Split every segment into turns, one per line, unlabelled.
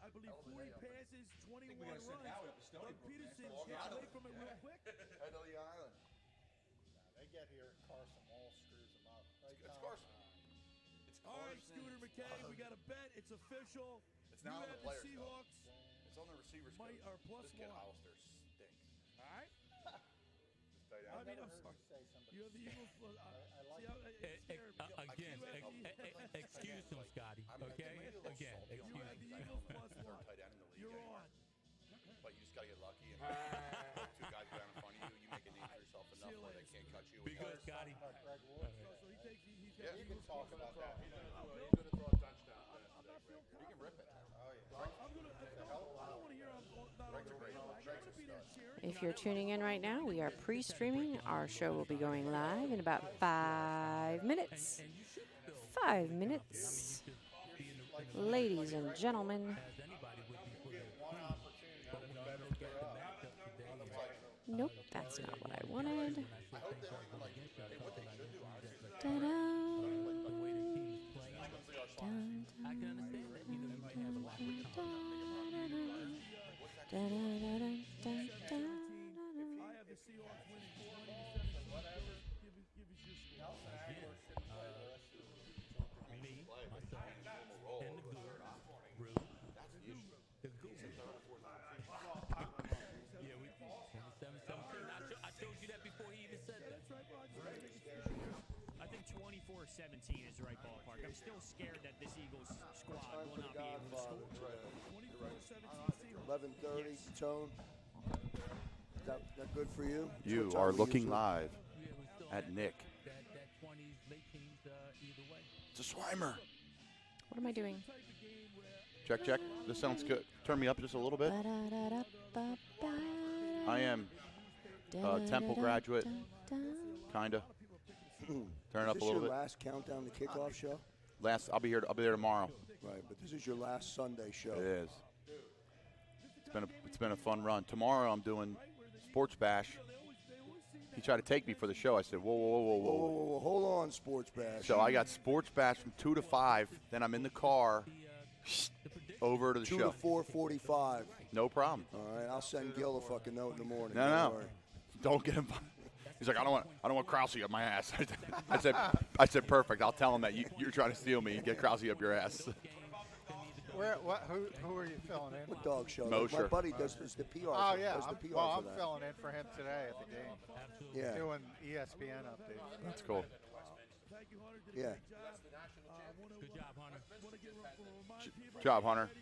I believe 40 passes, 21 runs. But Peterson got away from it real quick.
Head of the island.
They get here, Carson Wall screws them up. Right,
It's Carson.
All right, Scooter McKay, we got a bet. It's official.
It's now on the players.
Seahawks.
It's on the receivers.
Are plus
this kid
one.
Hollister stinks.
All right.
I mean, I'm sorry.
You have the Eagles.
Again, excuse him, Scotty. Okay? Again, excuse
You have the Eagles plus one. You're on.
But you just got to get lucky. And two guys go down in front of you. You make a name for yourself enough where they can't cut you.
Be good, Scotty.
So he takes. He's got
You can talk about that.
He's going to throw a touchdown. You can rip it.
Oh, yeah.
I don't want to hear him not on the radio. I got to be there cheering.
If you're tuning in right now, we are pre-streaming. Our show will be going live in about 5 minutes. 5 minutes. Ladies and gentlemen. Nope, that's not what I wanted. Ta-da.
I can understand that. You might have a lot of
I have the Seahawks winning 20-17. Whatever. Give us your score.
Me, myself, and the guru. The guru. Yeah, we 27-17. I told you that before he even said that.
That's right, Roger.
I think 24-17 is the right ballpark. I'm still scared that this Eagles squad will not be able to score.
24-17
11:30. Tone. That good for you?
You are looking live at Nick.
That 20s, late teens, either way.
It's a Swimer.
What am I doing?
Check, check. This sounds good. Turn me up just a little bit. I am Temple graduate, kinda. Turn it up a little
Is this your
bit.
last countdown to kickoff show?
I'll be here tomorrow.
Right, but this is your last Sunday show.
It is. It's been a fun run. Tomorrow I'm doing Sports Bash. He tried to take me for the show. I said, whoa.
Hold on, Sports Bash.
So I got Sports Bash from 2 to 5. Then I'm in the car over to the
2
show.
to 4:45.
No problem.
All right, I'll send Gil a fucking note in the morning.
No. Don't get him. He's like, I don't want Krause up my ass. I said, perfect. I'll tell him that you're trying to steal me and get Krause up your ass.
Who are you filling in?
What dog show?
Mosher.
My buddy does the PR.
Oh, yeah.
Does the PR
I'm
for that.
filling in for him today at the game.
Absolutely.
Yeah.
Doing ESPN updates.
That's cool.
Thank you, Hunter.
Yeah.
Good job, Hunter.
Good job, Hunter.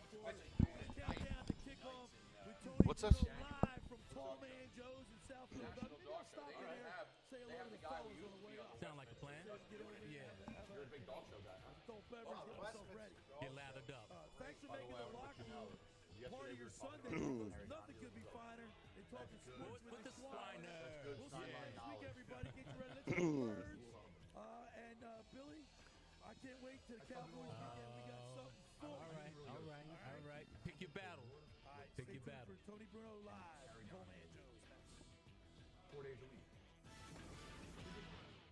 What's this?
Live from Tall Man Joe's in South Philadelphia. Maybe I'll stop in there, say hello to the fellas on the way up.
Sound like a plan? Yeah.
You're a big dog show guy, huh? Don't beverage, get myself ready.
Get lathered up.
Thanks for making the locker room part of your Sunday. Nothing could be finer than talking sports with the squad. We'll see you next week, everybody. Get you ready. Let's go Birds. And Billy, I can't wait till the Cowboys weekend. We got something for you.
All right. Pick your battle. Pick your battle.
For Tony Bruno live. Tall Man Joe's.
4 days a week.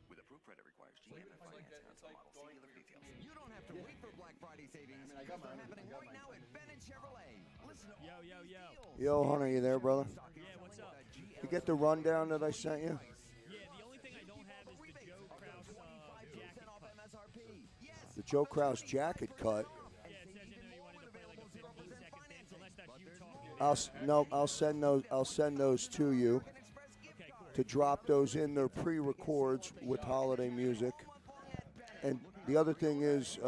With approved credit requires GM and finance console model. See dealer for details. You don't have to wait for Black Friday savings. They're happening right now at Ben & Chevrolet. Listen to all
Yo.
Yo, Hunter, you there, brother?
Yeah, what's up?
You get the rundown that I sent you?
Yeah, the only thing I don't have is the Joe Kraus jacket cut.
The Joe Kraus jacket cut.
Yeah, it says in there you wanted to play like a 15-second dance, unless that's you talking.
I'll send those to you
Okay, cool.
to drop those in their pre-records with holiday music. And the other thing is,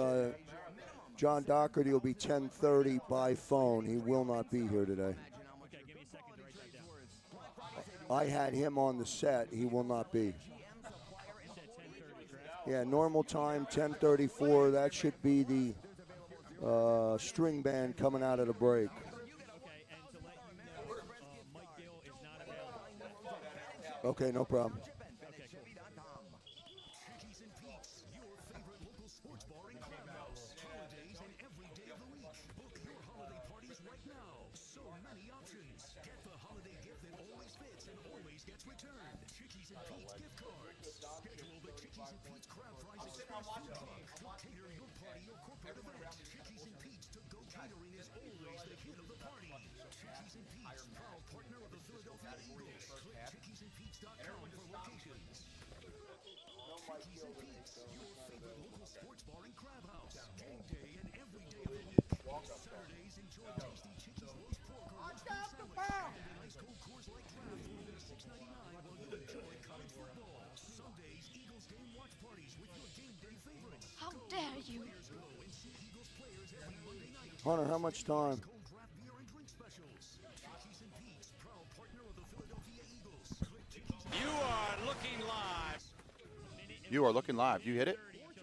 John Doherty will be 10:30 by phone. He will not be here today.
Okay, give me a second to write that down.
I had him on the set. He will not be.
You said 10:30, correct?
Yeah, normal time, 10:34. That should be the string band coming out of the break.
Okay, and to let you know, Mike Gill is not available.
Okay, no problem.
Okay, cool.
Chickies and Pete's, your favorite local sports bar in Clubhouse. Holidays and every day of the week. Book your holiday parties right now. So many options. Get the holiday gift that always fits and always gets returned. Chickies and Pete's gift cards. Schedule the Chickies and Pete's Crab Fries Express food truck to cater your party or corporate event. Chickies and Pete's to-go catering is always the and Pete's, your favorite local sports bar and crab house. Game day and every day of the week. Saturdays, enjoy tasty Chickies roast pork or roast beef sandwich. And an ice cold Coors Light draft for only $6.99 while you enjoy college football. Sundays, Eagles game watch parties with your game day favorites.
How dare you?
Players go and see Eagles players every Monday night.
Hunter, how much time?
Cold draft beer and drink specials. Chickies and Pete's, proud partner of the Philadelphia Eagles.
You are looking live.
You are looking live. You hit it?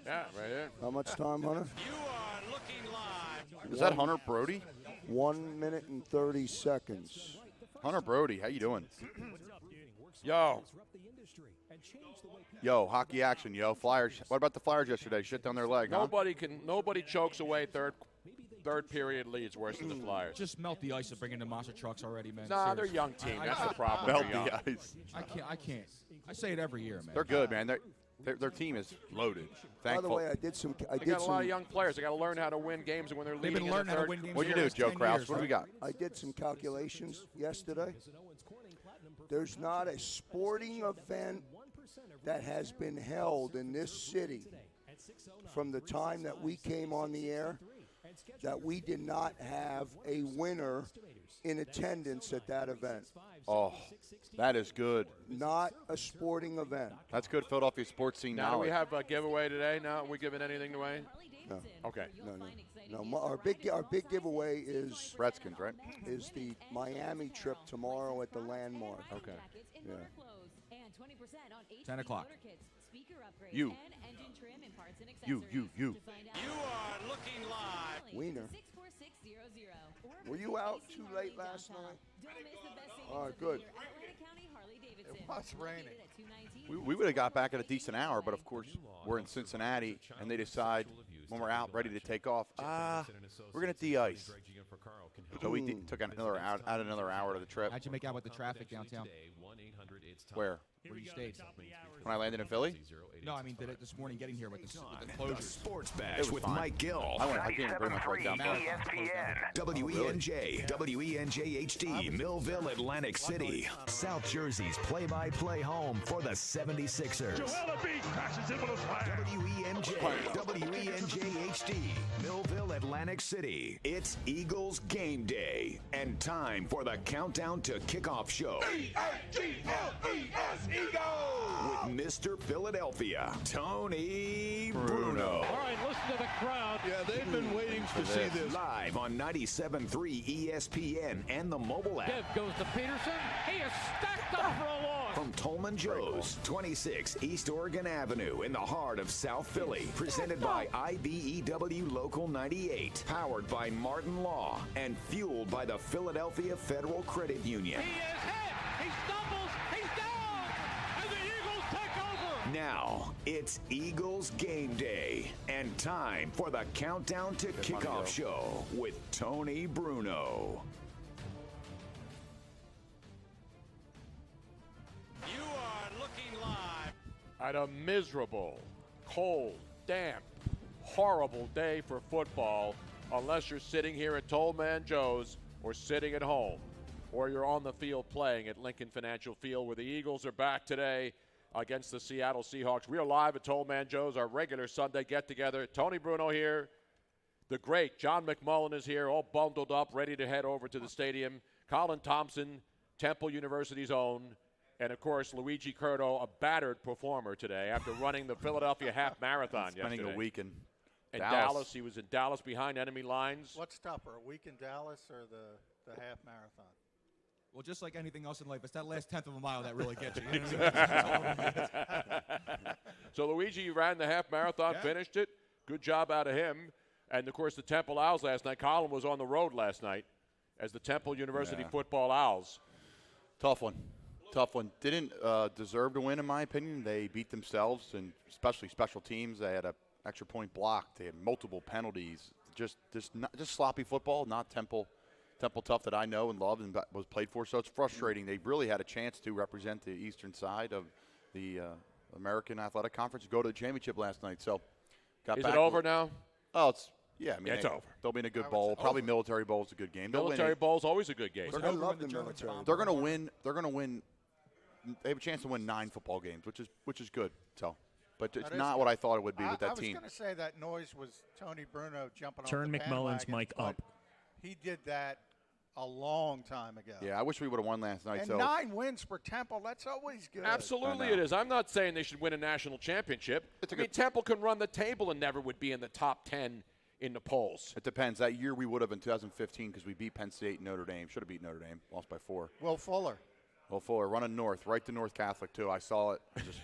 Yeah, right there.
How much time, Hunter?
You are looking live.
Is that Hunter Brody?
1 minute and 30 seconds.
Hunter Brody, how you doing?
Yo.
Yo, hockey action, yo. Flyers. What about the Flyers yesterday? Shit down their leg, huh?
Nobody chokes away third period leads worse than the Flyers.
Just melt the ice and bring in the monster trucks already, man.
Nah, they're a
Seriously.
young team. That's the problem.
Melt
They're young.
the ice.
I can't. I say it every year, man.
They're good, man. Their team is loaded.
By the
Thankful.
way, I did some.
They got a lot of young players. They got to learn how to win games when they're
They've
leading
been learning
in
how
the
to
third.
win games.
What'd you
for the
do,
last
Joe
10
Kraus?
years,
What do we got?
I did some calculations yesterday. There's not a sporting event that has been held in this city from the time that we came on the air that we did not have a winner in attendance at that event.
Oh, that is good.
Not a sporting event.
That's good Philadelphia sports scene
Now, do
knowledge.
we have a giveaway today? Now, are we giving anything away?
No.
Okay.
No. Our big giveaway is
Redskins, right?
Is the Miami trip tomorrow at the Landmark.
Okay.
Yeah.
10 o'clock.
You. You.
You are looking live.
Wiener. Were you out too late last night? All right, good.
It was raining.
We would have got back at a decent hour, but of course we're in Cincinnati, and they decide when we're out ready to take off, we're gonna de-ice. So we took another hour to the trip.
How'd you make out with the traffic downtown?
Where?
Where you stayed?
When I landed in Philly?
No, I mean, did it this morning getting here with the closures?
Sports
It
Bash
was
with
fine.
Mike Gill.
I came pretty much right down.
WENJ, WENJ HD, Millville, Atlantic City. South Jersey's play-by-play home for the 76ers. WENJ, WENJ HD, Millville, Atlantic City. It's Eagles game day and time for the Countdown to Kickoff show.
E-A-G-L-E-S, Eagles!
With Mr. Philadelphia, Tony Bruno.
All right, listen to the crowd. Yeah, they've been waiting to see this.
Live on 97.3 ESPN and the mobile app.
Give goes to Peterson. He is stacked up for a loss.
From Tolman Joe's, 26 East Oregon Avenue in the heart of South Philly. Presented by IBEW Local 98. Powered by Martin Law and fueled by the Philadelphia Federal Credit Union.
He is hit. He stumbles. He's down. And the Eagles take over.
Now, it's Eagles game day and time for the Countdown to Kickoff show with Tony Bruno.
You are looking live. At a miserable, cold, damp, horrible day for football, unless you're sitting here at Tollman Joe's or sitting at home, or you're on the field playing at Lincoln Financial Field, where the Eagles are back today against the Seattle Seahawks. We are live at Tollman Joe's, our regular Sunday get-together. Tony Bruno here. The great John McMullen is here, all bundled up, ready to head over to the stadium. Colin Thompson, Temple University's own. And, of course, Luigi Curto, a battered performer today after running the Philadelphia half marathon yesterday.
Spending a week in
Dallas. He was in Dallas behind enemy lines.
What's tougher, a week in Dallas or the half marathon?
Well, just like anything else in life, it's that last tenth of a mile that really gets you.
So Luigi ran the half marathon, finished it. Good job out of him. And, of course, the Temple Owls last night. Colin was on the road last night as the Temple University football Owls.
Tough one. Didn't deserve to win, in my opinion. They beat themselves, and especially special teams. They had an extra point blocked. They had multiple penalties. Just sloppy football, not Temple tough that I know and love and was played for. So it's frustrating. They really had a chance to represent the eastern side of the American Athletic Conference, go to the championship last night. So got
Is
back
it over now?
Oh, I mean,
it's over.
They'll be in a good bowl. Probably Military Bowl is a good game.
Military Bowl is always a good game.
I love the military.
They're going to win. They have a chance to win 9 football games, which is good. So but it's
That is
not
good.
what I thought it would be with that
I was
team.
going to say that noise was Tony Bruno jumping
Turn
on the
McMullen's
bandwagon,
mic
but
up.
He did that a long time ago.
Yeah, I wish we would have won last night.
And
so
9 wins for Temple, that's always good.
Absolutely it is. I'm not saying they should win a national championship. I mean, Temple can run the table and never would be in the top 10 in the polls.
It depends. That year we would have in 2015 because we beat Penn State and Notre Dame. Should have beat Notre Dame. Lost by 4.
Will Fuller.
Will Fuller running north, right to North Catholic too. I saw it. Just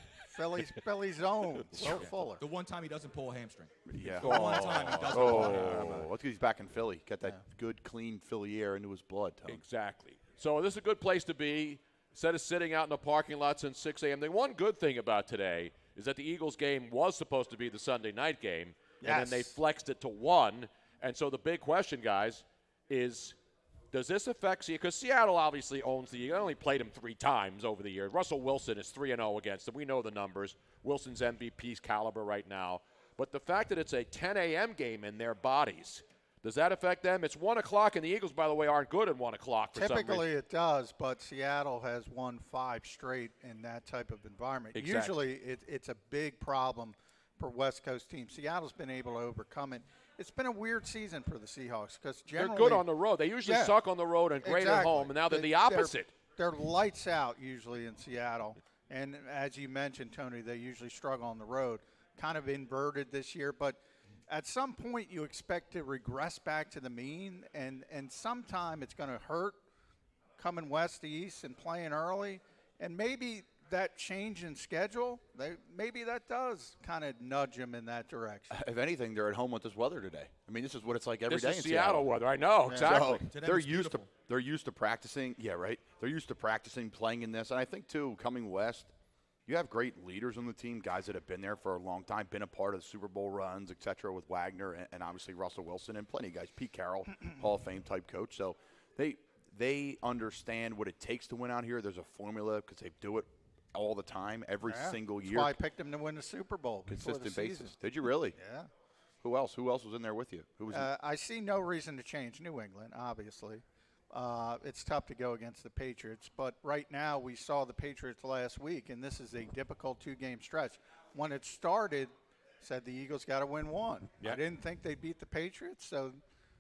Philly's own. Will Fuller.
The one time he doesn't pull a hamstring.
Yeah.
The one time he doesn't pull a hamstring.
Let's get he's back in Philly. Get that good, clean Philly air into his blood, Tony.
Exactly. So this is a good place to be. Instead of sitting out in the parking lot since 6 a.m. The one good thing about today is that the Eagles game was supposed to be the Sunday night game, and then they flexed it to 1. And so the big question, guys, is does this affect Seattle? Because Seattle obviously owns the – they only played him 3 times over the years. Russell Wilson is 3-0 against them. We know the numbers. Wilson's MVP's caliber right now. But the fact that it's a 10 a.m. game in their bodies, does that affect them? It's 1 o'clock, and the Eagles, by the way, aren't good at 1 o'clock for some reason.
Typically it does, but Seattle has won 5 straight in that type of environment.
Exactly.
Usually it's a big problem for West Coast teams. Seattle's been able to overcome it. It's been a weird season for the Seahawks because generally
they're good on the road. They usually suck on the road and great at home, and now they're the opposite.
They're lights out usually in Seattle. And as you mentioned, Tony, they usually struggle on the road. Kind of inverted this year, but at some point you expect to regress back to the mean, and sometime it's going to hurt coming west to east and playing early. And maybe that change in schedule, maybe that does kind of nudge them in that direction.
If anything, they're at home with this weather today. I mean, this is what it's like every day
This is
in
Seattle weather. I know, exactly.
So they're used to practicing. Yeah, right. They're used to practicing, playing in this. And I think, too, coming west, you have great leaders on the team, guys that have been there for a long time, been a part of the Super Bowl runs, et cetera, with Wagner and obviously Russell Wilson and plenty of guys. Pete Carroll, Hall of Fame type coach. So they understand what it takes to win out here. There's a formula because they do it all the time, every single year.
That's why I picked them to win the Super Bowl.
Consistent basis. Did you really?
Yeah.
Who else? Who else was in there with you? Who was?
I see no reason to change New England. Obviously, it's tough to go against the Patriots, but right now we saw the Patriots last week, and this is a difficult 2-game stretch. When it started, said the Eagles got to win 1.
Yeah.
I didn't think they'd beat the Patriots, so.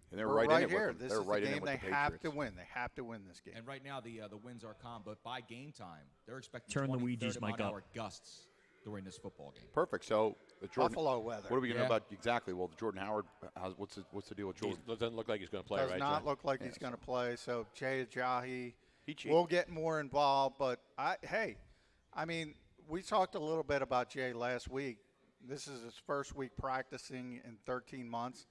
And they're right in it
here.
with them.
This
they're
is
right
the
in
game
it with
they
the
have to
Patriots.
win. They have to win this game.
And right now the winds are calm, but by game time, they're expecting
Turn
20,
Luigi's
30
mic
mile-an-hour gusts during this football game.
Perfect. So the Jordan,
Buffalo weather.
What are we going to know about exactly? Well, Jordan Howard. What's the deal with Jordan?
He doesn't look like he's going to play,
Does
right?
not
John?
look like he's going to play. So Jay Ajayi
He
will get more involved. But I mean, we talked a little bit about Jay last week. This is his first week practicing in 13 months.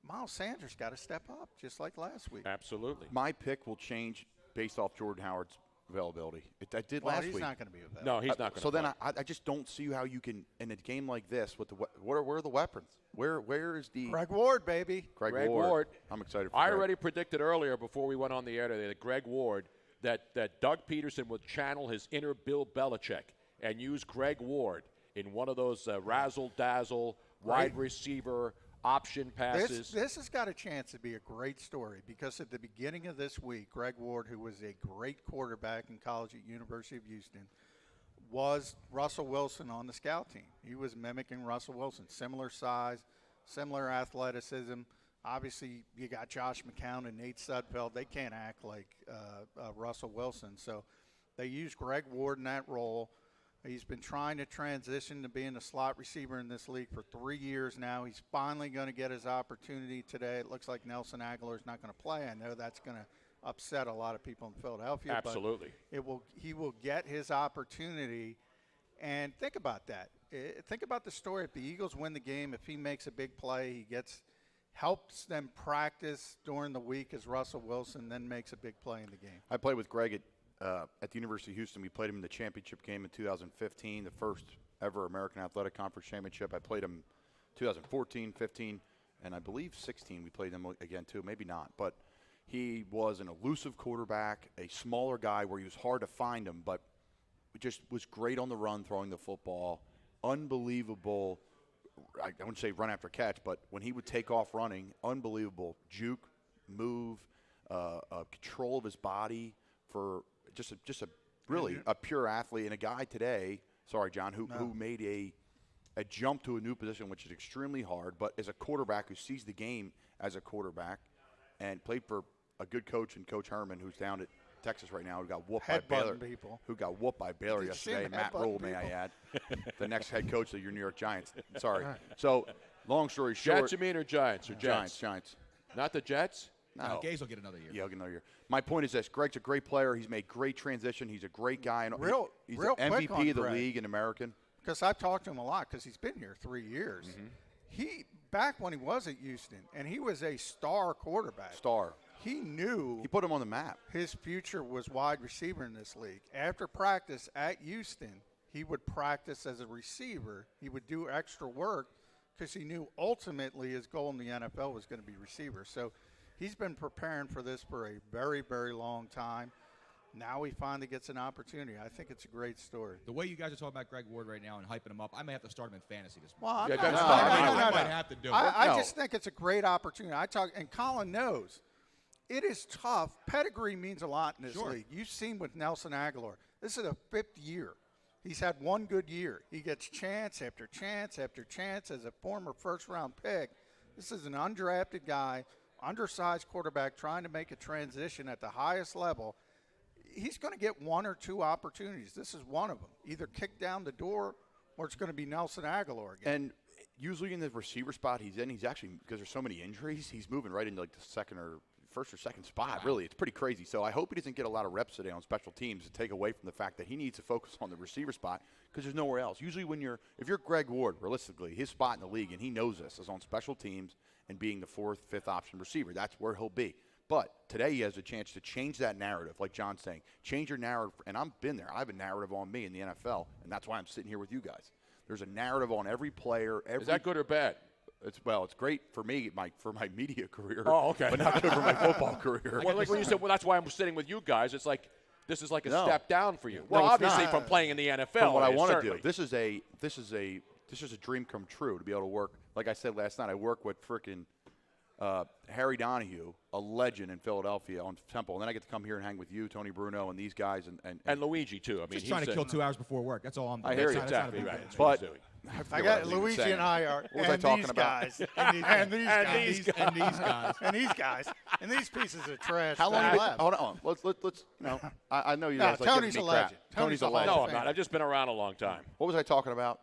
Miles Sanders got to step up, just like last week.
Absolutely.
My pick will change based off Jordan Howard's availability. I did last week.
He's not going to be available.
No, he's not going to
So
play.
then I just don't see how you can, in a game like this, with where are the weapons? Where is the
Greg Ward, baby.
Greg
Ward.
Ward. I'm excited for
I
Greg.
already predicted earlier before we went on the air today that Greg Ward, that Doug Peterson would channel his inner Bill Belichick and use Greg Ward in one of those razzle-dazzle wide receiver option passes.
This has got a chance to be a great story because at the beginning of this week, Greg Ward, who was a great quarterback in college at University of Houston, was Russell Wilson on the scout team. He was mimicking Russell Wilson, similar size, similar athleticism. Obviously, you got Josh McCown and Nate Sudfeld. They can't act like Russell Wilson. So they used Greg Ward in that role. He's been trying to transition to being a slot receiver in this league for 3 years now. He's finally going to get his opportunity today. It looks like Nelson Aguilar is not going to play. I know that's going to upset a lot of people in Philadelphia.
Absolutely.
But he will get his opportunity. And think about that. Think about the story. If the Eagles win the game, if he makes a big play, he helps them practice during the week as Russell Wilson, then makes a big play in the game.
I played with Greg at the University of Houston. We played him in the championship game in 2015, the first ever American Athletic Conference championship. I played him 2014, 15, and I believe 16 we played him again too. Maybe not, but he was an elusive quarterback, a smaller guy where he was hard to find him, but just was great on the run, throwing the football. Unbelievable, I wouldn't say run after catch, but when he would take off running, unbelievable juke, move, control of his body for just a really a pure athlete, and a guy today, sorry John, who made a a jump to a new position, which is extremely hard. But as a quarterback who sees the game as a quarterback and played for a good coach and Coach Herman, who's down at Texas right now, who got whooped by Baylor.
People.
Who got whooped by Baylor yesterday. Matt Rule, may I add. The next head coach of your New York Giants. Sorry. So, long story short.
Jets, you mean, or Giants? Or Jets?
Giants.
Not the Jets?
No.
Gaze will get another year.
Yeah, he'll get another year. My point is this. Greg's a great player. He's made great transition. He's a great guy. And he's
real
an
quick
MVP of the
Greg,
league in American.
Because I've talked to him a lot because he's been here 3 years. He back when he was at Houston, and he was a star quarterback. He knew
he put him on the map.
His future was wide receiver in this league. After practice at Houston, he would practice as a receiver. He would do extra work because he knew ultimately his goal in the NFL was going to be receiver. So he's been preparing for this for a very, very long time. Now he finally gets an opportunity. I think it's a great story.
The way you guys are talking about Greg Ward right now and hyping him up, I may have to start him in fantasy this
Well,
morning.
I
might have to do it.
I just think it's a great opportunity. And Colin knows. It is tough. Pedigree means a lot in this league. You've seen with Nelson Aguilar. This is the 5th year. He's had one good year. He gets chance after chance after chance as a former first-round pick. This is an undrafted guy, undersized quarterback trying to make a transition at the highest level. He's going to get 1 or 2 opportunities. This is one of them. Either kick down the door or it's going to be Nelson Aguilar again.
And usually in the receiver spot he's in, he's actually, because there's so many injuries, he's moving right into like the first or second spot. Really, it's pretty crazy. So I hope he doesn't get a lot of reps today on special teams to take away from the fact that he needs to focus on the receiver spot because there's nowhere else. Usually if you're Greg Ward, realistically, his spot in the league, and he knows this, is on special teams and being the 4th, 5th option receiver. That's where he'll be. But today he has a chance to change that narrative, like John's saying. Change your narrative. And I've been there. I have a narrative on me in the NFL, and that's why I'm sitting here with you guys. There's a narrative on every player.
Is that good or bad?
It's great for me, for my media career.
Oh, okay.
But not good for my football career.
Well, like when you said, well, that's why I'm sitting with you guys. It's like this is like a
No.
step down for you.
No,
Well,
it's
obviously
not.
from playing in the NFL.
From what I want to
certainly.
do. This is a dream come true to be able to work. Like I said last night, I work with frickin' Harry Donahue, a legend in Philadelphia on Temple, and then I get to come here and hang with you, Tony Bruno, and these guys, and
Luigi too. I mean,
Just trying to kill 2 hours before work. That's all I'm doing.
I hear you.
That's not a big
Exactly right.
deal.
That's what
But
he's doing.
I got Luigi and I are.
What was I talking about?
And these guys. And these pieces of trash.
How long
that
you
left.
Hold on. Let's. No, I know you
No,
guys like
Tony's
giving
a
me crap.
legend.
Tony's a
Tony's a
legend.
No, I'm not. I've just been around a long time.
What was I talking about?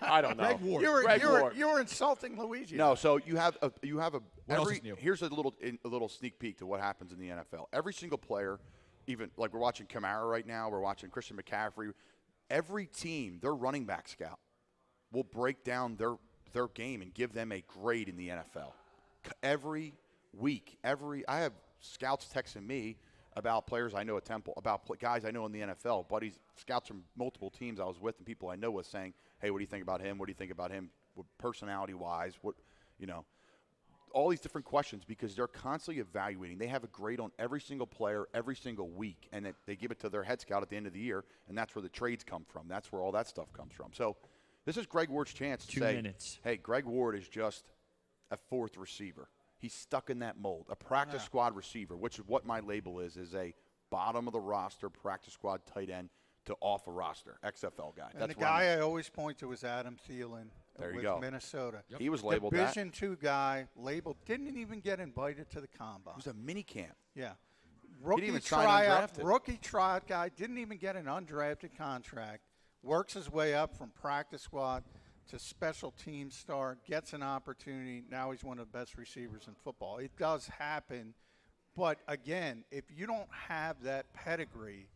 I don't know.
Greg Ward.
You were insulting Luigi.
No, so you have a
What else is new?
here's a little sneak peek to what happens in the NFL. Every single player, even like we're watching Kamara right now, we're watching Christian McCaffrey. Every team, their running back scout will break down their game and give them a grade in the NFL. Every week, I have scouts texting me about players I know at Temple, about guys I know in the NFL, buddies, scouts from multiple teams I was with, and people I know was saying, hey, what do you think about him? What do you think about him personality-wise? All these different questions because they're constantly evaluating. They have a grade on every single player every single week, and they give it to their head scout at the end of the year, and that's where the trades come from. That's where all that stuff comes from. So this is Greg Ward's chance to
2
say,
minutes.
hey, Greg Ward is just a 4th receiver. He's stuck in that mold. A practice squad receiver, which is what my label is a bottom of the roster practice squad tight end to off a roster XFL guy.
And the guy I always point to is Adam Thielen
There you
with
go.
Minnesota.
Yep. He was labeled
Division II guy, labeled, didn't even get invited to the combine.
It was a mini camp.
Yeah.
Didn't even sign undrafted.
Rookie tryout guy, didn't even get an undrafted contract, works his way up from practice squad to special team star, gets an opportunity. Now he's one of the best receivers in football. It does happen. But, again, if you don't have that pedigree,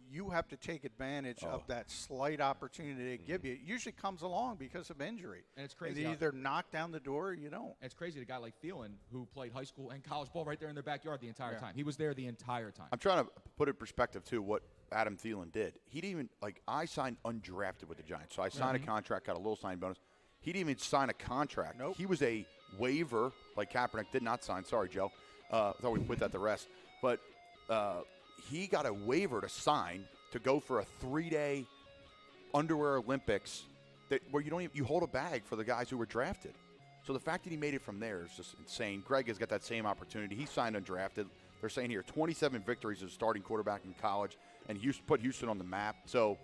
you have to take advantage of that slight opportunity they give you. It usually comes along because of injury.
And it's crazy.
You either knock down the door or you don't.
And it's crazy, a guy like Thielen, who played high school and college ball right there in their backyard the entire time. He was there the entire time.
I'm trying to put it in perspective, too, what Adam Thielen did. He didn't even, I signed undrafted with the Giants. So I signed a contract, got a little signing bonus. He didn't even sign a contract.
Nope.
He was a waiver, like Kaepernick did not sign. Sorry, Joe. I thought we put that to rest. But he got a waiver to sign to go for a 3-day underwear Olympics where you hold a bag for the guys who were drafted. So the fact that he made it from there is just insane. Greg has got that same opportunity. He signed undrafted. They're saying here 27 victories as a starting quarterback in college, and put Houston on the map. So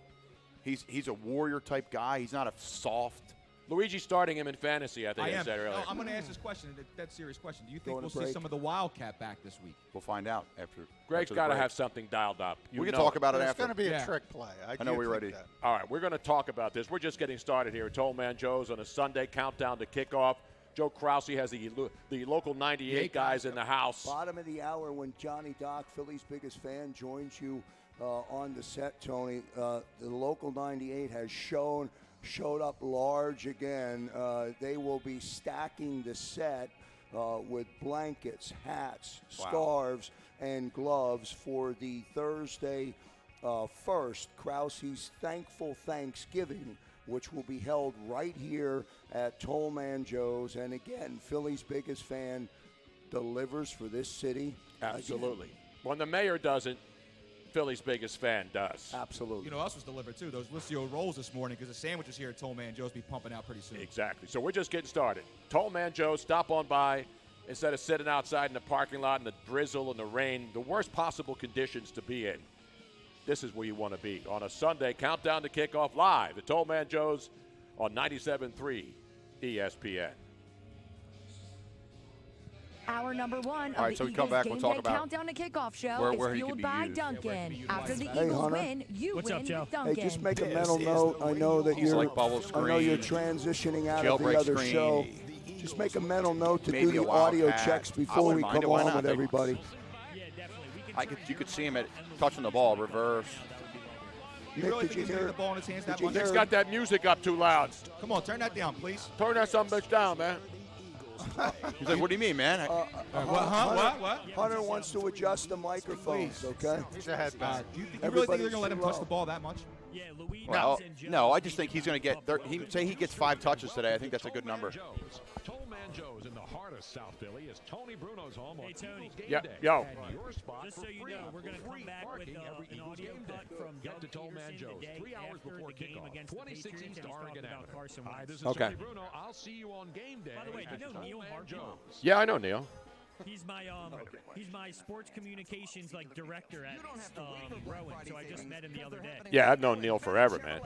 He's a warrior type guy. He's not a soft.
Luigi's starting him in fantasy, I think I
am.
said earlier.
No, I'm going to ask this question, that serious question. Do you think
Going
we'll
to
see
break.
some of the Wildcat back this week?
We'll find out after.
Greg's
after the
got to
break.
have something dialed up.
We can talk about it
It's
after.
going to be
Yeah.
a trick play.
I know
do
we're
think
ready.
that.
All right, we're going to talk about this. We're just getting started here at Toll Man Joe's on a Sunday countdown to kickoff. Joe Krause has the local 98 guys in the house.
Bottom of the hour when Johnny Doc, Philly's biggest fan, joins you on the set, Tony. The local 98 has showed up large again. They will be stacking the set with blankets, hats, scarves, and gloves for the Thursday first Krause's Thankful Thanksgiving, which will be held right here at Toll Man Joe's. And again, Philly's biggest fan delivers for this city.
Absolutely. When the mayor doesn't, Philly's biggest fan does.
Absolutely.
You know, us was delivered too. Those Lucio rolls this morning because the sandwiches here at Toll Man Joe's be pumping out pretty soon.
Exactly. So we're just getting started. Toll Man Joe's, stop on by instead of sitting outside in the parking lot in the drizzle and the rain, the worst possible conditions to be in. This is where you want to be on a Sunday countdown to kickoff live at Toll Man Joe's on 97.3 ESPN.
Hour number one
All right,
of
so
the
we come
Eagles
back,
Game
we'll talk
Day
about
Countdown to Kickoff show
where
is
he can
fueled
be
by
used.
Duncan. After the
Hey,
Eagles
Hunter.
win, you
What's
win
up, Joe?
with Duncan.
Hey, just make a mental note. I know that
He's
you're
like bubble
I know you're
screen,
transitioning out of the
jailbreak
other
screen.
show. Just make a mental note to
Maybe
do
a
the audio
wildcat.
checks
I
before
wouldn't
we
mind
come
it. Why
on
not?
with everybody.
Yeah, definitely.
You could see him at touching the ball, reverse.
You
Nick,
really
did
think
you
he's
hear-
getting the ball in his hands that
you
much?
hear-
Nick's got that music up too loud.
Come on, turn that down, please.
Turn that son bitch down, man.
He's like, what do you mean, man?
What?
Hunter wants to adjust the microphones, okay?
He's a headband.
Do you really think
Everybody's
they're going to let him
too
touch
low.
the ball that much?
Yeah, Luigi
Well,
and Joe.
no, I just think he's going to get. Say he gets 5 touches today. I think that's a good number.
Toll Man Joe's in the heart of South Philly is Tony Bruno's home on
Hey, Tony.
Eagles Game
Yeah,
Day.
yo.
And your spot
Just
for
so you
free
know, we're going to come
free
back with
parking every
an
Eagles
audio
game day.
cut from
Get
Doug
to Toll Man
Peterson
Joe's
the day
3 hours
after
before
the game
kickoff.
against the
26
Patriots,
East
and he's
Oregon
talking about
Avenue.
Carson
Hi,
Wentz.
this is
Okay.
Tony Bruno. I'll see you on game day.
By the way, do
at
you know
Toll
Neil
Man
Hartwell?
Joe's.
Yeah, I know Neil.
He's my sports communications director at Rowan, so I just met him the other day.
Yeah, I've known Neil forever, man.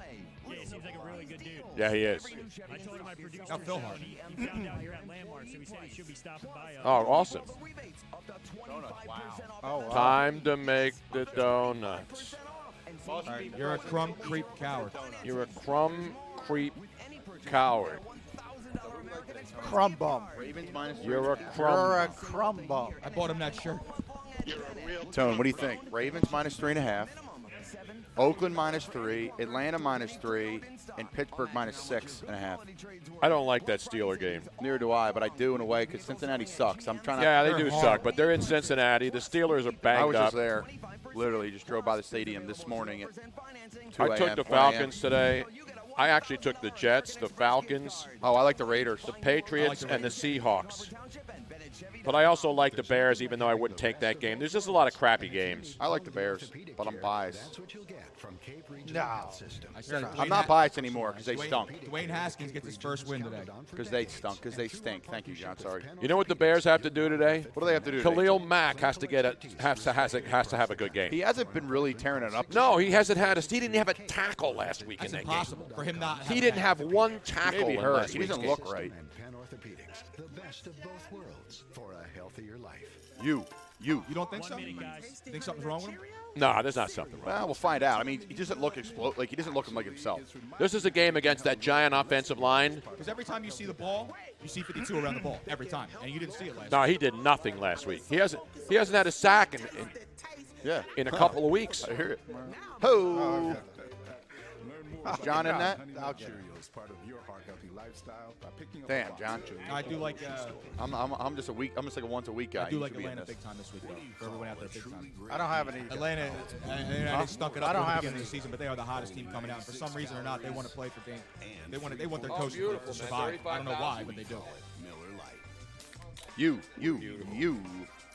Yeah, he seems like a really good dude.
Yeah, he is.
I told him I produced
Now,
the
Phil
show,
Hart.
and he found out here at Landmark, so he said he should be stopping by.
Oh, awesome.
Oh, wow.
Time to make the donuts.
You're a crumb creep coward.
You're a crumb creep coward.
Crumb bum.
Ravens minus.
You're a
You're
crumb.
a crumb bum.
I bought him that shirt.
Tone, what do you think? Ravens minus 3.5. Oakland minus 3. Atlanta minus 3. And Pittsburgh minus 6.5.
I don't like that Steeler game.
Neither do I, but I do in a way because Cincinnati sucks. I'm trying to.
Yeah, they do suck, but they're in Cincinnati. The Steelers are
I
banged
was
up.
just there. Literally, just drove by the stadium this morning at 2
I took
a.m.,
the
1 a.m.
Falcons today. I actually took the Jets, the Falcons,
Oh, I like the Raiders.
the Patriots, and the Seahawks. But I also like the Bears, even though I wouldn't take that game. There's just a lot of crappy games.
I like the Bears, but I'm biased.
That's what you'll get from Cape Regional
No.
Health System.
I said
I'm not biased anymore because they stunk.
Dwayne Haskins gets his first win today.
Because they stunk. Because they stink. Thank you, John. Sorry.
You know what the Bears have to do today?
What do they have to do today?
Khalil Mack has to have a good game.
He hasn't been really tearing it up.
No, he hasn't had he didn't have a tackle last week
That's
in that
impossible for him not.
game. He didn't have one tackle
Maybe
in
hurt.
last
He
week's
doesn't
game.
look right.
And Penn Orthopedics, the best of both worlds for a healthier life.
You.
You don't think so?
minute, guys.
Think something's wrong with him?
No, there's not something wrong.
Well, we'll find out. I mean, he doesn't look like he doesn't look like himself.
This is a game against that giant offensive line.
Because every time you see the ball, you see 52 around the ball. Every time. And you didn't see it last
No, he did nothing last week. He hasn't had a sack in a couple of weeks.
I hear it. Ho! Is John in that?
Cheerios, part of your heart healthy lifestyle by picking up
Damn, John.
I do like.
I'm just a week. I'm just like a once a week guy.
I do
You
like
should be in
Atlanta
this.
big time this week, though. For everyone out there, big time.
I don't have any.
Atlanta, they stunk it up
I don't
at the
have
beginning
any.
of the season, but they are the hottest team coming out. For some reason or not, they want to play for game. They want their
Oh,
coach
beautiful,
to
man.
survive. I don't know why, but they do.
You.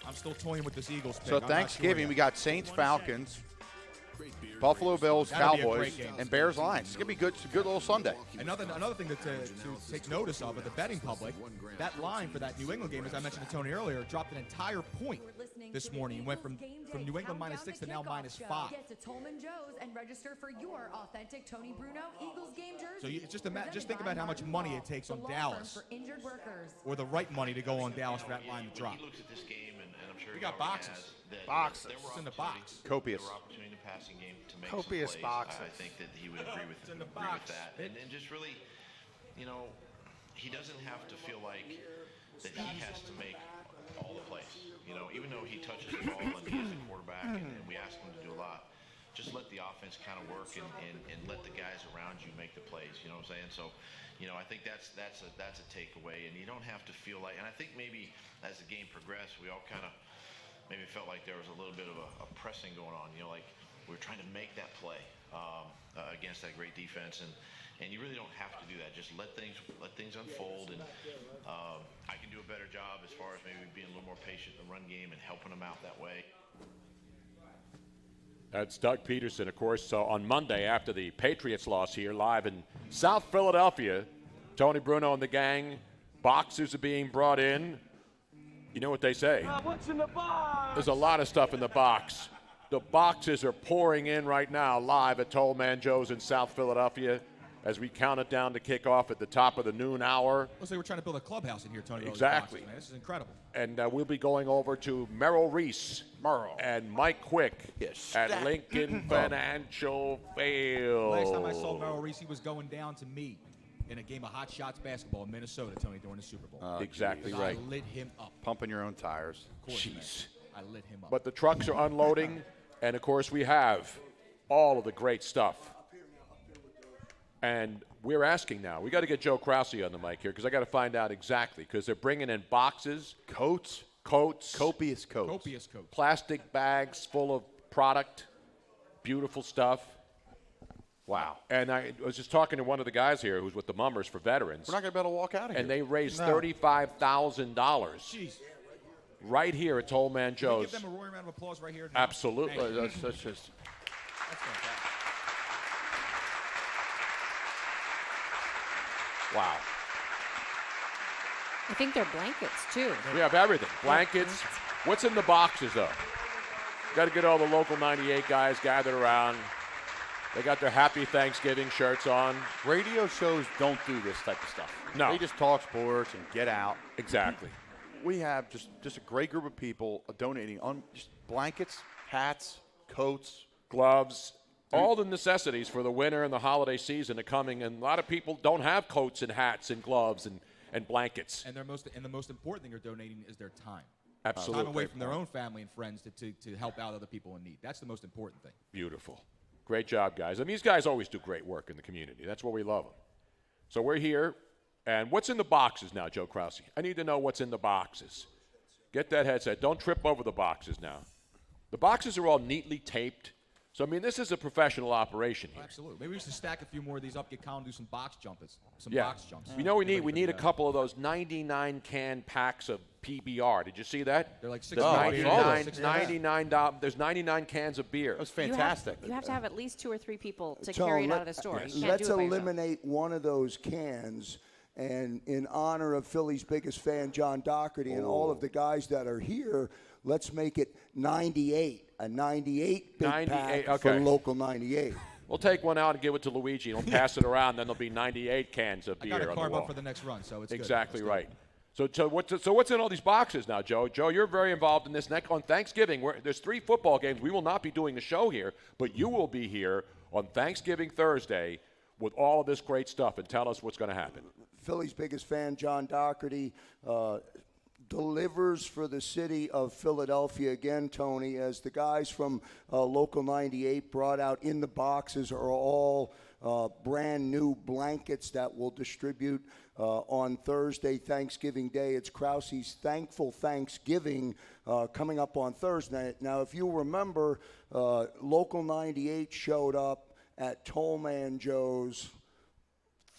I'm still toying with this Eagles pick.
So
I'm not
Thanksgiving,
sure
we
yet.
got Saints Falcons. Buffalo Bills,
That'll be a
Cowboys,
great game.
and Bears Lions. It's gonna be good. It's a good little Sunday.
Another thing to take notice of the betting public, that line for that New England game, as I mentioned to Tony earlier, dropped an entire point this morning. It went from New England -6 to now -5.
Get to Tolman Joe's and register for your authentic Tony Bruno Eagles game jersey.
So you just think about how much money it takes on Dallas,
for injured workers.
or the right money to go on Dallas for that line to drop.
He looks at this game, and I'm sure
We got boxes.
Boxes.
It's in the box.
Copious.
There were opportunity in the passing game to make
Copious
some plays.
boxes.
I think that he would agree with,
It's in the
agree
box.
with that. And just really, you know, he doesn't have to feel like that he has to make all the plays. You know, even though he touches the ball and he is a quarterback and we ask him to do a lot, just let the offense kind of work and let the guys around you make the plays. You know what I'm saying? So, you know, I think that's a takeaway. And you don't have to feel like, and I think maybe as the game progressed, we all kind of maybe felt like there was a little bit of a pressing going on. You know, like we're trying to make that play against that great defense, and you really don't have to do that. Just let things unfold, and I can do a better job as far as maybe being a little more patient in the run game and helping them out that way.
That's Doug Peterson, of course. So on Monday, after the Patriots loss here, live in South Philadelphia, Tony Bruno and the gang, boxers are being brought in. You know what they say?
What's in the box?
There's a lot of stuff in the box. The boxes are pouring in right now, live at Toll Man Joe's in South Philadelphia, as we count it down to kick off at the top of the noon hour.
Looks like we're trying to build a clubhouse in here, Tony.
Exactly.
Boxes, man. This is incredible.
And we'll be going over to Merrill Reese and Mike Quick at Lincoln Financial Field.
Last time I saw Merrill Reese, he was going down to me in a game of Hot Shots basketball in Minnesota, Tony, during the Super Bowl.
Exactly right.
I lit him up.
Pumping your own tires.
Of course, man. I lit him up.
But the trucks are unloading, and of course we have all of the great stuff. And we're asking now. We got to get Joe Krause on the mic here because I got to find out exactly, because they're bringing in boxes, copious coats,
Copious coats.
plastic bags full of product, beautiful stuff. Wow. And I was just talking to one of the guys here who's with the Mummers for veterans.
We're not going to be able to walk out of here.
And they raised $35,000 right here at Toll Man
Can we
Joe's.
give them a roaring round of applause right here? now?
Absolutely.
Thank you.
That's just.
That's fantastic.
Wow.
I think they're blankets, too.
We have everything. Blankets. What's in the boxes, though? Got to get all the local 98 guys gathered around. They got their Happy Thanksgiving shirts on.
Radio shows don't do this type of stuff.
No.
They just talk sports and get out.
Exactly.
We have just a great group of people donating just blankets, hats, coats,
gloves, all the necessities for the winter and the holiday season are coming, and a lot of people don't have coats and hats and gloves and blankets.
And the most important thing they're donating is their time.
Absolutely.
Time away from their own family and friends to help out other people in need. That's the most important thing.
Beautiful. Great job, guys. I mean, these guys always do great work in the community. That's what we love them. So we're here, and what's in the boxes now, Joe Krause? I need to know what's in the boxes. Get that headset. Don't trip over the boxes now. The boxes are all neatly taped. So, I mean, this is a professional operation here.
Absolutely. Maybe we should stack a few more of these up, get Colin, do some box jumps.
Yeah.
Box jumps.
You know, we need a couple of those 99 can packs of PBR. Did you see that?
They're like $6.
$99. There's 99 cans of beer.
That's
You
fantastic.
have to have at least 2 or 3 people to
Tom,
carry it out of the store. You can't
let's
do it by yourself.
eliminate one of those cans, and in honor of Philly's biggest fan, John Doherty, and all of the guys that are here, let's make it 98. A 98 big
98,
pack for
okay.
local 98.
We'll take one out and give it to Luigi, and we'll pass it around. Then there'll be 98 cans of beer
I got a
on the
carb
wall.
up for the next run, so it's
Exactly
good.
right. So what's in all these boxes now, Joe? Joe, you're very involved in this. On Thanksgiving, there's 3 football games. We will not be doing a show here, but you will be here on Thanksgiving Thursday with all of this great stuff, and tell us what's going to happen.
Philly's biggest fan, John Doherty, delivers for the city of Philadelphia again, Tony, as the guys from Local 98 brought out in the boxes are all brand new blankets that we'll distribute on Thursday, Thanksgiving Day. It's Krause's Thankful Thanksgiving coming up on Thursday. Now, if you remember, Local 98 showed up at Tollman Joe's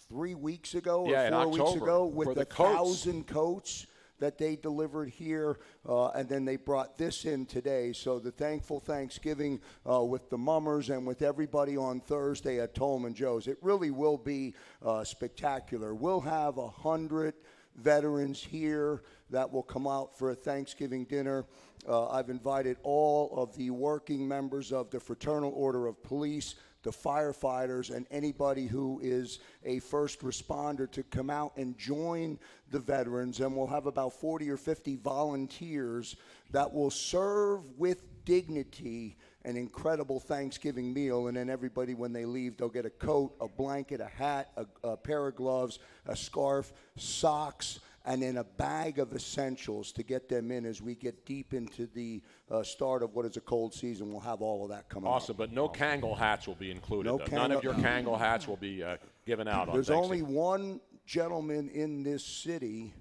3 weeks ago or 4 weeks ago with
for
the
coats.
1,000 coats. that they delivered here, and then they brought this in today. So the thankful Thanksgiving with the Mummers and with everybody on Thursday at Tolman Joe's. It really will be spectacular. We'll have 100 veterans here that will come out for a Thanksgiving dinner. I've invited all of the working members of the Fraternal Order of Police, the firefighters, and anybody who is a first responder to come out and join the veterans. And we'll have about 40 or 50 volunteers that will serve with dignity an incredible Thanksgiving meal. And then everybody, when they leave, they'll get a coat, a blanket, a hat, a pair of gloves, a scarf, socks, and then a bag of essentials to get them in as we get deep into the start of what is a cold season. We'll have all of that coming up.
Awesome, but no Kangol hats will be included.
No
None of your Kangol hats will be given out on
There's only
Thanksgiving.
one gentleman in this city,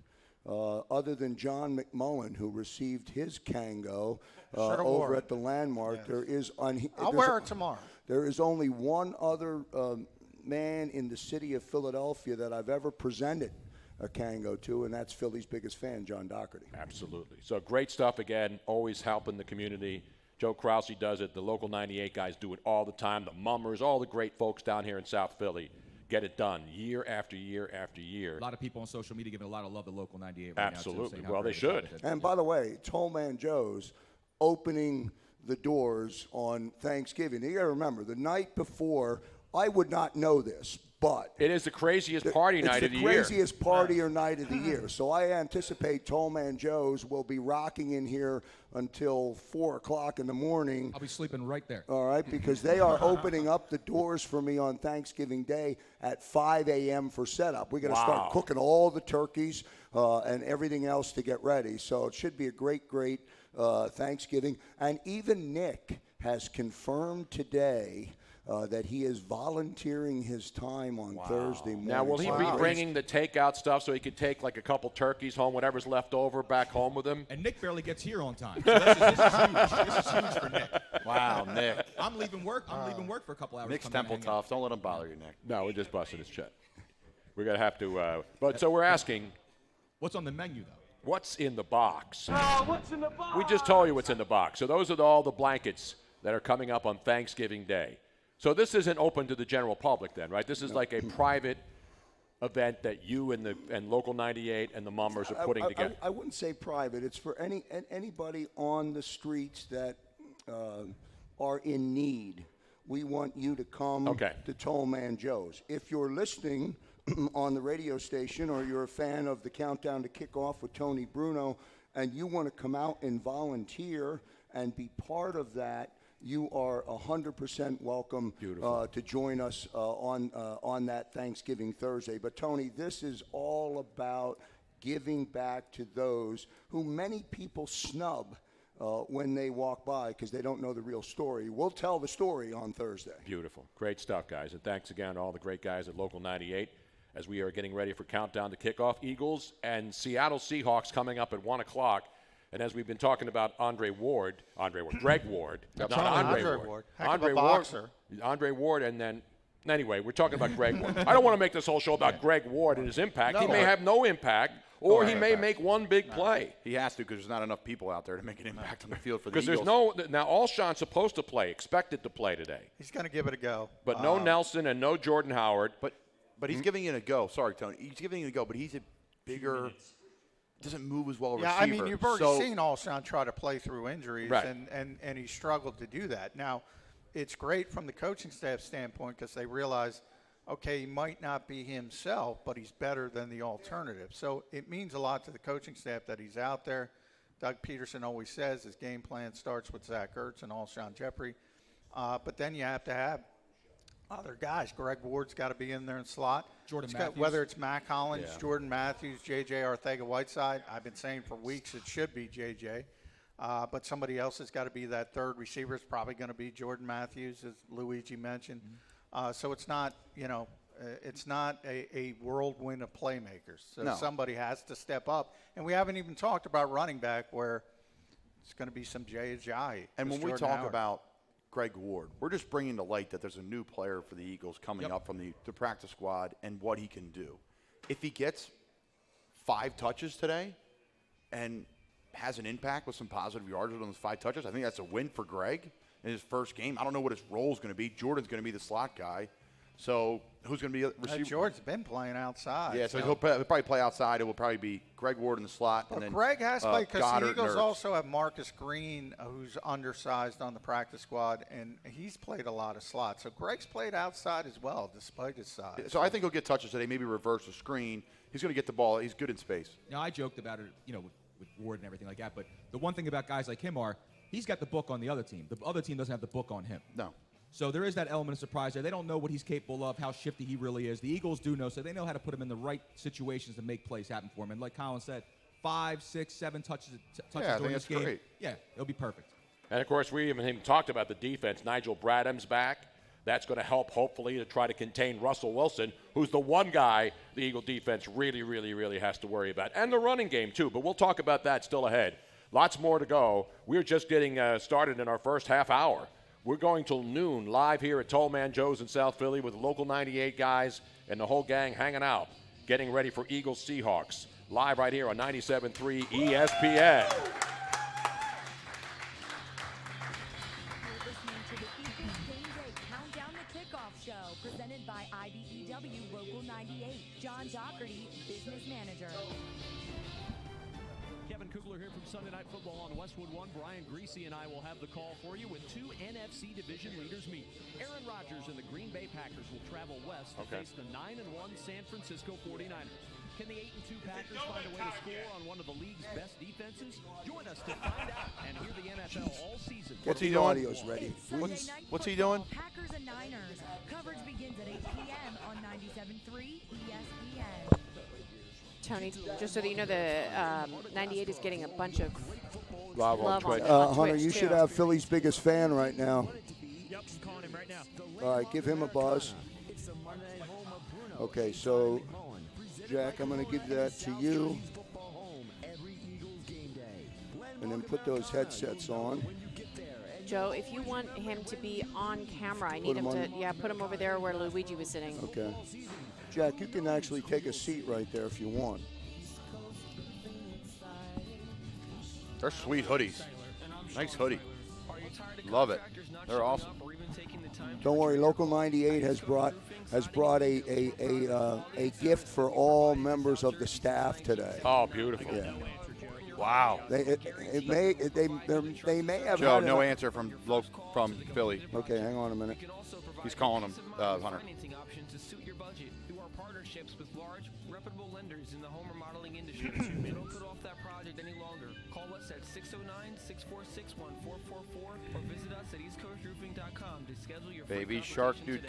other than John McMullen, who received his Kango over at the Landmark. Yes.
I'll wear it tomorrow.
There is only one other man in the city of Philadelphia that I've ever presented a Kango to, and that's Philly's biggest fan, John Doherty.
Absolutely. So great stuff again, always helping the community. Joe Krause does it. The Local 98 guys do it all the time. The Mummers, all the great folks down here in South Philly get it done year after year after year.
A lot of people on social media giving a lot of love to Local 98 right
Absolutely.
now.
Well, they should.
And by the way, Tollman Joe's opening the doors on Thanksgiving. You got to remember, the night before, I would not know this, but
it is the craziest party night of the year.
It's the craziest party or night of the year. So I anticipate Tollman Joe's will be rocking in here until 4 o'clock in the morning.
I'll be sleeping right there.
All right, because they are opening up the doors for me on Thanksgiving Day at 5 a.m. for setup. We're going to start cooking all the turkeys and everything else to get ready. So it should be a great, great Thanksgiving. And even Nick has confirmed today that he is volunteering his time on Thursday morning.
Now, will he be bringing the takeout stuff so he could take like a couple turkeys home, whatever's left over, back home with him?
And Nick barely gets here on time. So this is huge. This is huge for Nick.
Wow, Nick.
I'm leaving work for a couple hours.
Nick's temple tough. Don't let him bother you, Nick.
No, we just busted his shit. We're going to have to but so we're asking.
What's on the menu, though?
What's in the box?
What's in the box?
We just told you what's in the box. So those are all the blankets that are coming up on Thanksgiving Day. So this isn't open to the general public then, right? This is like a private event that you and Local 98 and the Mummers are putting together.
I wouldn't say private. It's for anybody on the streets that are in need. We want you to come to Tollman Joe's. If you're listening on the radio station or you're a fan of the Countdown to Kickoff with Tony Bruno and you want to come out and volunteer and be part of that, you are 100% welcome to join us on that Thanksgiving Thursday. But, Tony, this is all about giving back to those who many people snub when they walk by because they don't know the real story. We'll tell the story on Thursday.
Beautiful. Great stuff, guys. And thanks again to all the great guys at Local 98 as we are getting ready for Countdown to Kickoff. Eagles and Seattle Seahawks coming up at 1 o'clock. And as we've been talking about Greg Ward, not Andre Ward.
Andre Ward.
Andre Ward, and then, anyway, we're talking about Greg Ward. I don't want to make this whole show about Greg Ward and his impact. He may have no impact, or he may make one big play.
He has to because there's not enough people out there to make an impact on the field for the Eagles.
Because there's now Alshon's supposed to play, expected to play today.
He's going to give it a go.
But no Nelson and no Jordan Howard.
But he's giving it a go. Sorry, Tony. He's giving it a go, but he's a bigger – doesn't move as well a receiver.
I mean, you've already seen Alshon try to play through injuries, and he struggled to do that. Now, it's great from the coaching staff standpoint because they realize, okay, he might not be himself, but he's better than the alternative. So it means a lot to the coaching staff that he's out there. Doug Peterson always says his game plan starts with Zach Ertz and Alshon Jeffrey. But then you have to have other guys. Greg Ward's got to be in there in slot.
Jordan Matthews.
Whether it's Mac Hollins, Jordan Matthews, J.J. Arcega-Whiteside. I've been saying for weeks it should be J.J. But somebody else has got to be that third receiver. It's probably going to be Jordan Matthews, as Luigi mentioned. So it's not, it's not a whirlwind of playmakers. So somebody has to step up. And we haven't even talked about running back where it's going to be some Jay Ajayi.
And when we talk about Greg Ward, we're just bringing to light that there's a new player for the Eagles coming up from the practice squad and what he can do. If he gets 5 touches today, and has an impact with some positive yards on those 5 touches, I think that's a win for Greg in his first game. I don't know what his role is going to be. Jordan's going to be the slot guy. So who's going to be a receiver?
Jordan's been playing outside.
Yeah, so he'll probably play outside. It will probably be Greg Ward in the slot.
Well,
and then
Greg has to play because the Eagles
Nerds.
also have Marcus Green, who's undersized on the practice squad, and he's played a lot of slots. So Greg's played outside as well, despite his size.
So I think he'll get touches today, maybe reverse the screen. He's going to get the ball. He's good in space.
Now, I joked about it, with Ward and everything like that, but the one thing about guys like him he's got the book on the other team. The other team doesn't have the book on him.
No.
So there is that element of surprise there. They don't know what he's capable of, how shifty he really is. The Eagles do know, so they know how to put him in the right situations to make plays happen for him. And like Colin said, 5, 6, 7 touches during this game.
Great.
Yeah, it'll be perfect.
And, of course, we even talked about the defense. Nigel Bradham's back. That's going to help, hopefully, to try to contain Russell Wilson, who's the one guy the Eagle defense really, really, really has to worry about. And the running game, too. But we'll talk about that still ahead. Lots more to go. We're just getting started in our first half hour. We're going till noon live here at Toll Man Joe's in South Philly with Local 98 guys and the whole gang hanging out, getting ready for Eagles Seahawks. Live right here on 97.3 ESPN.
Presented by IBEW Local 98. John Doherty, business manager.
Kevin Kugler here from Sunday Night Football on Westwood One. Brian Greasy and I will have the call for you with 2 NFC division leaders meet. Aaron Rodgers and the Green Bay Packers will travel west to face the 9-1 San Francisco 49ers. Can the 8-2 Packers find a way to score on one of the league's best defenses? Join us to find out and hear the NFL all season.
What's he doing? Audio's ready. What's he doing?
Packers and Niners. Coverage begins at 8 p.m. on 97.3 ESPN.
Tony, just so that you know, the 98 is getting a bunch of
love on
Twitch.
Hunter, you
too.
should have Philly's biggest fan right now.
Yep, I'm calling him right now.
All right, give him a buzz. Okay, so, Jack, I'm going to give that to you. And then put those headsets on.
Joe, if you want him to be on camera, I need him to, put him over there where Luigi was sitting.
Okay. Jack, you can actually take a seat right there if you want.
They're sweet hoodies. Nice hoodie. Love it. They're awesome.
Don't worry, Local 98 has brought a gift for all members of the staff today.
Oh, beautiful.
Yeah.
Wow.
They may have.
Joe,
had
no answer from Philly.
Okay, hang on a minute.
He's calling him, Hunter.
Financing option to suit your budget through our partnerships with large, reputable lenders in the home remodeling industry. Don't put off that project any longer. Call us at 609-646-1444 or visit us at eastcoastroofing.com to schedule your
Baby shark do.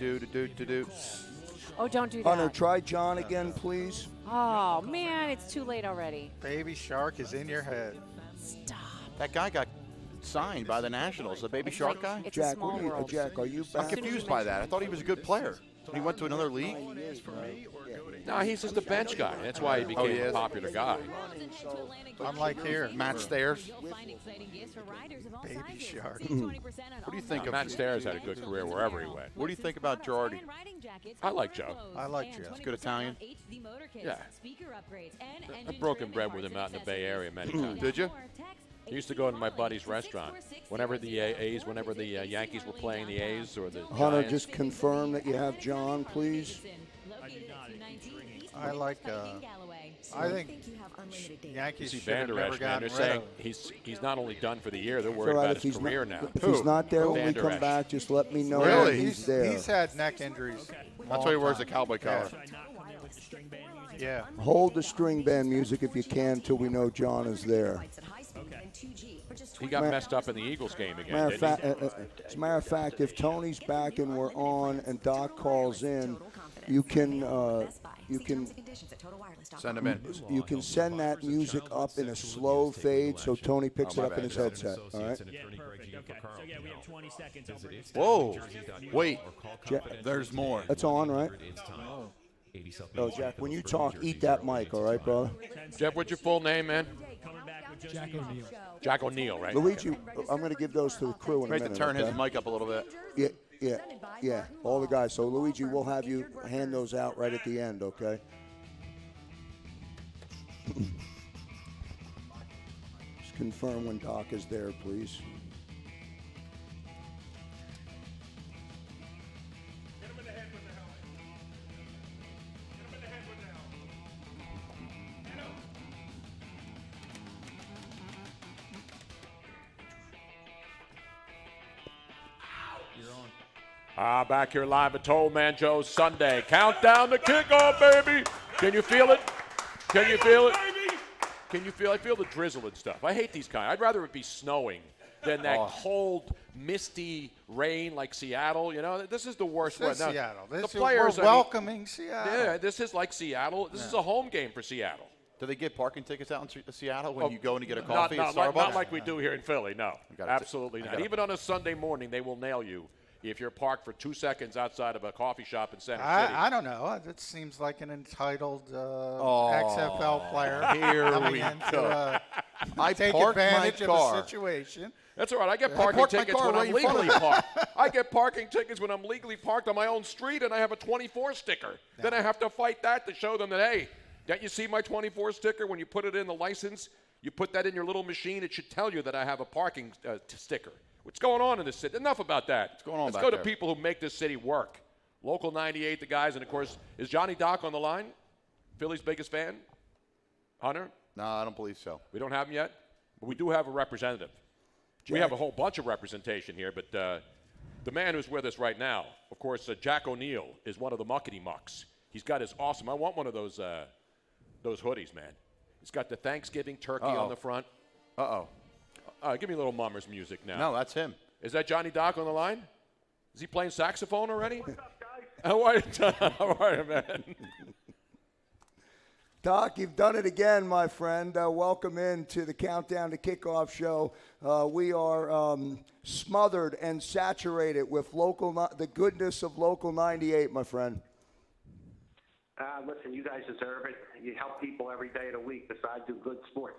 Oh, don't do that.
Hunter, try John again, please.
Oh, man, it's too late already.
Baby Shark is in your head.
Stop.
That guy got signed by the Nationals, the Baby Shark guy.
It's
Jack,
a small world.
Jack, are you back?
I'm confused by that. I thought he was a good player. He went to another league.
No, he's just a bench guy. That's why he became a popular guy.
Unlike here.
Matt Stairs.
Baby Shark.
What do you think of
Matt Stairs had a good career wherever he went.
What do you think about Girardi?
I like Joe.
I like Joe.
He's good Italian.
Yeah. I've broken bread with him out in the Bay Area many times.
Did you?
He used to go to my buddy's restaurant whenever the Yankees were playing the A's or the
Hunter,
Giants.
just confirm that you have John, please.
I like. I think Yankees
See
should have
Van Der
never
Esch, man.
gotten
They're
rid
saying
of.
he's not only done for the year, they're
It's
worried
all right,
about
if
his
he's
career
not,
now.
If he's not there when
Van
we
Der
come
Esch.
back, just let me know
Really?
that he's there.
He's had neck injuries.
That's why he wears the cowboy collar.
Yeah.
Hold the string band music if you can till we know John is there.
He got messed up in the Eagles game again,
Matter of
didn't
fact, as a matter of fact, if Tony's back and we're on and Doc calls in, you can
Send him in.
You can send that music up in a slow fade so Tony picks it up in his headset. All right.
Yeah, perfect. Okay. So, yeah, we have 20 seconds.
Whoa. Wait. There's more.
That's on, right? Oh, Jack, when you talk, eat that mic, all right, brother?
Jeff, what's your full name, man?
Jack O'Neill.
Jack O'Neill, right?
Luigi, I'm going to give those to the crew in a
Great
minute.
to turn
okay?
his mic up a little bit.
Yeah, all the guys. So, Luigi, we'll have you hand those out right at the end, okay? confirm when Doc is there, please.
Back here live at Toll Man Joe's Sunday. Countdown to kickoff, baby. Can you feel it? Can you feel it? Can you feel? I feel the drizzle and stuff. I hate these kind. I'd rather it be snowing than that cold, misty rain like Seattle. You know, this is the worst
This is
weather.
Seattle.
The
This
players,
we're welcoming Seattle.
Yeah, this is like Seattle. This is a home game for Seattle.
Do they get parking tickets out in Seattle when you go in to get a coffee at
not
Starbucks?
Not like we do here in Philly, no.
gotta
Absolutely not. Even on a Sunday morning, they will nail you if you're parked for 2 seconds outside of a coffee shop in Center City.
I don't know. It seems like an entitled XFL player.
Here
coming
we
in
go.
to,
I
take
parked my
advantage of
car.
the situation.
That's all right. I get parking tickets when I'm legally parked. I get parking tickets when I'm legally parked on my own street, and I have a 24 sticker. Then I have to fight that to show them that, hey, don't you see my 24 sticker? When you put it in the license, you put that in your little machine, it should tell you that I have a parking sticker. What's going on in this city? Enough about that. What's
going on
Let's
back
go to
there?
people who make this city work. Local 98, the guys, and of course, is Johnny Doc on the line? Philly's biggest fan? Hunter?
No, I don't believe so.
We don't have him yet? But we do have a representative. We have a whole bunch of representation here, but the man who's with us right now, of course, Jack O'Neill is one of the muckety mucks. He's got his awesome, I want one of those hoodies, man. He's got the Thanksgiving turkey on the front. Give me a little Mummers music now.
No, that's him.
Is that Johnny Doc on the line? Is he playing saxophone already? What's up, guys? How are you, man?
Doc, you've done it again, my friend. Welcome in to the Countdown to Kickoff show. We are smothered and saturated with the goodness of Local 98, my friend.
Listen, you guys deserve it. You help people every day of the week besides do good sports.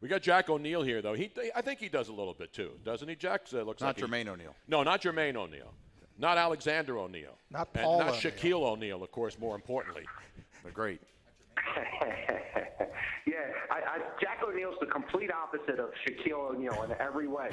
We got Jack O'Neill here, though. I think he does a little bit, too. Doesn't he, Jack? Looks
Not
like
Jermaine O'Neal.
No, not Jermaine O'Neal. Not Alexander O'Neal.
Not Paul
And not
O'Neal.
Shaquille O'Neal, of course, more importantly.
They're great.
Yeah, Jack O'Neal's the complete opposite of Shaquille O'Neal in every way.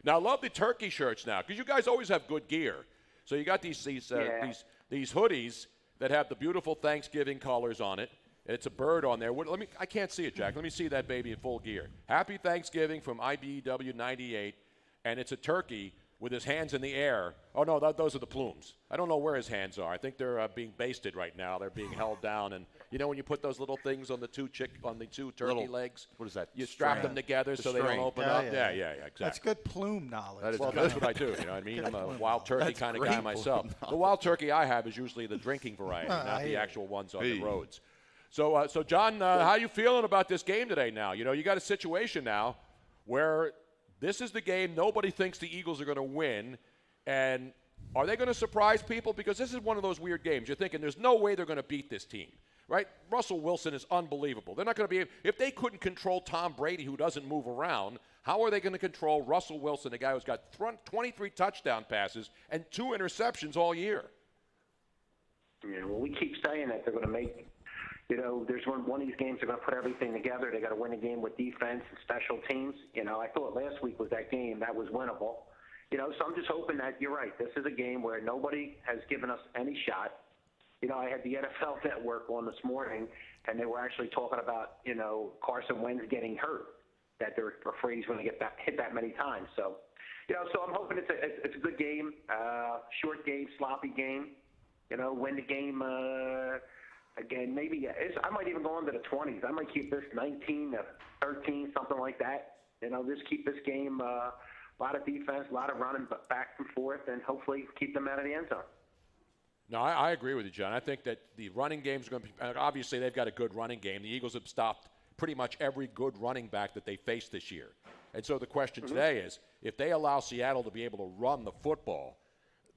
Now, I love the turkey shirts now, because you guys always have good gear. So you got these hoodies that have the beautiful Thanksgiving colors on it. And it's a bird on there. I can't see it, Jack. Let me see that baby in full gear. Happy Thanksgiving from IBEW 98. And it's a turkey with his hands in the air. Oh, no, those are the plumes. I don't know where his hands are. I think they're being basted right now. They're being held down. And you know when you put those little things on the two turkey legs?
What is that?
You strap them together so they don't open up. Yeah, exactly.
That's good plume knowledge.
That's what I do. You know what I mean? I'm a wild turkey kind of guy myself. The wild turkey I have is usually the drinking variety, not the actual ones on the roads. So John, how you feeling about this game today now? You know, you got a situation now where this is the game nobody thinks the Eagles are going to win, and are they going to surprise people? Because this is one of those weird games. You're thinking there's no way they're going to beat this team, right? Russell Wilson is unbelievable. They're not going to be able, if they couldn't control Tom Brady, who doesn't move around, how are they going to control Russell Wilson, a guy who's got 23 touchdown passes and 2 interceptions all year?
Yeah, well, we keep saying that they're going to make. You know, there's one of these games they're going to put everything together. They got to win a game with defense and special teams. You know, I thought last week was that game that was winnable. You know, so I'm just hoping that you're right. This is a game where nobody has given us any shot. You know, I had the NFL Network on this morning, and they were actually talking about, you know, Carson Wentz getting hurt, that they're afraid he's going to get hit that many times. So, you know, so I'm hoping it's a good game, short game, sloppy game. You know, win the game. Again, maybe I might even go into the 20s. I might keep this 19-13, something like that. You know, just keep this game a lot of defense, a lot of running back and forth, and hopefully keep them out of the end zone.
No, I agree with you, John. I think that the running games are going to be – obviously, they've got a good running game. The Eagles have stopped pretty much every good running back that they faced this year. And so the question today is, if they allow Seattle to be able to run the football,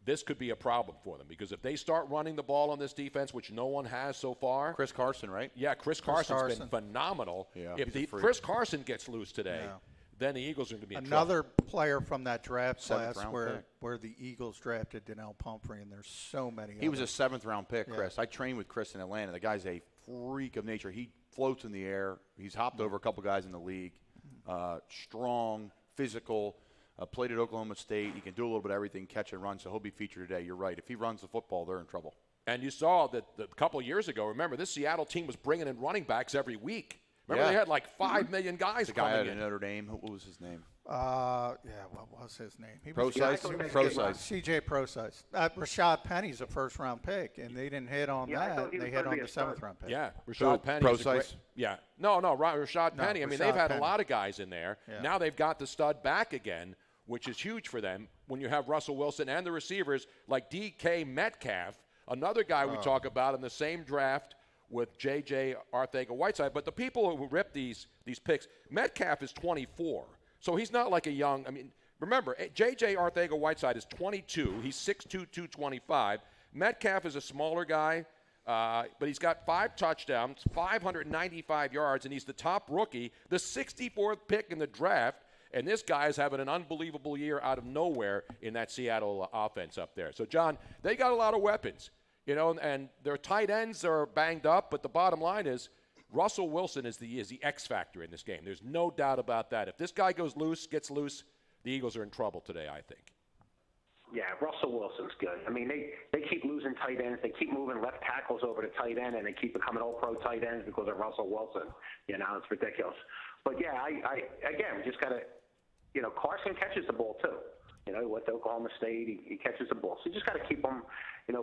this could be a problem for them, because if they start running the ball on this defense, which no one has so far.
Chris Carson, right?
Yeah, Chris Carson's been phenomenal.
Yeah,
if Chris Carson gets loose today, then the Eagles are going to be in
another
trouble.
player from that draft class
Pick.
where the Eagles drafted Donnell Pumphrey, and there's so many.
He was a 7th-round pick, Chris. I trained with Chris in Atlanta. The guy's a freak of nature. He floats in the air. He's hopped over a couple guys in the league. Strong, physical. Played at Oklahoma State. He can do a little bit of everything, catch and run, so he'll be featured today. You're right. If he runs the football, they're in trouble.
And you saw that a couple of years ago, remember, this Seattle team was bringing in running backs every week. Remember, they had like 5 million guys
the
coming
guy
in.
at Notre Dame. What was his name?
What was his name? CJ Procise. Rashad Penny's a first-round pick, and they didn't hit on that. They hit on the 7th-round pick.
Yeah, Rashad Penny.
Procise?
Rashad Penny. I mean, they've had a lot of guys in there.
Yeah.
Now they've got the stud back again, which is huge for them when you have Russell Wilson and the receivers like DK Metcalf, another guy we talk about in the same draft with J.J. Arcega-Whiteside. But the people who rip these picks, Metcalf is 24. So he's not like a young – I mean, remember, J.J. Arcega-Whiteside is 22. He's 6'2", 225. Metcalf is a smaller guy, but he's got 5 touchdowns, 595 yards, and he's the top rookie, the 64th pick in the draft. And this guy is having an unbelievable year out of nowhere in that Seattle offense up there. So, John, they got a lot of weapons, and their tight ends are banged up, but the bottom line is Russell Wilson is the X factor in this game. There's no doubt about that. If this guy gets loose, the Eagles are in trouble today, I think.
Yeah, Russell Wilson's good. I mean, they keep losing tight ends. They keep moving left tackles over to tight end, and they keep becoming all-pro tight ends because of Russell Wilson. It's ridiculous. But, yeah, I again, just got to – Carson catches the ball, too. He went to Oklahoma State. He catches the ball. So you just got to keep him,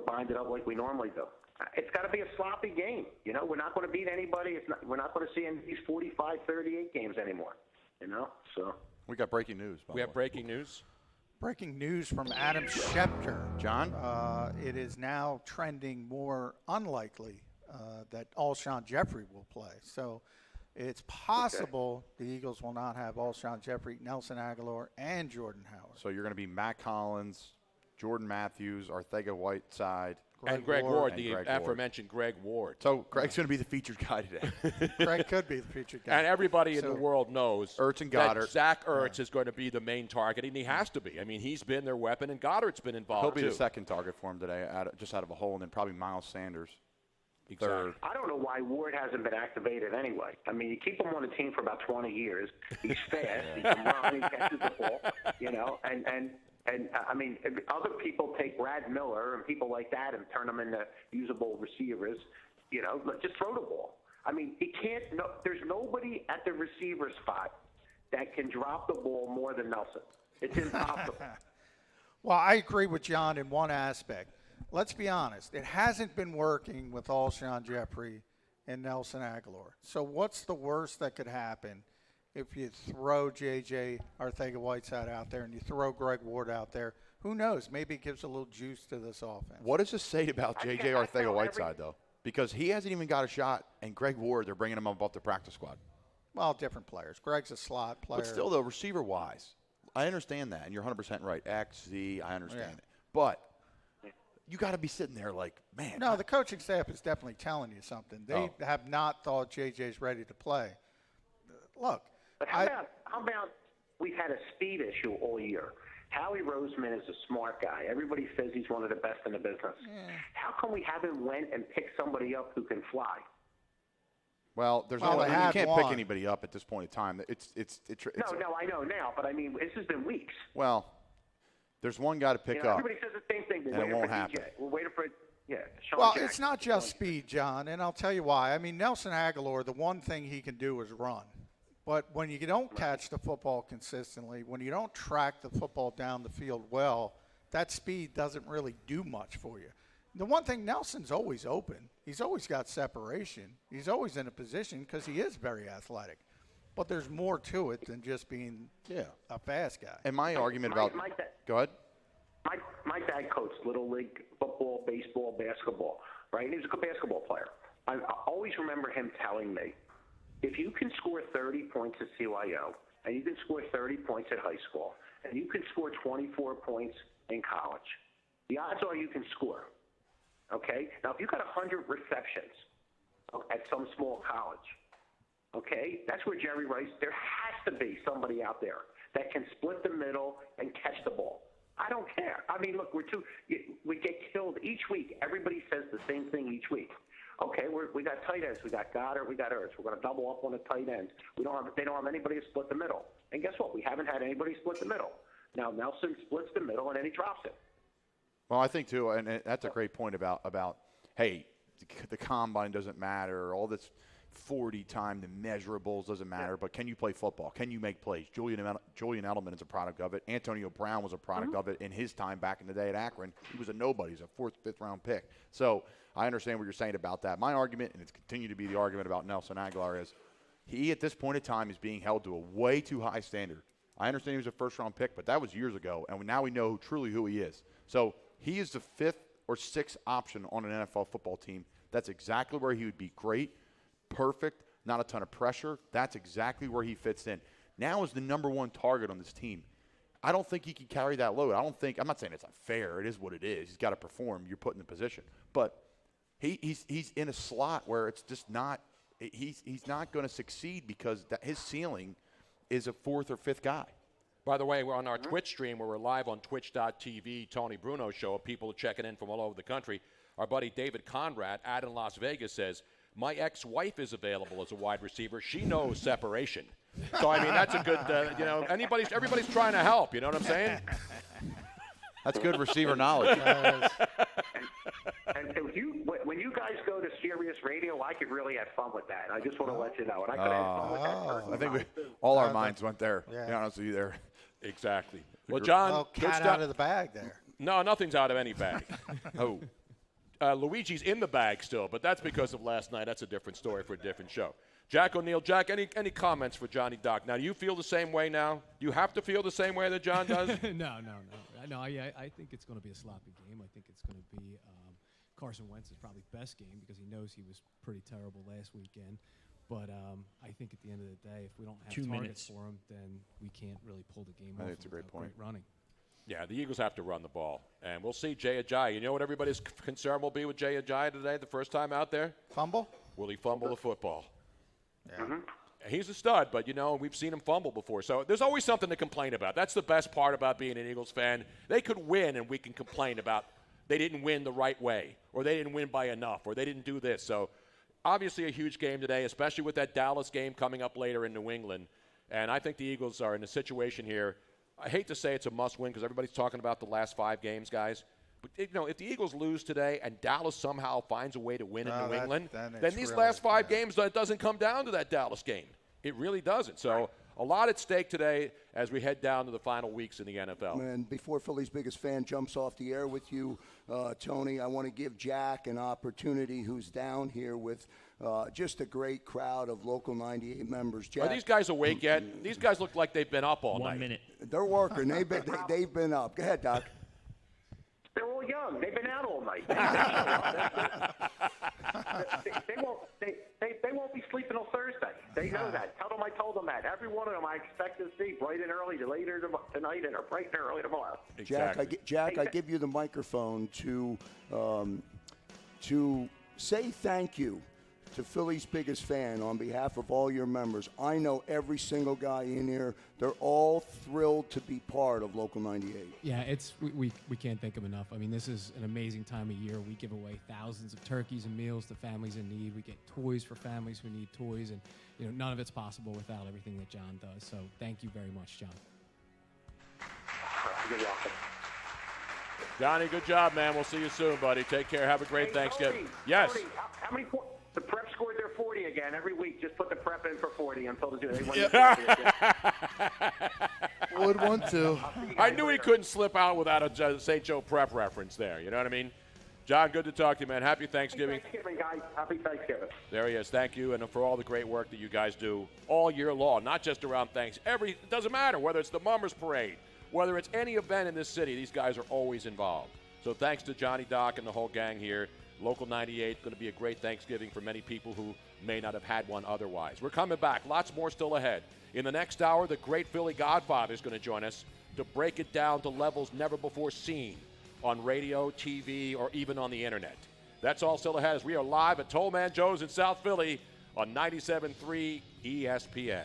binded up like we normally do. It's got to be a sloppy game. We're not going to beat anybody. We're not going to see in these 45-38 games anymore. So
we got breaking news.
We have breaking news.
Breaking news from Adam Schefter.
John?
It is now trending more unlikely that Alshon Jeffrey will play. So it's possible the Eagles will not have Alshon Jeffrey, Nelson Aguilar, and Jordan Howard.
So you're going to be Matt Collins, Jordan Matthews, Arcega-Whiteside,
and Greg Ward, the aforementioned Greg Ward.
So Greg's going to be the featured guy today.
Greg could be the featured guy.
And everybody in the world knows
Ertz and Goddard.
That Zach Ertz is going to be the main target, and he has to be. I mean, he's been their weapon, and Goddard's been involved,
He'll be
too.
the second target for him today, just out of a hole, and then probably Miles Sanders.
Exactly.
I don't know why Ward hasn't been activated anyway. I mean, you keep him on the team for about 20 years. He's fast. He can run. He catches the ball. And I mean, other people take Brad Miller and people like that and turn them into usable receivers. Just throw the ball. I mean, he can't. No, there's nobody at the receiver spot that can drop the ball more than Nelson. It's impossible.
Well, I agree with John in one aspect. Let's be honest. It hasn't been working with Alshon Jeffrey and Nelson Aguilar. So what's the worst that could happen if you throw J.J. Arcega-Whiteside out there and you throw Greg Ward out there? Who knows? Maybe it gives a little juice to this offense.
What does this say about J.J. Arcega-Whiteside, though? Because he hasn't even got a shot, and Greg Ward, they're bringing him up off the practice squad.
Well, different players. Greg's a slot player.
But still, though, receiver-wise, I understand that, and you're 100% right. X, Z, I understand it. But you got to be sitting there like, man.
No, the coaching staff is definitely telling you something. They have not thought J.J.'s ready to play. Look.
But how about we've had a speed issue all year? Howie Roseman is a smart guy. Everybody says he's one of the best in the business. Yeah. How come we haven't went and picked somebody up who can fly?
Well, you can't pick anybody up at this point in time.
No, I know now, but I mean, this has been weeks.
Well, there's one guy to pick up.
Everybody says the same thing.
And it won't happen.
We're waiting for Sean
Well,
Jackson.
It's not just speed, John, and I'll tell you why. I mean, Nelson Aguilar, the one thing he can do is run. But when you don't catch the football consistently, when you don't track the football down the field well, that speed doesn't really do much for you. The one thing, Nelson's always open. He's always got separation. He's always in a position because he is very athletic. But there's more to it than just being a fast guy.
And my argument about – go ahead.
My dad coached Little League football, baseball, basketball, right? And he was a good basketball player. I always remember him telling me, if you can score 30 points at CYO, and you can score 30 points at high school, and you can score 24 points in college, the odds are you can score. Okay? Now, if you've got 100 receptions at some small college, okay, that's where Jerry Rice, there has to be somebody out there that can split the middle and catch the ball. I don't care. I mean, look, we get killed each week. Everybody says the same thing each week. Okay, we got tight ends. We got Goddard. We got Ertz. We're going to double up on the tight ends. They don't have anybody to split the middle. And guess what? We haven't had anybody split the middle. Now Nelson splits the middle, and then he drops it.
Well, I think, too, and that's a great point about hey, the combine doesn't matter, all this 40 time, the measurables doesn't matter, but can you play football? Can you make plays? Julian Edelman is a product of it. Antonio Brown was a product of it in his time back in the day at Akron. He was a nobody. He was a 4th, 5th round pick. So I understand what you're saying about that. My argument, and it's continued to be the argument about Nelson Aguilar, is he at this point in time is being held to a way too high standard. I understand he was a first-round pick, but that was years ago, and now we know truly who he is. So he is the 5th or 6th option on an NFL football team. That's exactly where he would be great, perfect, not a ton of pressure. That's exactly where he fits in. Now is the number 1 target on this team. I don't think he can carry that load. I'm not saying it's unfair. It is what it is. He's got to perform. You're put in the position. But he's in a slot where it's just not – he's not going to succeed because his ceiling is a 4th or 5th guy.
By the way, we're on our Twitch stream where we're live on twitch.tv, Tony Bruno Show. People are checking in from all over the country. Our buddy David Conrad out in Las Vegas says, my ex-wife is available as a wide receiver. She knows separation. So, I mean, that's a good, everybody's trying to help. You know what I'm saying?
That's good receiver knowledge.
And when you guys go to Sirius Radio, I could really have fun with that. I just want to let you know. And I could have fun with that.
I think all our minds went there. Yeah. To be honest with you there.
Exactly. Well, John.
Cat out of the bag there.
No, nothing's out of any bag. Oh. Luigi's in the bag still, but that's because of last night. That's a different story for a different show. Jack O'Neill. Jack, any comments for Johnny Doc? Now, do you feel the same way now? Do you have to feel the same way that John does?
No. I think it's going to be a sloppy game. I think it's going to be Carson Wentz's probably best game because he knows he was pretty terrible last weekend. But I think at the end of the day, if we don't have
2
targets
minutes
for him, then we can't really pull the game off.
I think it's a great point.
Great running.
Yeah, the Eagles have to run the ball. And we'll see Jay Ajayi. You know what everybody's concern will be with Jay Ajayi today, the first time out there?
Fumble?
Will he fumble the football?
Yeah.
He's a stud, but, we've seen him fumble before. So there's always something to complain about. That's the best part about being an Eagles fan. They could win, and we can complain about they didn't win the right way, or they didn't win by enough, or they didn't do this. So obviously a huge game today, especially with that Dallas game coming up later in New England. And I think the Eagles are in a situation here. I hate to say it's a must-win because everybody's talking about the last 5 games, guys. But, if the Eagles lose today and Dallas somehow finds a way to win in New England, then these last 5 games, it doesn't come down to that Dallas game. It really doesn't. So a lot at stake today as we head down to the final weeks in the NFL.
And before Philly's biggest fan jumps off the air with you, Tony, I want to give Jack an opportunity who's down here with just a great crowd of Local 98 members. Jack,
are these guys awake yet? These guys look like they've been up all night.
1 minute.
They're working. They've been up. Go ahead, Doc.
They're all young. They've been out all night. They won't be sleeping till Thursday. They know that. Tell them I told them that. Every one of them I expect to see bright and early later tonight and bright and early tomorrow.
Exactly.
Jack, I give you the microphone to say thank you to Philly's biggest fan on behalf of all your members. I know every single guy in here. They're all thrilled to be part of Local 98.
Yeah, we can't thank them enough. I mean, this is an amazing time of year. We give away thousands of turkeys and meals to families in need. We get toys for families who need toys, and none of it's possible without everything that John does. So thank you very much, John.
You're welcome.
Johnny, good job, man. We'll see you soon, buddy. Take care. Have a great Thanksgiving.
Tony,
Yes.
Tony, how many points? The prep scored their 40 again every week. Just put the prep in for 40 until they win.
Would want to.
I knew he couldn't slip out without a St. Joe prep reference there. You know what I mean? John, good to talk to you, man. Happy Thanksgiving.
Happy Thanksgiving, guys. Happy Thanksgiving.
There he is. Thank you, and for all the great work that you guys do all year long, not just around Thanksgiving. It doesn't matter whether it's the Mummers Parade, whether it's any event in this city, these guys are always involved. So thanks to Johnny Doc and the whole gang here. Local 98, going to be a great Thanksgiving for many people who may not have had one otherwise. We're coming back. Lots more still ahead. In the next hour, the great Philly Godfather is going to join us to break it down to levels never before seen on radio, TV, or even on the internet. That's all still ahead as we are live at Tollman Joe's in South Philly on 97.3 ESPN.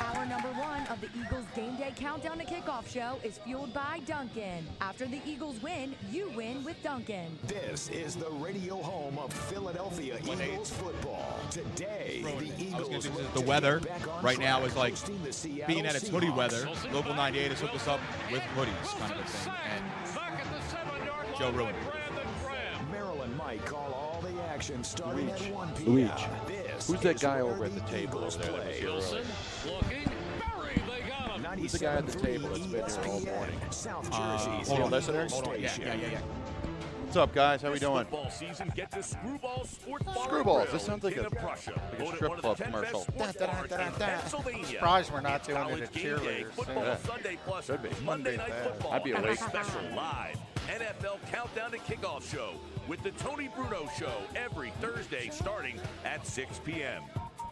Our Hour number 1 of the Eagles Game Day Countdown to Kickoff show is fueled by Dunkin'. After the Eagles win, you win with Dunkin'.
This is the radio home of Philadelphia Eagles football. Today, the Eagles
the weather right now is like being at its hoodie weather. Local 98 has hooked us up with hoodies, kind of a thing. And Joe ruined it.
Merrill and Mike call all the action starting at 1 p.m.
Luigi.
This
Who's that
is
guy
where
over at the table
Eagles
over there that was
play.
here earlier? Who's the guy at the table that's been here all morning?
South Jersey's
Hold on, listener.
Hold on.
Yeah.
What's up, guys? How we doing?
Football season, get to Screwball Sports Bar
Screwballs.
Grill
This sounds like
in
a
Prussia.
strip club commercial.
Surprised we're not doing it at cheerleaders.
Football
Yeah.
Sunday plus
Should be.
Monday Night Football.
I'd be awake.
Special live NFL Countdown to Kickoff show with the Tony Bruno Show every Thursday starting at 6 p.m.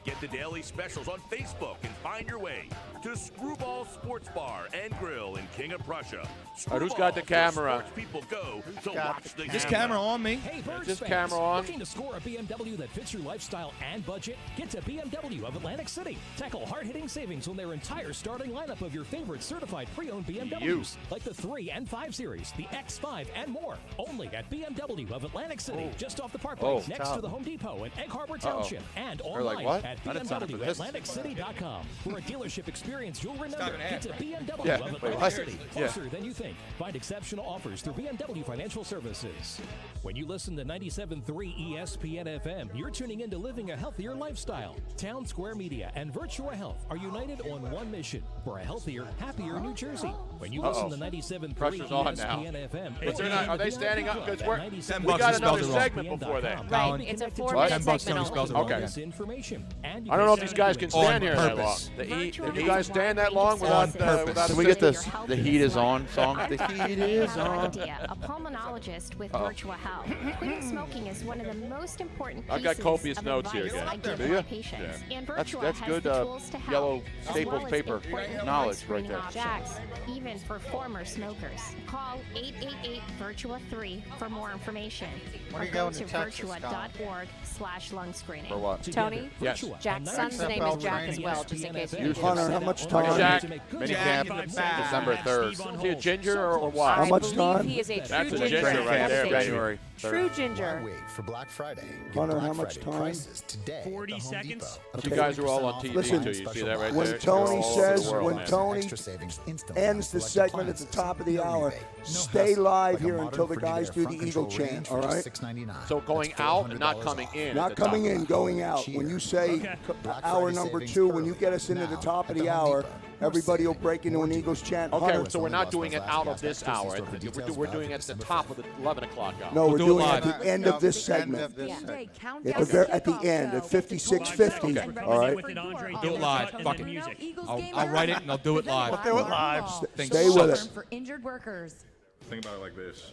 Get the daily specials on Facebook and find your way to Screwball Sports Bar and Grill in King of Prussia.
All right, who's got the camera?
Sports people go to watch the
This
game.
camera on me.
Hey, Birds
This
fans,
camera on?
Looking to score a BMW that fits your lifestyle and budget? Get to BMW of Atlantic City. Tackle hard-hitting savings on their entire starting lineup of your favorite certified pre-owned BMWs, like the 3 and 5 Series, the X5, and more. Only at BMW of Atlantic City, just off the Parkway, next to the Home Depot in Egg Harbor Township, and
They're
online
like, what?
at
I didn't sign up for this.
BMWAtlanticCity.com. For a dealership experience you'll remember, get to BMW
Yeah,
of
wait,
Atlantic
what?
City.
Yeah.
Closer than you think. Find exceptional offers through BMW Financial Services. When you listen to 97.3 ESPN FM, you're tuning into living a healthier lifestyle. Town Square Media and Virtua Health are united on one mission for a healthier, happier New Jersey. When you listen to 97.3
Pressure's on now.
ESPN FM,
But they're not, are they standing up? Because
$10
we got
to spell
another
it wrong.
segment before that.
Colin,
It's a
Connected
4-minute
$10
segment
spells it
only.
wrong.
this information. And
I don't know if these guys can stand
On
here that long.
purpose.
Can you guys stand that long without without
Can we get
assistance?
this? The heat is on song. The heat is on.
Idea, a pulmonologist with Virtua Health. Quitting smoking is one of the most important
I've
pieces
got copious
of
notes here,
advice
guys.
I give
Do
my
ya?
patients. And
That's
Virtua
that's
has
good.
the tools to help,
Yellow
as
Staples
well as
paper
important
knowledge right
screening
there.
options, even for former smokers. Call 888-VIRTUA-3 for more information.
When
Or
are you
go
going
to
to Texas, Scott?
virtua.org/lung screening.
For what?
Tony?
Yes.
Jack's son's name is Jack as well, just in case you
Hunter, how much time?
Jack,
Minicamp, December 3rd.
Is he a ginger or what?
How
I
much
believe
time?
he is a
That's
true
a ginger
ginger.
right there,
Fantasy.
January 3rd.
True ginger.
Wait for Black Friday.
Hunter,
Get
how
Black
much
Friday
time?
prices today at
40
the Home
seconds.
Depot.
You guys are all on TV
Listen,
too. You see that right
when
there?
Tony
You're all over
says,
the world,
when
man.
Tony
Extra savings instantly
ends
on
the
select
segment at the
appliances.
top of the
No
hour,
rebate, no
stay
hassle,
live
like a
here
modern
until the guys
Frigidaire
do the
front
Eagle
control
chant,
range
all
for
right?
$699.
So going
That's
out and not
$400
coming
off.
in.
Not
at the top.
coming in, going out. When you say
Okay.
Black
hour
Friday
number
savings
2, when you
early.
get us into the
Now
top of
at
the
the Home
hour,
Depot.
everybody will break into an Eagles chant.
Okay,
Hunter.
so we're not
Lost
doing it
last
out
year.
of this
Extras
hour.
store for details
We're
about
doing it at the
December
top of the 11 o'clock hour.
No, we're
do it
doing it
live.
at the end of this
End
segment.
of this
Game
segment.
Day
At
Countdown
the,
to
at the
Kickoff
end,
show.
at 56:50.
Okay.
All right.
With an Andre
Do it live.
and
Fuck
the
it.
music.
I'll write it and I'll do it live.
Do it live.
Stay with us.
For injured workers.
Think about it like this.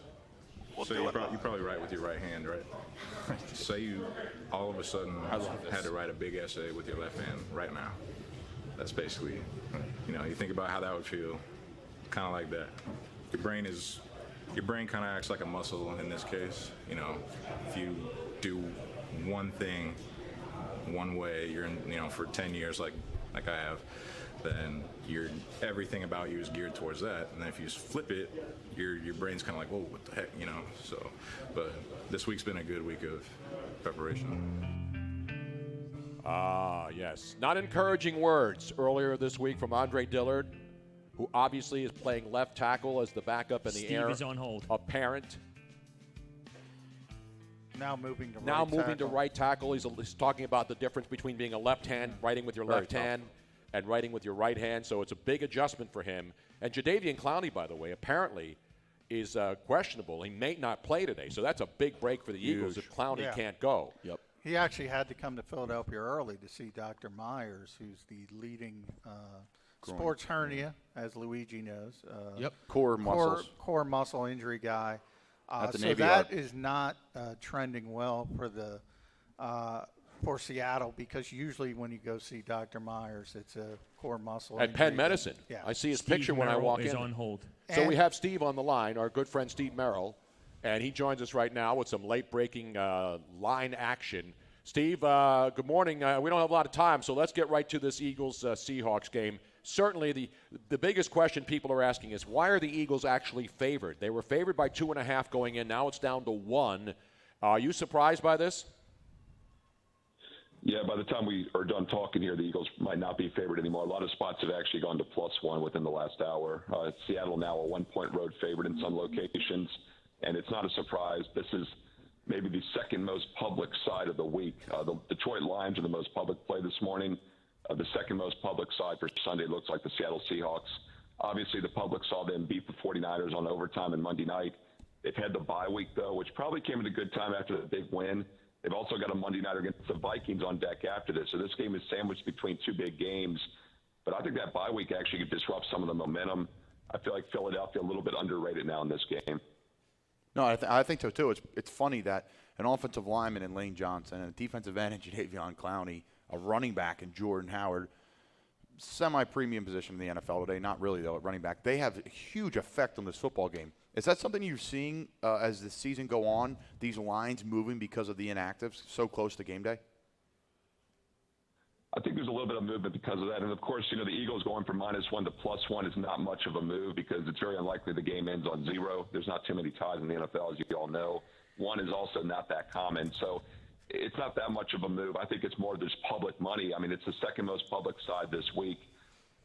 So you're probably write with your right hand, right? Say you all of a sudden had to write a big essay with your left hand right now. That's basically, you think about how that would feel, kind of like that. Your brain kind of acts like a muscle in this case. If you do one thing one way, you're in, for 10 years like I have, then everything about you is geared towards that. And then if you just flip it, your brain's kind of like, whoa, what the heck, So, but this week's been a good week of preparation.
Ah, yes. Not encouraging words earlier this week from Andre Dillard, who obviously is playing left tackle as the backup in the
Steve
air.
is on hold.
Apparent.
Now moving to
Now
right
moving
tackle.
to right tackle. He's talking about the difference between being a left hand, writing with your left hand, and writing with your right hand. So it's a big adjustment for him. And Jadeveon Clowney, by the way, apparently is questionable. He may not play today. So that's a big break for the Eagles if Clowney can't go.
Yep.
He actually had to come to Philadelphia early to see Dr. Myers, who's the leading sports hernia, as Luigi knows.
Core muscles.
Core muscle injury guy.
At the
So
Navy
that
Yard.
is not trending well for Seattle, because usually when you go see Dr. Myers, it's a core muscle
At
injury.
Penn Medicine.
Yeah.
I see his
Steve
picture when I
Merrill
walk
is
in.
on hold.
So we
And-
have Steve on the line, our good friend Steve Merrill, and he joins us right now with some late-breaking line action. Steve, good morning. We don't have a lot of time, so let's get right to this Eagles-Seahawks game. Certainly the biggest question people are asking is, why are the Eagles actually favored? They were favored by 2.5 going in. Now it's down to 1. Are you surprised by this?
Yeah, by the time we are done talking here, the Eagles might not be favored anymore. A lot of spots have actually gone to +1 within the last hour. Seattle now a 1-point road favorite in some locations, and it's not a surprise. This is maybe the second most public side of the week. The Detroit Lions are the most public play this morning. The second most public side for Sunday looks like the Seattle Seahawks. Obviously, the public saw them beat the 49ers on overtime and Monday night. They've had the bye week, though, which probably came at a good time after the big win. They've also got a Monday night against the Vikings on deck after this. So this game is sandwiched between two big games. But I think that bye week actually could disrupt some of the momentum. I feel like Philadelphia a little bit underrated now in this game.
No, I think so, too. It's funny that an offensive lineman in Lane Johnson and a defensive end in Jadeveon Clowney, a running back in Jordan Howard, semi-premium position in the NFL today, not really, though, at running back. They have a huge effect on this football game. Is that something you're seeing as the season go on, these lines moving because of the inactives so close to game day?
I think there's a little bit of movement because of that. And, of course, the Eagles going from -1 to +1 is not much of a move because it's very unlikely the game ends on 0. There's not too many ties in the NFL, as you all know. 1 is also not that common. So it's not that much of a move. I think it's more there's public money. I mean, it's the second most public side this week.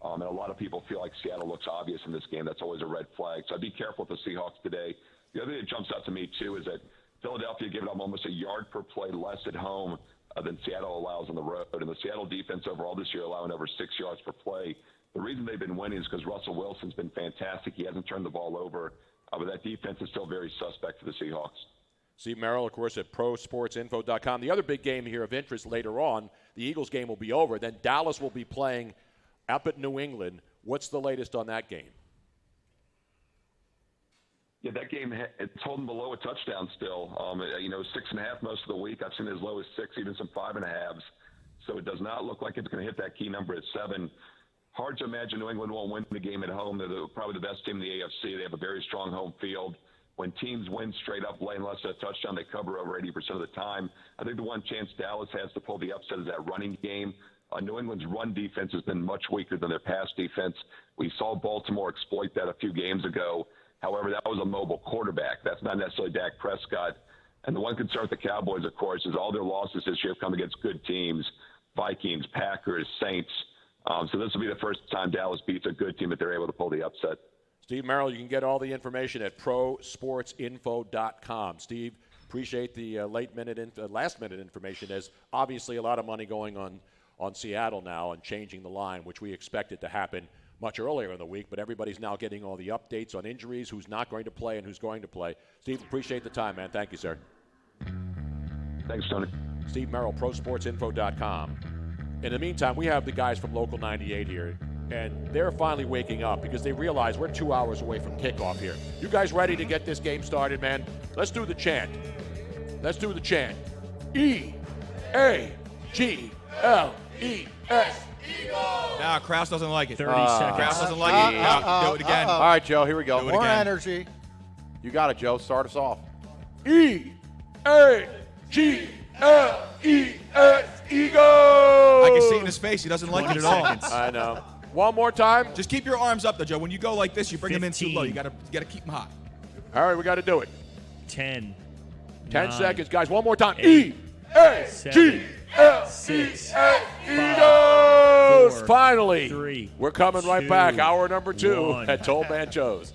And a lot of people feel like Seattle looks obvious in this game. That's always a red flag. So I'd be careful with the Seahawks today. The other thing that jumps out to me, too, is that Philadelphia giving up almost a yard per play less at home than Seattle allows on the road. And the Seattle defense overall this year allowing over 6 yards per play. The reason they've been winning is because Russell Wilson's been fantastic. He hasn't turned the ball over. But that defense is still very suspect for the Seahawks.
Steve Merrill, of course, at ProSportsInfo.com. The other big game here of interest later on, the Eagles game will be over. Then Dallas will be playing up at New England. What's the latest on that game?
Yeah, that game, it's holding below a touchdown still. 6.5 most of the week. I've seen as low as 6, even some 5.5s. So it does not look like it's going to hit that key number at 7. Hard to imagine New England won't win the game at home. They're probably the best team in the AFC. They have a very strong home field. When teams win straight up, laying less than a touchdown, they cover over 80% of the time. I think the one chance Dallas has to pull the upset is that running game. New England's run defense has been much weaker than their pass defense. We saw Baltimore exploit that a few games ago. However, that was a mobile quarterback. That's not necessarily Dak Prescott. And the one concern with the Cowboys, of course, is all their losses this year have come against good teams, Vikings, Packers, Saints. So this will be the first time Dallas beats a good team that they're able to pull the upset.
Steve Merrill, you can get all the information at ProSportsInfo.com. Steve, appreciate the last-minute information. There's obviously a lot of money going on Seattle now and changing the line, which we expected to happen much earlier in the week, but everybody's now getting all the updates on injuries, who's not going to play and who's going to play. Steve, appreciate the time, man. Thank you, sir.
Thanks, Tony.
Steve Merrill, ProSportsInfo.com. In the meantime, we have the guys from Local 98 here, and they're finally waking up because they realize we're 2 hours away from kickoff here. You guys ready to get this game started, man? Let's do the chant. Let's do the chant. E-A-G-L-E-S.
Nah, Kraus doesn't like it.
30 seconds.
Kraus doesn't like it. No, do it again.
All right, Joe, here we go.
More energy.
You got it, Joe. Start us off.
E-A-G-L-E-S, Eagles!
I can see it in his face. He doesn't like it at all.
I know. One more time.
Just keep your arms up, though, Joe. When you go like this, you bring them in too low. You gotta keep them high.
All right, we got to do it.
10.
10
9,
seconds, guys. One more time.
8,
E-A-G-L-E-S, Eagles!
4,
Finally,
3,
we're coming right
2,
back. Hour number 2
1.
at Toll Man Joe's.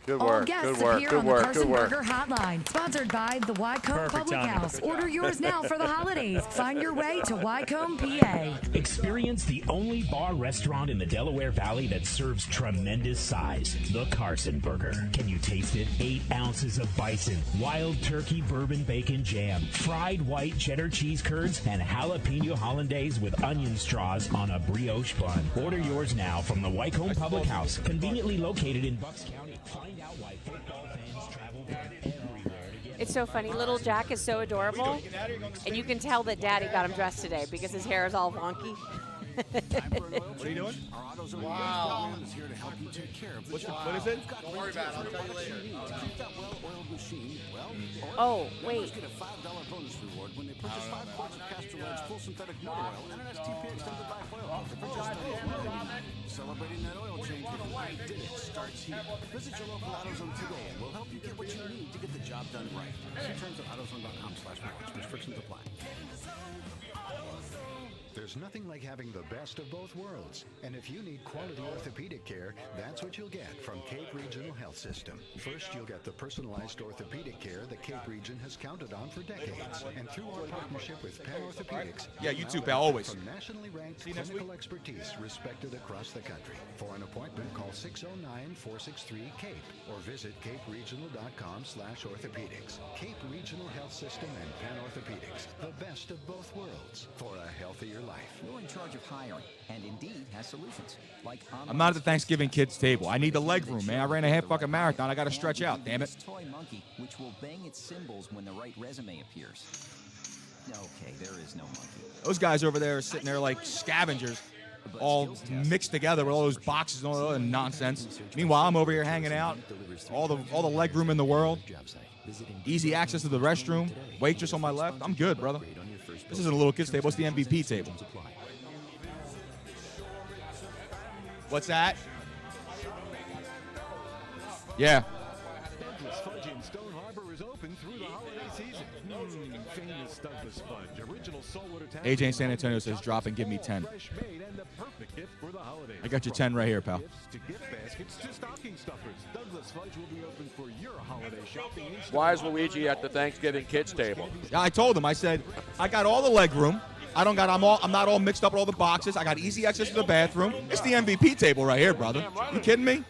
Good
All
work.
guests
Good work.
appear
Good
on
work.
the Carson
Good work.
Burger Hotline, sponsored by the Wycombe
Perfect
Public
timing.
House. Order yours now for the holidays. Find your way to Wycombe, PA.
Experience the only bar restaurant in the Delaware Valley that serves tremendous size, the Carson Burger. Can you taste it? 8 ounces of bison, wild turkey bourbon bacon jam, fried white cheddar cheese curds, and jalapeno hollandaise with onion straws on a brioche bun. Order yours now from the Wycombe Public House, conveniently located in Bucks County. Find out why football fans travel from everywhere to get.
It's so funny. Little Jack is so adorable, and you can tell that Daddy got him dressed today because his hair is all wonky.
What are you doing? Wow. What is it?
Don't worry about it. I'll tell you later.
Oh, wait.
Get a $5 bonus reward when they purchase 5 quarts of Castrol Edge full synthetic motor oil and an STP extended life oil filter for just $30. Celebrating that oil change with I Did It starts here. Visit your local AutoZone today and we'll help you get what you need to get the job done right. See terms at AutoZone.com/rewards. Restrictions apply.
There's nothing like having the best of both worlds. And if you need quality orthopedic care, that's what you'll get from Cape Regional Health System. First, you'll get the personalized orthopedic care that Cape Region has counted on for decades. And through our partnership with Penn Orthopedics,
Yeah, you too, pal, always.
From nationally ranked clinical expertise respected across the country. For an appointment, call 609-463-CAPE or visit caperegional.com/orthopedics. Cape Regional Health System and Penn Orthopedics, the best of both worlds for a healthier life.
We're in charge of hiring, and Indeed has solutions. Like
I'm not at the Thanksgiving kids table. I need the leg room, man. I ran a half fucking marathon. I got to stretch out, damn it.
Toy monkey, which will bang its cymbals when the right resume appears. Okay, there is no monkey.
Those guys over there are sitting there like scavengers, all mixed together with all those boxes and all that other nonsense. Meanwhile, I'm over here hanging out, all the leg room in the world, easy access to the restroom, waitress on my left. I'm good, brother. This isn't a little kids table. It's the MVP table. What's that? Yeah.
Douglas Fudge in Stone Harbor is open through the holiday season. Famous Douglas Fudge, original saltwater town.
AJ in San Antonio says drop and give me 10.
Fresh made and the perfect gift for the holidays.
I got your 10 right here, pal.
Gifts to gift baskets to stocking stuffers. Douglas Fudge will be open for your holiday shopping.
Why is Luigi at the Thanksgiving kids table?
Yeah, I told him. I said I got all the leg room. I'm not all mixed up with all the boxes. I got easy access to the bathroom. It's the MVP table right here, brother. You kidding me?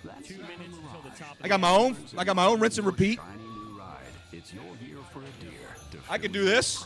I got my own rinse and repeat.
It's your year for a deer.
I can do this.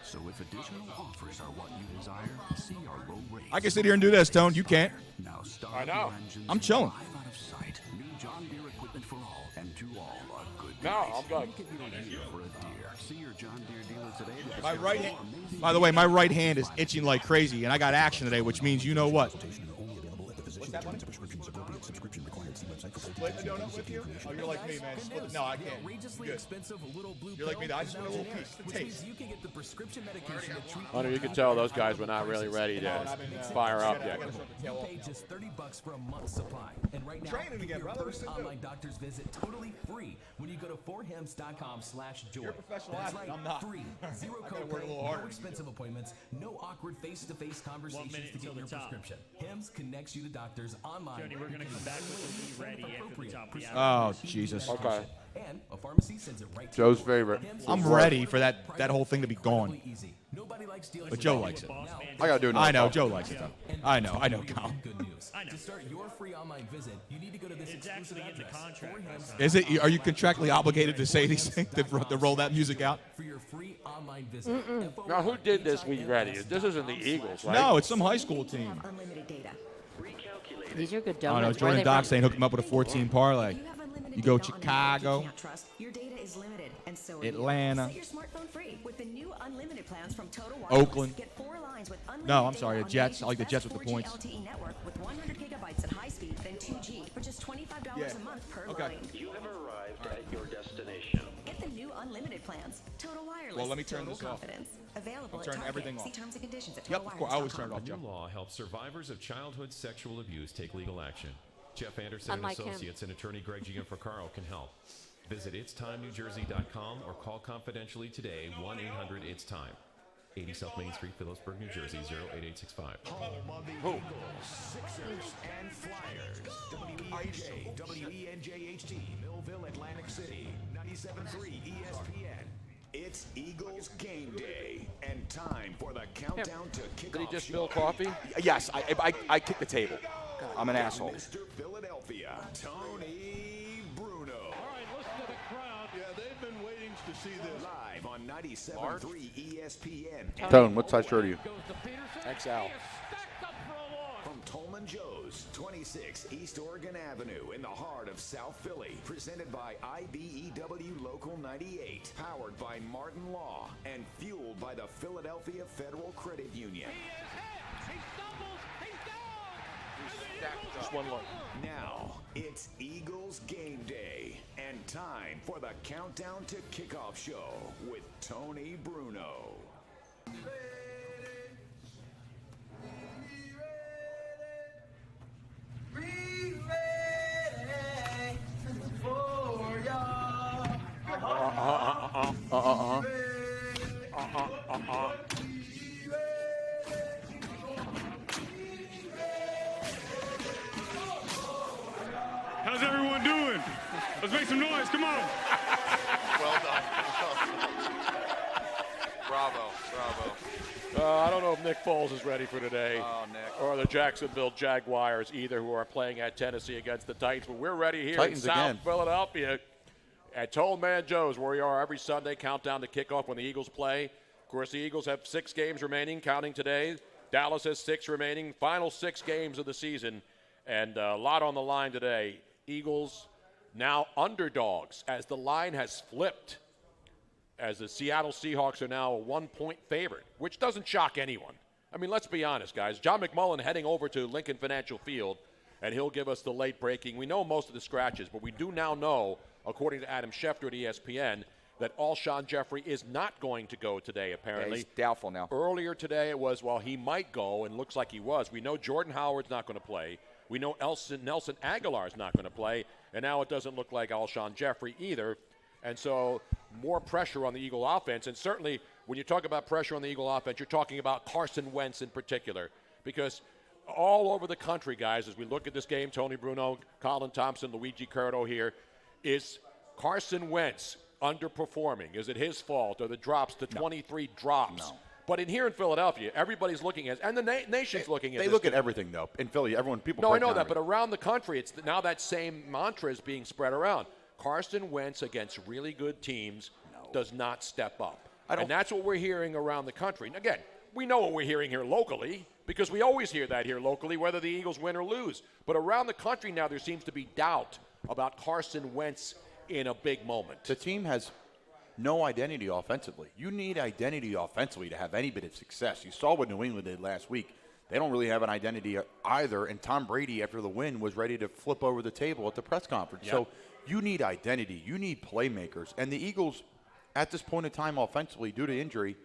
So if additional offers are what you desire, see our low rates.
I can sit here and do this, Tone. You can't.
Now start
I know.
I'm chilling.
live out of sight. New John Deere equipment for all, and to all a good
No,
price.
I'm good.
Make it your year for a deer. See your John Deere dealer today. to
My
discover
right
more
hand,
amazing
by the way, my right hand is itching like crazy, and I got action today, which means you know what?
What's that, prescriptions appropriate subscription required. See website for
Split the donut with you? Oh, you're like me, man. No, I can't.
Outrageously expensive little blue
You're like me,
pill
I just want a
is now
little piece
generic,
to
which
taste.
means you can get the prescription medication to treat
Hunter, you can tell those guys were not really ready to fire up yet.
You pay just $30 for a month's supply. And right now,
Training
get
again,
your
brother.
first online doctor's visit totally free when you go to forhims.com/joy.
You're a professional
That's
athlete.
right,
I'm not.
free. Zero
I gotta work a
copay,
little
no
harder.
expensive appointments, no awkward face-to-face conversations to get your prescription. Hims connects you to doctors online.
Jody, we're going to come back with Be Ready after the top of the
Oh,
hour.
Jesus.
Okay.
And a pharmacy sends it right to
Joe's
you.
favorite.
I'm ready for that whole thing to be gone.
Easy. Nobody likes dealing
But
with
Joe
all
likes it.
the boss man.
I gotta do another
I know,
call.
Joe likes it, though. I know, Kyle.
Good news. To start your free online visit, you need to go to this
It's
exclusive
actually in the
address,
contract.
Is it? Are you contractually obligated to say these things, to roll that music out?
for your free online visit.
Now, who did this Be Ready? This isn't the Eagles, right?
No, it's some high school team.
Unlimited data.
These are good
I
donuts.
know,
Where are
Jordan
they
Doc
from?
saying hook him up with a 14 parlay.
You have unlimited
You go
data on a network
Chicago,
you can't trust. Your data is limited, and so are you.
Atlanta.
Set your smartphone free with the new unlimited plans from Total Wireless.
Oakland.
Get 4 lines with unlimited
No, I'm
data
sorry, the
on
Jets. I like the
nation's
Jets with the
best
points.
4G LTE network with 100 gigabytes at high speed, then 2G for just $25 a month per line.
You have arrived at your destination.
Get the new unlimited plans. Total Wireless.
Well, let me turn
Total
this off.
confidence. Available
I'm
at
turning
Target.
everything off.
See terms and conditions at
Yep, of course. I always turn it
totalwireless.com.
off, Joe.
New law helps survivors of childhood sexual abuse take legal action. Jeff Anderson
Unlike
and
him.
Associates and attorney Greg Gianfrancaro can help. Visit itstimενewjersey.com or call confidentially today 1-800-ITS-TIME. 80 South Main Street, Phillipsburg, New Jersey 08865.
Home of the Eagles, Sixers, and Flyers. WEJ, WENJHT, Millville, Atlantic City, 97.3 ESPN. It's Eagles game day and time for the countdown to kickoff.
Did he just spill coffee?
Yes, I kicked the table. I'm an asshole.
Mr. Philadelphia, Tony Bruno.
All right, listen to the crowd. Yeah, they've been waiting to see this.
Live on 97.3 ESPN.
Tone, what size shirt are you?
XL.
From Tolman Joe's, 26 East Oregon Avenue in the heart of South Philly. Presented by IBEW Local 98. Powered by Martin Law and fueled by the Philadelphia Federal Credit Union.
Just one look.
Now, it's Eagles game day and time for the Countdown to Kickoff show with Tony Bruno.
How's everyone doing? Let's make some noise. Come on.
Well done. Bravo.
I don't know if Nick Foles is ready for today.
Oh, Nick.
Or the Jacksonville Jaguars either, who are playing at Tennessee against the Titans. But we're ready here
Titans
in South
again.
Philadelphia at Toll Man Joe's, where we are every Sunday, countdown to kickoff when the Eagles play. Of course, the Eagles have 6 games remaining, counting today. Dallas has 6 remaining, final 6 games of the season, and a lot on the line today. Eagles now underdogs as the line has flipped, as the Seattle Seahawks are now a 1-point favorite, which doesn't shock anyone. I mean, let's be honest, guys. John McMullen heading over to Lincoln Financial Field, and he'll give us the late breaking. We know most of the scratches, but we do now know, according to Adam Schefter at ESPN, that Alshon Jeffrey is not going to go today, apparently.
Yeah, he's doubtful now.
Earlier today it was, well, he might go, and looks like he was. We know Jordan Howard's not going to play. We know Nelson Aguilar is not going to play, and now it doesn't look like Alshon Jeffrey either. And so more pressure on the Eagle offense. And certainly when you talk about pressure on the Eagle offense, you're talking about Carson Wentz in particular. Because all over the country, guys, as we look at this game, Tony Bruno, Colin Thompson, Luigi Curto here, is Carson Wentz underperforming? Is it his fault? Or the drops, the 23 drops?
No.
But in here in Philadelphia, everybody's looking at, and the nation's looking at
They
this
look at
too.
everything, though. In Philly, people
No, I
break
know
down
that, but
everything.
around the country, it's now that same mantra is being spread around. Carson Wentz against really good teams does not step up. And that's what we're hearing around the country. And again, we know what we're hearing here locally because we always hear that here locally, whether the Eagles win or lose. But around the country now, there seems to be doubt about Carson Wentz in a big moment.
The team has no identity offensively. You need identity offensively to have any bit of success. You saw what New England did last week. They don't really have an identity either, and Tom Brady, after the win, was ready to flip over the table at the press conference.
Yep.
So you need identity. You need playmakers. And the Eagles, at this point in time offensively, due to injury,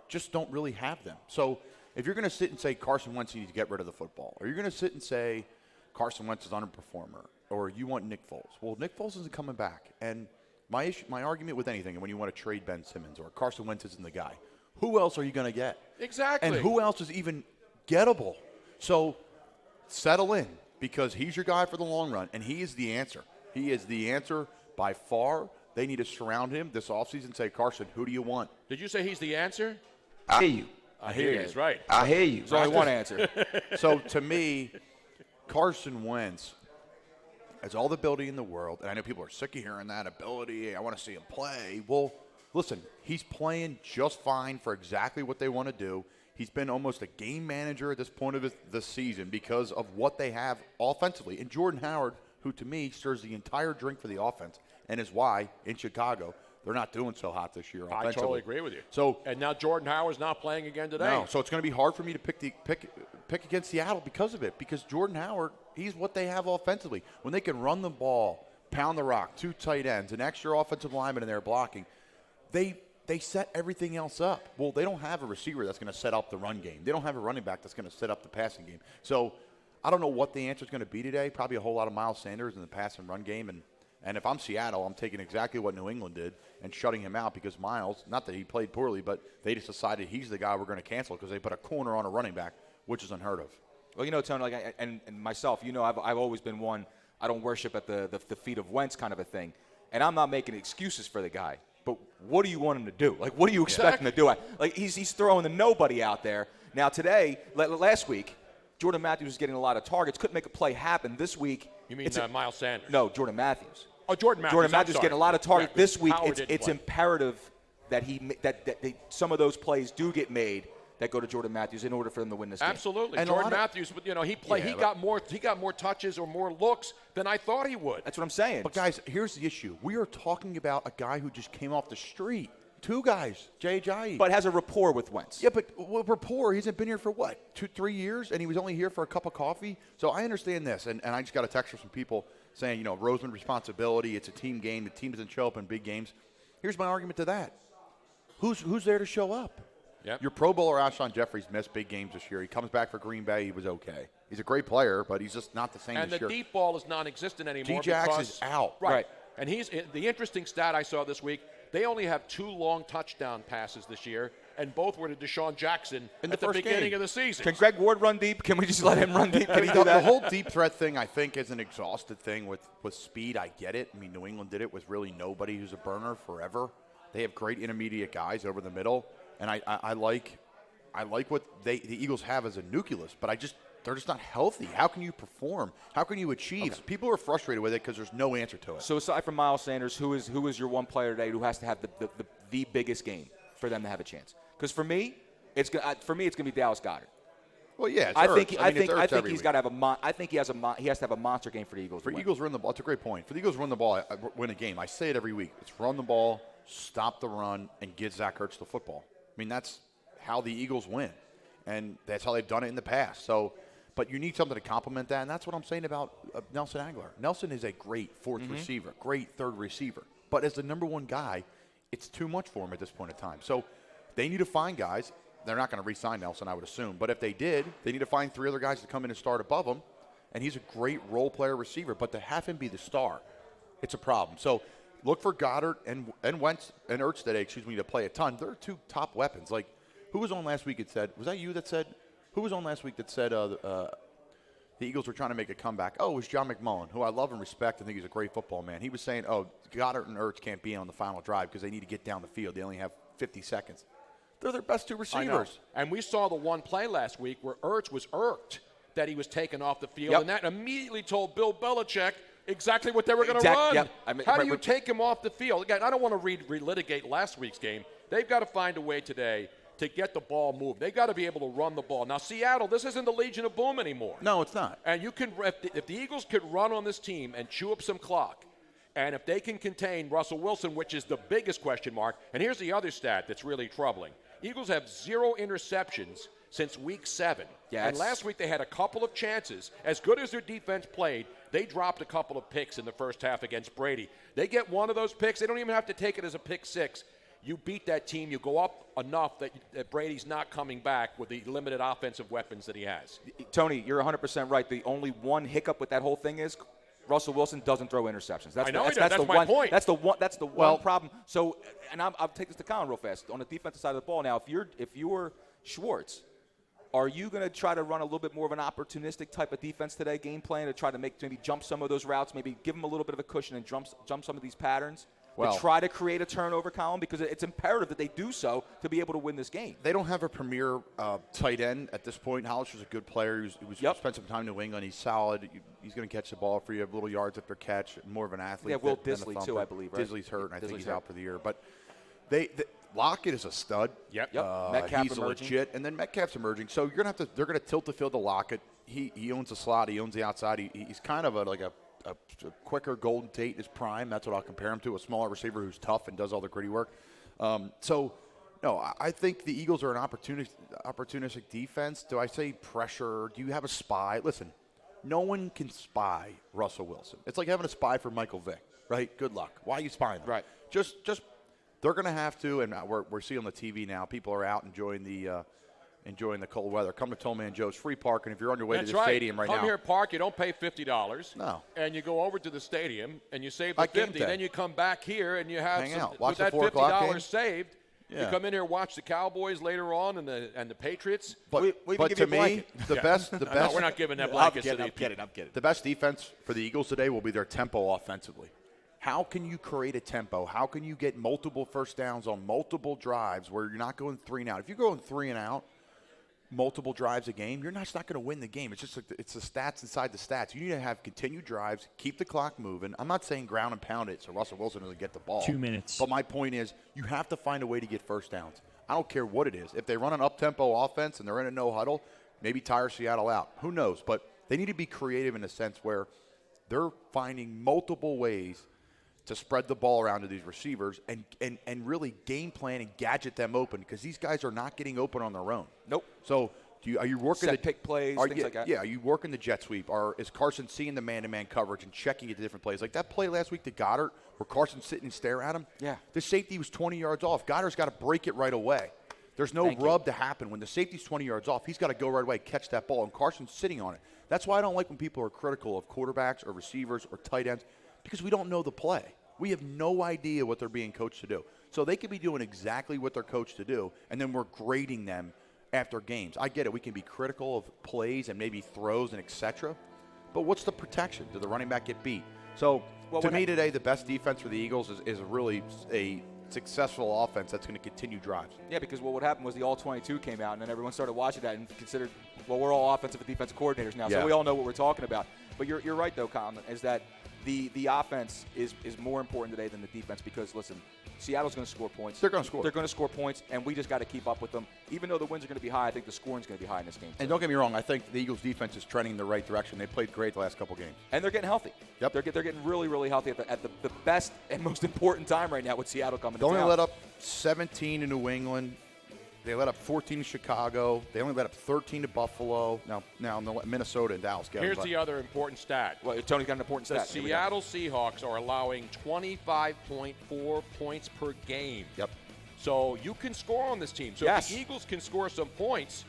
just don't really have them. So if you're going to sit and say Carson Wentz needs to get rid of the football, or you're going to sit and say Carson Wentz is an underperformer, or you want Nick Foles. Well, Nick Foles isn't coming back. And my argument with anything, and when you want to trade Ben Simmons or Carson Wentz isn't the guy, who else are you going to get?
Exactly.
And who else is even gettable? So settle in, because he's your guy for the long run, and he is the answer. He is the answer by far. They need to surround him this offseason and say, Carson, who do you want?
Did you say he's the answer?
I hear you.
I hear you. That's right.
I hear you. There's only one answer.
So to me, Carson Wentz has all the ability in the world, and I know people are sick of hearing that ability. I want to see him play. Well, listen, he's playing just fine for exactly what they want to do. He's been almost a game manager at this point of the season because of what they have offensively. And Jordan Howard, who to me stirs the entire drink for the offense, and is why in Chicago they're not doing so hot this year offensively.
I totally agree with you.
So,
and now Jordan Howard's not playing again today.
No, so it's going to be hard for me to pick against Seattle because of it. Because Jordan Howard, he's what they have offensively. When they can run the ball, pound the rock, 2 tight ends, an extra offensive lineman in there blocking, they set everything else up. Well, they don't have a receiver that's going to set up the run game. They don't have a running back that's going to set up the passing game. So I don't know what the answer is going to be today. Probably a whole lot of Miles Sanders in the pass and run game. And if I'm Seattle, I'm taking exactly what New England did and shutting him out because Miles, not that he played poorly, but they just decided he's the guy we're going to cancel because they put a corner on a running back, which is unheard of.
Well, you know, Tony, like, and myself, you know, I've always been one, I don't worship at the feet of Wentz kind of a thing. And I'm not making excuses for the guy. But what do you want him to do? Like, what do you expect him to do? Like, he's throwing the nobody out there. Now, today, last week, Jordan Matthews was getting a lot of targets, couldn't make a play happen. This week,
you mean Miles Sanders?
No, Jordan Matthews.
Oh, Jordan Matthews.
Jordan Matthews getting a lot of targets.
Yeah,
this week,
Howard
it's imperative that some of those plays do get made that go to Jordan Matthews in order for them to win this game.
Absolutely.
And
Jordan Matthews, you know, he got more touches or more looks than I thought he would.
That's what I'm saying.
But guys, here's the issue. We are talking about a guy who just came off the street. two guys, Jai.
But has a rapport with Wentz.
Yeah, but what rapport? He hasn't been here for what, 2-3 years, and he was only here for a cup of coffee. So I understand this, and I just got a text from some people saying, you know, Roseman responsibility. It's a team game. The team doesn't show up in big games. Here's my argument to that: who's there to show up?
Yep.
Your Pro Bowler Alshon Jeffries missed big games this year. He comes back for Green Bay. He was okay. He's a great player, but he's just not the same
and
this year.
And the deep ball is non-existent anymore.
D-Jax is out.
Right. And the interesting stat I saw this week, they only have 2 long touchdown passes this year, and both were to Deshaun Jackson
in
at the beginning of the season.
Can Greg Ward run deep? Can we just let him run deep? Can he do
The
that?
whole deep threat thing, I think, is an exhausted thing with speed. I get it. I mean, New England did it with really nobody who's a burner forever. They have great intermediate guys over the middle, and I like what the Eagles have as a nucleus, but they're just not healthy. How can you perform? How can you achieve?
Okay.
People are frustrated with it because there's no answer to it.
So aside from Miles Sanders, who is your one player today who has to have the biggest game for them to have a chance? Because for me, it's going to be Dallas Goedert.
Well, yeah,
I think he's got to have I think he has to have a monster game for the Eagles.
For Eagles run the ball, it's a great point. For the Eagles run the ball, win a game. I say it every week. It's run the ball, stop the run, and get Zach Ertz the football. I mean, that's how the Eagles win, and that's how they've done it in the past. So, but you need something to complement that, and that's what I'm saying about Nelson Aguilar. Nelson is a great fourth receiver, great third receiver, but as the number one guy, it's too much for him at this point in time. So they need to find guys. They're not going to re-sign Nelson, I would assume, but if they did, they need to find 3 other guys to come in and start above him, and he's a great role player receiver, but to have him be the star, it's a problem. So look for Goddard and Wentz and Ertz today, to play a ton. They're 2 top weapons. Like, who was on last week and said, was that you that said, who was on last week that said the Eagles were trying to make a comeback? Oh, it was John McMullen, who I love and respect and think he's a great football man. He was saying, oh, Goddard and Ertz can't be on the final drive because they need to get down the field. They only have 50 seconds. They're their best 2 receivers.
And we saw the one play last week where Ertz was irked that he was taken off the field, and that immediately told Bill Belichick exactly what they were going to run.
Yep.
How do you take him off the field? Again, I don't want to relitigate last week's game. They've got to find a way today to get the ball moved. They've got to be able to run the ball. Now, Seattle, this isn't the Legion of Boom anymore.
No, it's not.
And you can, if the Eagles could run on this team and chew up some clock, and if they can contain Russell Wilson, which is the biggest question mark, and here's the other stat that's really troubling. Eagles have 0 interceptions since week 7.
Yes.
And last week they had a couple of chances. As good as their defense played, they dropped a couple of picks in the first half against Brady. They get one of those picks. They don't even have to take it as a pick 6. You beat that team. You go up enough that Brady's not coming back with the limited offensive weapons that he has.
Tony, you're 100% right. The only one hiccup with that whole thing is Russell Wilson doesn't throw interceptions. That's
my point.
That's the one problem. So, and I'll take this to Colin real fast. On the defensive side of the ball now, if you're Schwartz, are you going to try to run a little bit more of an opportunistic type of defense today, game plan, to try to maybe jump some of those routes, maybe give them a little bit of a cushion and jump some of these patterns? To try to create a turnover column, because it's imperative that they do so to be able to win this game.
They don't have a premier tight end at this point. Hollister's a good player. He spent some time in New England. He's solid. He's going to catch the ball for you, little yards after catch, more of an athlete.
Yeah, Will Disley too, I believe. Right?
Disley's hurt, and I think he's out for the year. But Lockett is a stud.
Yep.
Metcalf
he's
emerging.
Legit, and then Metcalf's emerging. So they're going to tilt the field to Lockett. He owns the slot. He owns the outside. He's kind of like a quicker Golden Tate in his prime. That's what I'll compare him to, a smaller receiver who's tough and does all the gritty work. I think the Eagles are an opportunistic defense. Do I say pressure? Do you have a spy? Listen, no one can spy Russell Wilson. It's like having a spy for Michael Vick, right? Good luck. Why are you spying them?
Right.
Just they're going to have to, and we're seeing on the TV now, people are out enjoying the cold weather. Come to Tollman Joe's Free Park, and if you're on your way to the stadium right now.
Come here, park. You don't pay $50.
No.
And you go over to the stadium, and you save the $50. Then you come back here, and you have
hang
some,
out. Watch
with
the
that
4 o'clock
$50
game.
saved.
Yeah.
You come in here, watch the Cowboys later on, and the Patriots.
But to me, the best.
No, we're not giving that blankets to these people.
I'm kidding.
The best defense for the Eagles today will be their tempo offensively. How can you create a tempo? How can you get multiple first downs on multiple drives where you're not going 3 and out? If you're going 3 and out, multiple drives a game, you're not going to win the game. It's just it's the stats inside the stats. You need to have continued drives, keep the clock moving. I'm not saying ground and pound it so Russell Wilson doesn't get the ball.
2 minutes.
But my point is you have to find a way to get first downs. I don't care what it is. If they run an up-tempo offense and they're in a no-huddle, maybe tire Seattle out. Who knows? But they need to be creative in a sense where they're finding multiple ways to spread the ball around to these receivers and really game plan and gadget them open because these guys are not getting open on their own.
Nope.
So are you working
set pick plays, things like that?
Yeah, are you working the jet sweep? Or is Carson seeing the man-to-man coverage and checking it to different plays? Like that play last week to Goddard where Carson's sitting and stare at him.
Yeah.
The safety was 20 yards off. Goddard's got to break it right away. There's no rub to happen. When the safety's 20 yards off, he's got to go right away, catch that ball, and Carson's sitting on it. That's why I don't like when people are critical of quarterbacks or receivers or tight ends because we don't know the play. We have no idea what they're being coached to do. So they could be doing exactly what they're coached to do, and then we're grading them after games. I get it. We can be critical of plays and maybe throws and et cetera, but what's the protection? Did the running back get beat? So to me today, the best defense for the Eagles is really a successful offense that's going to continue drives.
Yeah, because what would happen was the All-22 came out, and then everyone started watching that and considered, well, we're all offensive and defensive coordinators now, so we all know what we're talking about. But you're right, though, Colin, is that the offense is more important today than the defense because, listen, Seattle's going to score points.
They're going to score.
They're going to score points, and we just got to keep up with them. Even though the wins are going to be high, I think the scoring's going to be high in this game.
And don't get me wrong, I think the Eagles' defense is trending in the right direction. They played great the last couple games.
And they're getting healthy.
Yep.
They're getting really, really healthy at the best and most important time right now with Seattle coming to town.
They only let up 17 to New England. They let up 14 to Chicago. They only let up 13 to Buffalo. Now Minnesota and Dallas.
Here's the other important stat.
Well, Tony's got an important stat.
The Seattle Seahawks are allowing 25.4 points per game.
Yep.
So you can score on this team. So if the Eagles can score some points,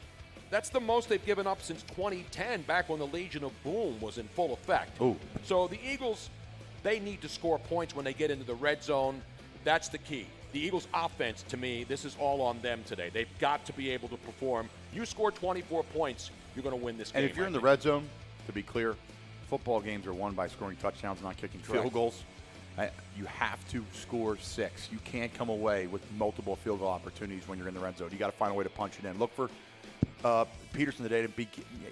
that's the most they've given up since 2010, back when the Legion of Boom was in full effect.
Ooh.
So the Eagles, they need to score points when they get into the red zone. That's the key. The Eagles' offense, to me, this is all on them today. They've got to be able to perform. You score 24 points, you're going to win this game.
And if you're in the red zone, to be clear, football games are won by scoring touchdowns, not kicking field goals. You have to score 6. You can't come away with multiple field goal opportunities when you're in the red zone. You got to find a way to punch it in. Look for Peterson today to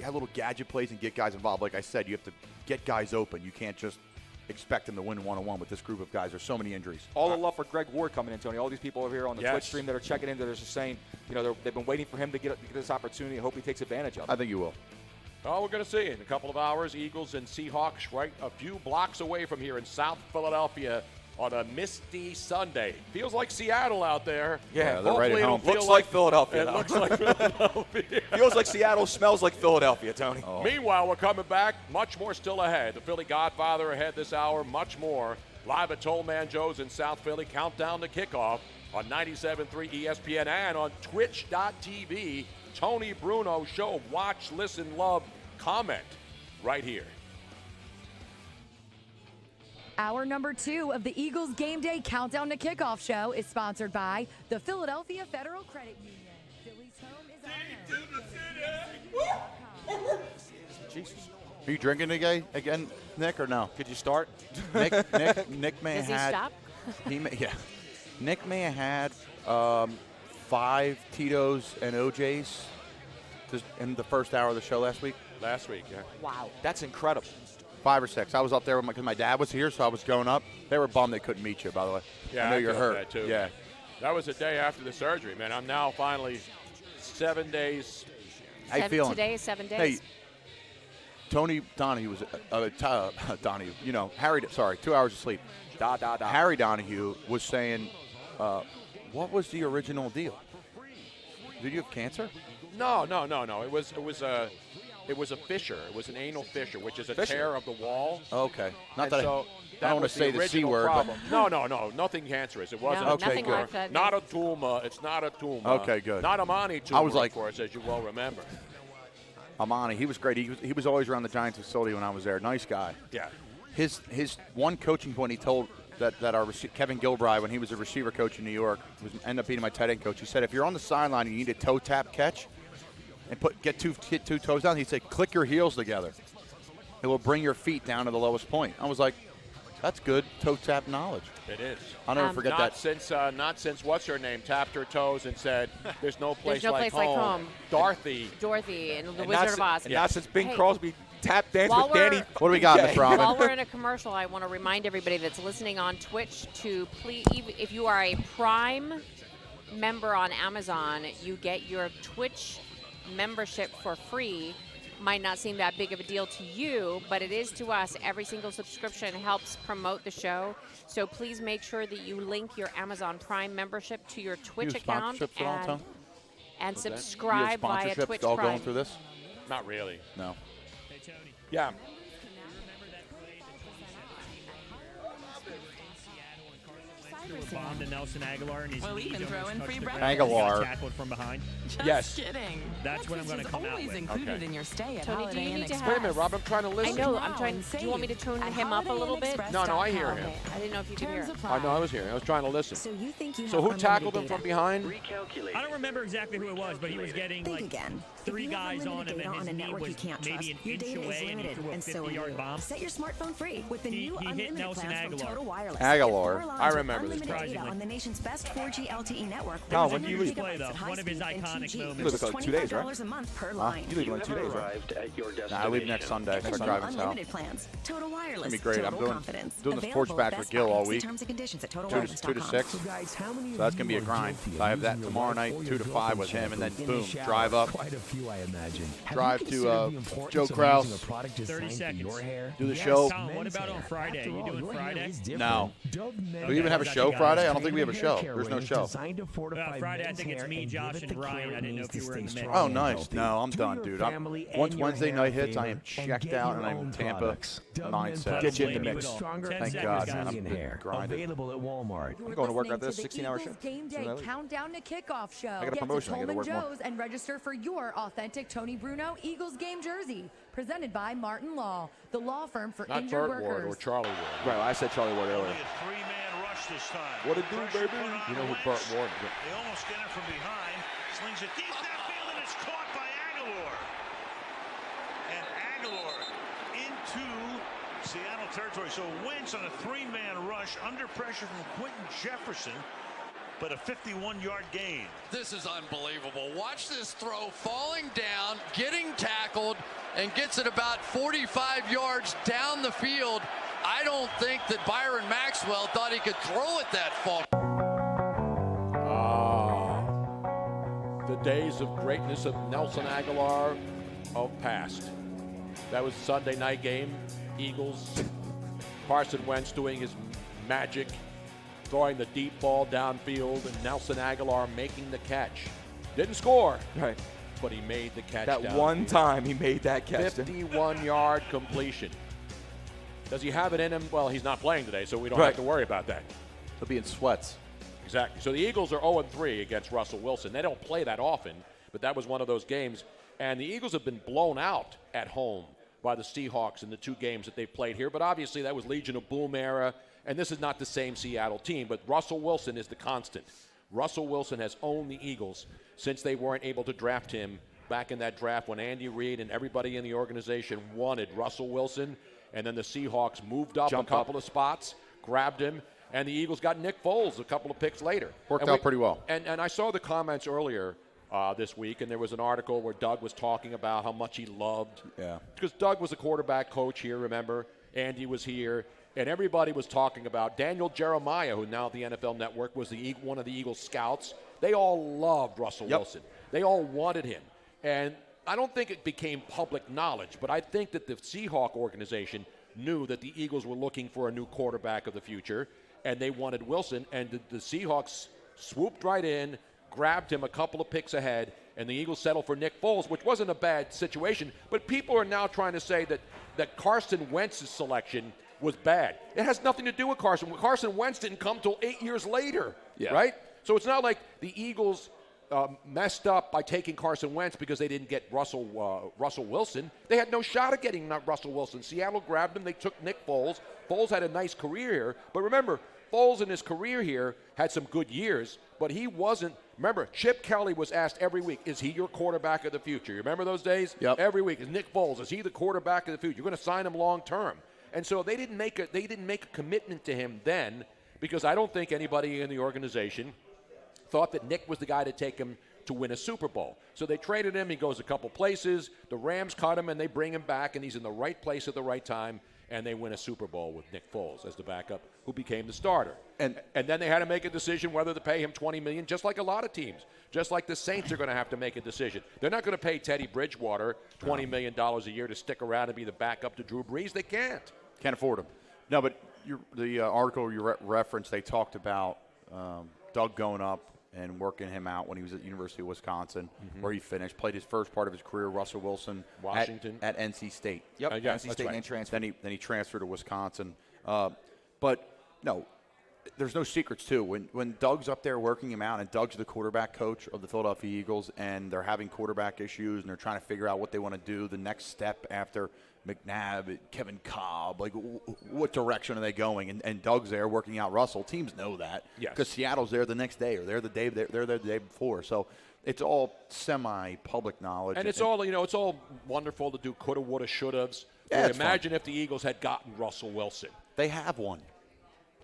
have little gadget plays and get guys involved. Like I said, you have to get guys open. You can't just expect them to win one-on-one with this group of guys. There's so many injuries.
All the love for Greg Ward coming in, Tony. All these people over here on the Twitch stream that are checking in, that are just saying, they've been waiting for him to get this opportunity. I hope he takes advantage of it.
I think you will.
Well, we're going to see in a couple of hours. Eagles and Seahawks right a few blocks away from here in South Philadelphia on a misty Sunday. Feels like Seattle out there.
Yeah,
they're right at home.
Looks like Philadelphia.
It looks like Philadelphia.
Feels like Seattle, smells like Philadelphia, Tony.
Oh. Meanwhile, we're coming back. Much more still ahead. The Philly Godfather ahead this hour. Much more. Live at Tollman Joe's in South Philly. Countdown to kickoff on 97.3 ESPN and on Twitch.tv. Tony Bruno Show. Watch, listen, love, comment right here.
Hour number 2 of the Eagles Game Day Countdown to Kickoff show is sponsored by the Philadelphia Federal Credit Union. Philly's home is on
Jesus. Are you drinking again, Nick, or no?
Could you start?
Nick may have had.
Does he stop?
Nick may have had 5 Tito's and OJs in the first hour of the show last week.
Last week, yeah.
Wow.
That's incredible.
5 or 6. I was up there because my dad was here, so I was going up. They were bummed they couldn't meet you, by the way.
Yeah,
I know you're
felt
hurt.
that too.
Yeah.
That was the day after the surgery, man. I'm now finally 7 days.
How you feeling?
Today is 7 days.
Hey, Tony Donahue was Donahue. Harry. Sorry, 2 hours of sleep. Harry Donahue was saying, what was the original deal? Did you have cancer?
No. It was a fissure. It was an anal fissure, which is a tear of the wall.
Okay. Not
and
that
so
I don't want to say the C word.
Problem. No. Nothing cancerous. It wasn't a
nothing
tumor.
like that.
Not a tumor. It's not a tumor.
Okay, good.
Not a Amani tumor,
I was like,
of course, as you well remember.
Amani, he was great. He was always around the Giants facility when I was there. Nice guy.
Yeah.
His one coaching point he told that our Kevin Gilbride, when he was a receiver coach in New York, ended up being my tight end coach. He said, if you're on the sideline and you need a toe tap catch and get two toes down, he said, click your heels together. It will bring your feet down to the lowest point. I was like, that's good toe tap knowledge.
It is.
I'll never forget that.
Not since what's her name tapped her toes and said, "There's no place, like,
like
home." Dorothy
and the Wizard of Oz.
And not since Bing Crosby tap danced
While
with Danny.
What do we got, Miss Robin?
While we're in a commercial, I want to remind everybody that's listening on Twitch to please, if you are a Prime member on Amazon, you get your Twitch membership for free. might not seem that big of a deal to you, but it is to us. Every single subscription helps promote the show. So please make sure that you link your Amazon Prime membership to your Twitch account and subscribe via Twitch
all
Prime.
going through this?
Not really.
No.
Yeah.
Bomb to Nelson Aguilar and his
We'll even throw in free breakfast.
Aguilar.
Tackled from behind.
Yes.
Kidding.
That's what I'm going to come out
always
with.
included in your stay at
Tony, do
Holiday
you
Inn
need to
Express.
Wait a minute, Rob. I'm trying to
I
listen.
know. I'm trying. Do you want me to tune him up a little bit?
No, I hear him.
Okay. I didn't know if you could hear.
I know I was here. I was trying to listen.
So you think you
So
have
who tackled him
unlimited
from
data?
behind?
I don't remember exactly who it was, but he was getting
Think
like
again.
three
If you have
guys on
unlimited
him,
data
and
on
his
a
knee
network
was
you can't
maybe
trust,
an
your
inch
data is
away, and he
limited,
threw a
and so are
50-yard
you.
bomb.
Set your smartphone free with the new
He hit
unlimited
Nelson
plans from
Aguilar.
Total Wireless.
Aguilar.
Get 4 lines
I
with
remember this.
unlimited data on the nation's best 4G LTE network.
Now,
with
when do you leave?
100 gigabytes at high
One of his
speed and
iconic
2G,
moments.
You leave
just
in 2 days, right?
$25 a month per line.
You leave in like 2 days, right?
Arrived at your destination.
Nah, I leave next Sunday.
Get
Start
the
driving south.
unlimited plans. Total Wireless.
It's gonna be great.
Total
I'm doing
confidence.
the sports
Available
back
Best
with Gil
Buy.
all
See
week.
terms and conditions at
2 to
totalwireless.com.
6. So that's gonna be a grind. So I have that tomorrow night, 2 to 5 with him, and then boom, drive up.
Quite a few, I imagine.
Drive to Joe Kraus.
30 seconds.
Do the show.
Tom, what about on Friday? You doing Friday?
No. Do we even have a show Friday? I don't think we have a show. There's no show.
Friday, I think it's me, Josh, and Ryan. I didn't know if you were in the mix.
Oh, nice. No, I'm done, dude. Once Wednesday night hits, I am checked out, and I'm in Tampa mindset.
Get you in the mix.
Thank God, man. I'm grinding.
Available at Walmart.
I'm going to work after this
Listening
16-hour
to the
shift.
Eagles Game Day Countdown to Kickoff show.
I got a
Get
promotion. I
to
gotta
Tolman
work more.
Joe's and register for your authentic Tony Bruno Eagles game jersey. Presented by Martin Law, the law firm for
Not
injured
Burt Ward or
workers.
Charlie Ward.
Right, I said Charlie Ward earlier.
Three-man rush this time.
What it do, baby? You know who Burt Ward is.
They almost get him from behind. Slings it deep downfield, and it's caught by Aguilar. And Aguilar into Seattle territory. So Wentz on a three-man rush under pressure from Quentin Jefferson, but a 51-yard gain.
This is unbelievable. Watch this throw, falling down, getting tackled, and gets it about 45 yards down the field. I don't think that Byron Maxwell thought he could throw it that far.
The days of greatness of Nelson Aguilar are past. That was Sunday night game. Eagles. Carson Wentz doing his magic, throwing the deep ball downfield, and Nelson Aguilar making the catch. Didn't score,
right?
But he made the catch.
That
downfield.
one time he made that catch.
51-yard completion. Does he have it in him? Well, he's not playing today, so we don't
Right.
have to worry about that.
He'll be in sweats.
Exactly. So the Eagles are 0-3 against Russell Wilson. They don't play that often, but that was one of those games. And the Eagles have been blown out at home by the Seahawks in the 2 games that they've played here. But obviously that was Legion of Boom era, and this is not the same Seattle team. But Russell Wilson is the constant. Russell Wilson has owned the Eagles since they weren't able to draft him back in that draft when Andy Reid and everybody in the organization wanted Russell Wilson. And then the Seahawks moved up a couple of spots, grabbed him, and the Eagles got Nick Foles a couple of picks later.
Worked out pretty well.
And I saw the comments earlier this week, and there was an article where Doug was talking about how much he loved.
Yeah.
Because Doug was a quarterback coach here, remember? Andy was here. And everybody was talking about Daniel Jeremiah, who now at the NFL Network was one of the Eagles scouts. They all loved Russell Wilson. They all wanted him. And I don't think it became public knowledge, but I think that the Seahawk organization knew that the Eagles were looking for a new quarterback of the future, and they wanted Wilson. And the Seahawks swooped right in, grabbed him a couple of picks ahead, and the Eagles settled for Nick Foles, which wasn't a bad situation. But people are now trying to say that Carson Wentz's selection was bad. It has nothing to do with Carson. Carson Wentz didn't come till 8 years later, right? So it's not like the Eagles messed up by taking Carson Wentz because they didn't get Russell Wilson. They had no shot at getting Russell Wilson. Seattle grabbed him. They took Nick Foles. Foles had a nice career here. But remember, Foles in his career here had some good years, but he wasn't. Remember, Chip Kelly was asked every week, is he your quarterback of the future? You remember those days?
Yep.
Every week, is Nick Foles, is he the quarterback of the future? You're going to sign him long term. And so they didn't make a commitment to him then, because I don't think anybody in the organization thought that Nick was the guy to take him to win a Super Bowl. So they traded him. He goes a couple places. The Rams cut him, and they bring him back, and he's in the right place at the right time. and they win a Super Bowl with Nick Foles as the backup, who became the starter. And then they had to make a decision whether to pay him $20 million, just like a lot of teams. Just like the Saints are going to have to make a decision. They're not going to pay Teddy Bridgewater $20 million a year to stick around and be the backup to Drew Brees. They can't.
Can't afford him. No, but the article you referenced, they talked about Doug going up and working him out when he was at the University of Wisconsin, where he finished, played his first part of his career, Russell Wilson,
Washington,
at NC State.
Yep,
yeah,
NC State,
right.
and transferred.
Then he transferred to Wisconsin. But no, there's no secrets too. When Doug's up there working him out, and Doug's the quarterback coach of the Philadelphia Eagles, and they're having quarterback issues, and they're trying to figure out what they want to do, the next step after McNabb, Kevin Cobb, like what direction are they going? And Doug's there working out Russell. Teams know that because Seattle's there the next day, or they're there the day before. So it's all semi-public knowledge.
And it's all it's all wonderful to do coulda, woulda, shouldas.
Yeah,
imagine if the Eagles had gotten Russell Wilson.
They have one.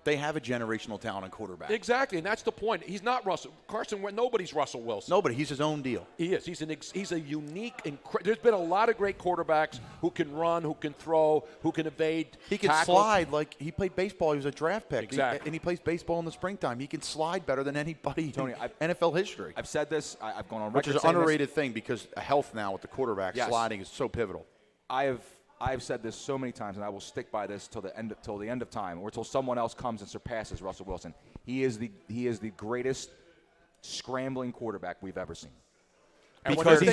They have a generational talent in quarterback.
Exactly, and that's the point. He's not Russell. Carson Wentz, nobody's Russell Wilson.
Nobody. He's his own deal.
He is. He's a unique. There's been a lot of great quarterbacks who can run, who can throw, who can evade.
He can
tackle.
slide like he played baseball. He was a draft pick.
Exactly.
And he plays baseball in the springtime. He can slide better than anybody
Tony,
in NFL history.
I've said this. I've gone on
which
record
is an
saying
underrated thing because health now with the quarterback sliding is so pivotal.
I've said this so many times, and I will stick by this till the end of time, or till someone else comes and surpasses Russell Wilson. He is the greatest scrambling quarterback we've ever seen.
And because he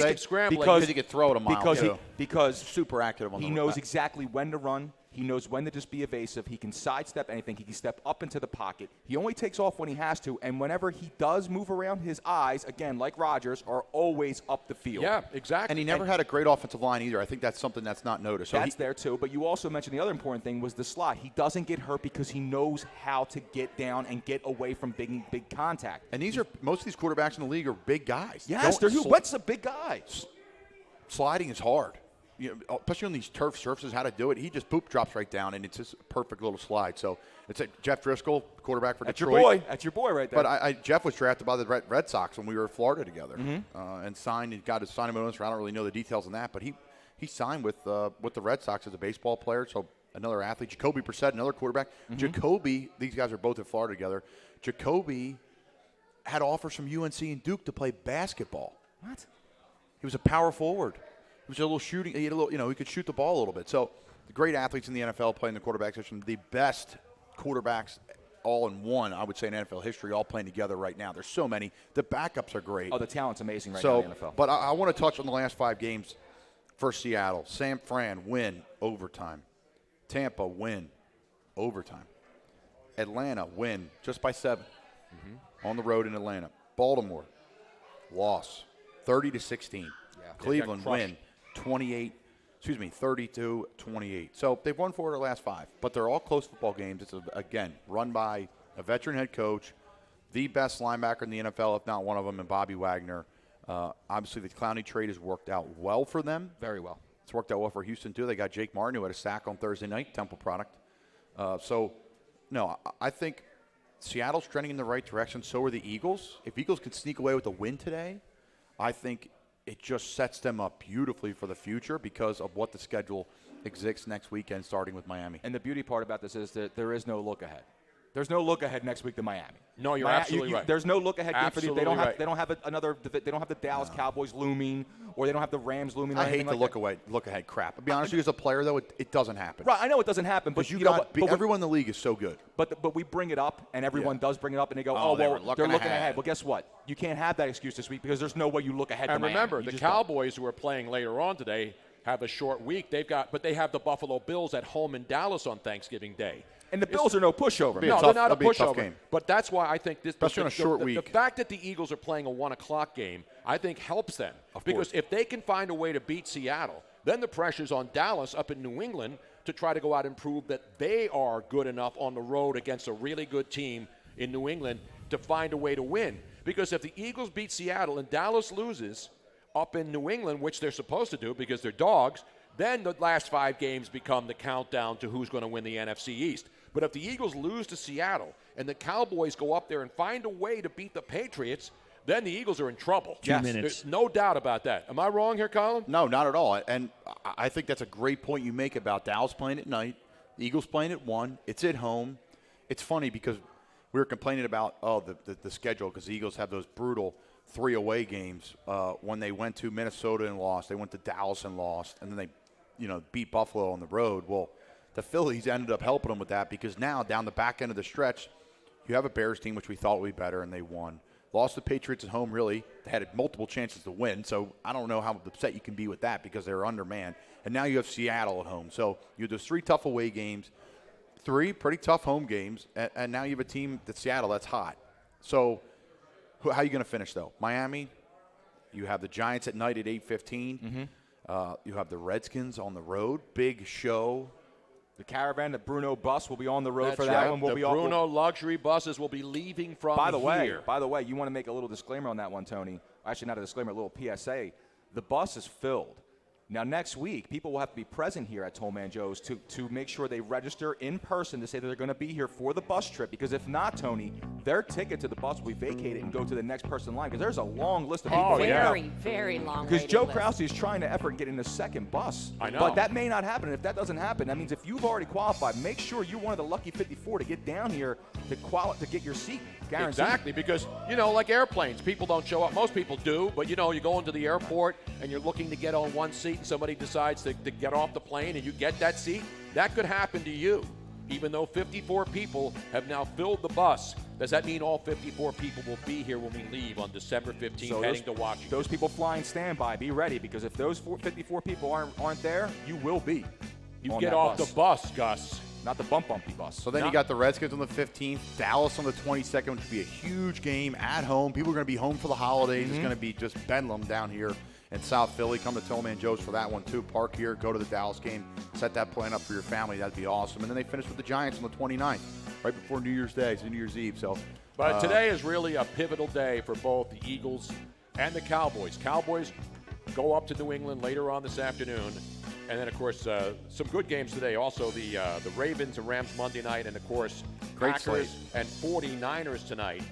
could throw it a mile.
Because
super active on the
he knows exactly when to run. He knows when to just be evasive. He can sidestep anything. He can step up into the pocket. He only takes off when he has to. And whenever he does move around, his eyes, again, like Rodgers, are always up the field.
Yeah, exactly.
And he never had a great offensive line either. I think that's something that's not noticed. So
that's there, too. But you also mentioned the other important thing was the slot. He doesn't get hurt because he knows how to get down and get away from big contact.
And most of these quarterbacks in the league are big guys.
Yes, they're huge. Wentz is a big guy.
Sliding is hard. Especially on these turf surfaces, how to do it. He just drops right down, and it's just a perfect little slide. So it's Jeff Driscoll, quarterback for Detroit.
That's your boy right there.
But Jeff was drafted by the Red Sox when we were in Florida together, and signed. He got his signing bonus. I don't really know the details on that, but he signed with the Red Sox as a baseball player. So another athlete, Jacoby Brissett, another quarterback. Jacoby, these guys are both in Florida together. Jacoby had offers from UNC and Duke to play basketball.
What?
He was a power forward. He was a little shooting. He had a little, he could shoot the ball a little bit. So the great athletes in the NFL playing the quarterback position, the best quarterbacks all in one, I would say, in NFL history, all playing together right now. There's so many. The backups are great.
Oh, the talent's amazing now in the NFL.
But I want to touch on the last 5 games for Seattle. San Fran, win, overtime. Tampa, win, overtime. Atlanta, win, just by 7 on the road in Atlanta. Baltimore, loss, 30-16.
Yeah.
Cleveland, win. 32-28. So they've won 4 of their last 5, but they're all close football games. It's, again, run by a veteran head coach, the best linebacker in the NFL, if not one of them, and Bobby Wagner. Obviously, the Clowney trade has worked out well for them.
Very well.
It's worked out well for Houston, too. They got Jake Martin, who had a sack on Thursday night, Temple product. I think Seattle's trending in the right direction. So are the Eagles. If Eagles can sneak away with a win today, I think it just sets them up beautifully for the future because of what the schedule exists next weekend, starting with Miami.
And the beauty part about this is that there is no look ahead. There's no look ahead next week to Miami.
No, you're absolutely right.
There's no look ahead game for them. They don't have. They don't have They don't have the Dallas Cowboys looming, or they don't have the Rams looming.
I hate the look ahead crap. I'll be honest with you, as a player though, it doesn't happen.
Right, I know it doesn't happen, but
everyone in the league is so good.
But we bring it up, and everyone does bring it up, and they go, they're looking ahead. Well, guess what? You can't have that excuse this week because there's no way you look ahead.
And
to
remember,
Miami.
the Cowboys who are playing later on today have a short week. But they have the Buffalo Bills at home in Dallas on Thanksgiving Day.
And the Bills are no pushover.
No, they're not a pushover.
Game.
But that's why I think this,
especially on a short week.
The fact that the Eagles are playing a 1:00 game, I think helps them. Because if they can find a way to beat Seattle, then the pressure's on Dallas up in New England to try to go out and prove that they are good enough on the road against a really good team in New England to find a way to win. Because if the Eagles beat Seattle and Dallas loses up in New England, which they're supposed to do because they're dogs, then the last 5 games become the countdown to who's going to win the NFC East. But if the Eagles lose to Seattle and the Cowboys go up there and find a way to beat the Patriots, then the Eagles are in trouble.
2 minutes.
There's no doubt about that. Am I wrong here, Colin?
No, not at all. And I think that's a great point you make about Dallas playing at night. The Eagles playing at 1. It's at home. It's funny because we were complaining about the schedule because the Eagles have those brutal 3 away games when they went to Minnesota and lost. They went to Dallas and lost, and then they, beat Buffalo on the road. Well, the Phillies ended up helping them with that because now down the back end of the stretch, you have a Bears team which we thought would be better, and they won. Lost the Patriots at home, really. They had multiple chances to win, so I don't know how upset you can be with that because they were undermanned. And now you have Seattle at home. So you have those 3 tough away games, 3 pretty tough home games, and now you have a team that's Seattle that's hot. So how are you going to finish, though? Miami, you have the Giants at night at 8:15. You have the Redskins on the road. Big show.
The Caravan, the Bruno bus will be on the road
That's
for that
right.
one. We'll
The
be
Bruno luxury buses will be leaving from
By the
here.
way, you want to make a little disclaimer on that one, Tony. Actually, not a disclaimer, a little PSA. The bus is filled. Now, next week, people will have to be present here at Tollman Joe's to make sure they register in person to say that they're going to be here for the bus trip. Because if not, Tony, their ticket to the bus will be vacated and go to the next person in line. Because there's a long list of people.
Very long.
Because Joe Krause is trying to effort getting the second bus.
I know.
But that may not happen. If that doesn't happen, that means if you've already qualified, make sure you're one of the lucky 54 to get down here to get your seat guaranteed.
Exactly, because, like airplanes, people don't show up. Most people do, but, you go into the airport and you're looking to get on one seat and somebody decides to get off the plane and you get that seat. That could happen to you. Even though 54 people have now filled the bus, does that mean all 54 people will be here when we leave on December 15th heading to Washington?
Those people flying standby, be ready, because if those 54 people aren't there, you will be.
You get off the bus, Gus.
Not the bumpy bus.
So then you got the Redskins on the 15th, Dallas on the 22nd, which would be a huge game at home. People are going to be home for the holidays. It's going to be just bedlam down here in South Philly. Come to Tillman Joe's for that one, too. Park here, go to the Dallas game, set that plan up for your family. That'd be awesome. And then they finish with the Giants on the 29th, right before New Year's Day, so New Year's Eve. So,
But today is really a pivotal day for both the Eagles and the Cowboys. Cowboys go up to New England later on this afternoon. And then, of course, some good games today. Also, the Ravens and Rams Monday night, and, of course, Packers and 49ers tonight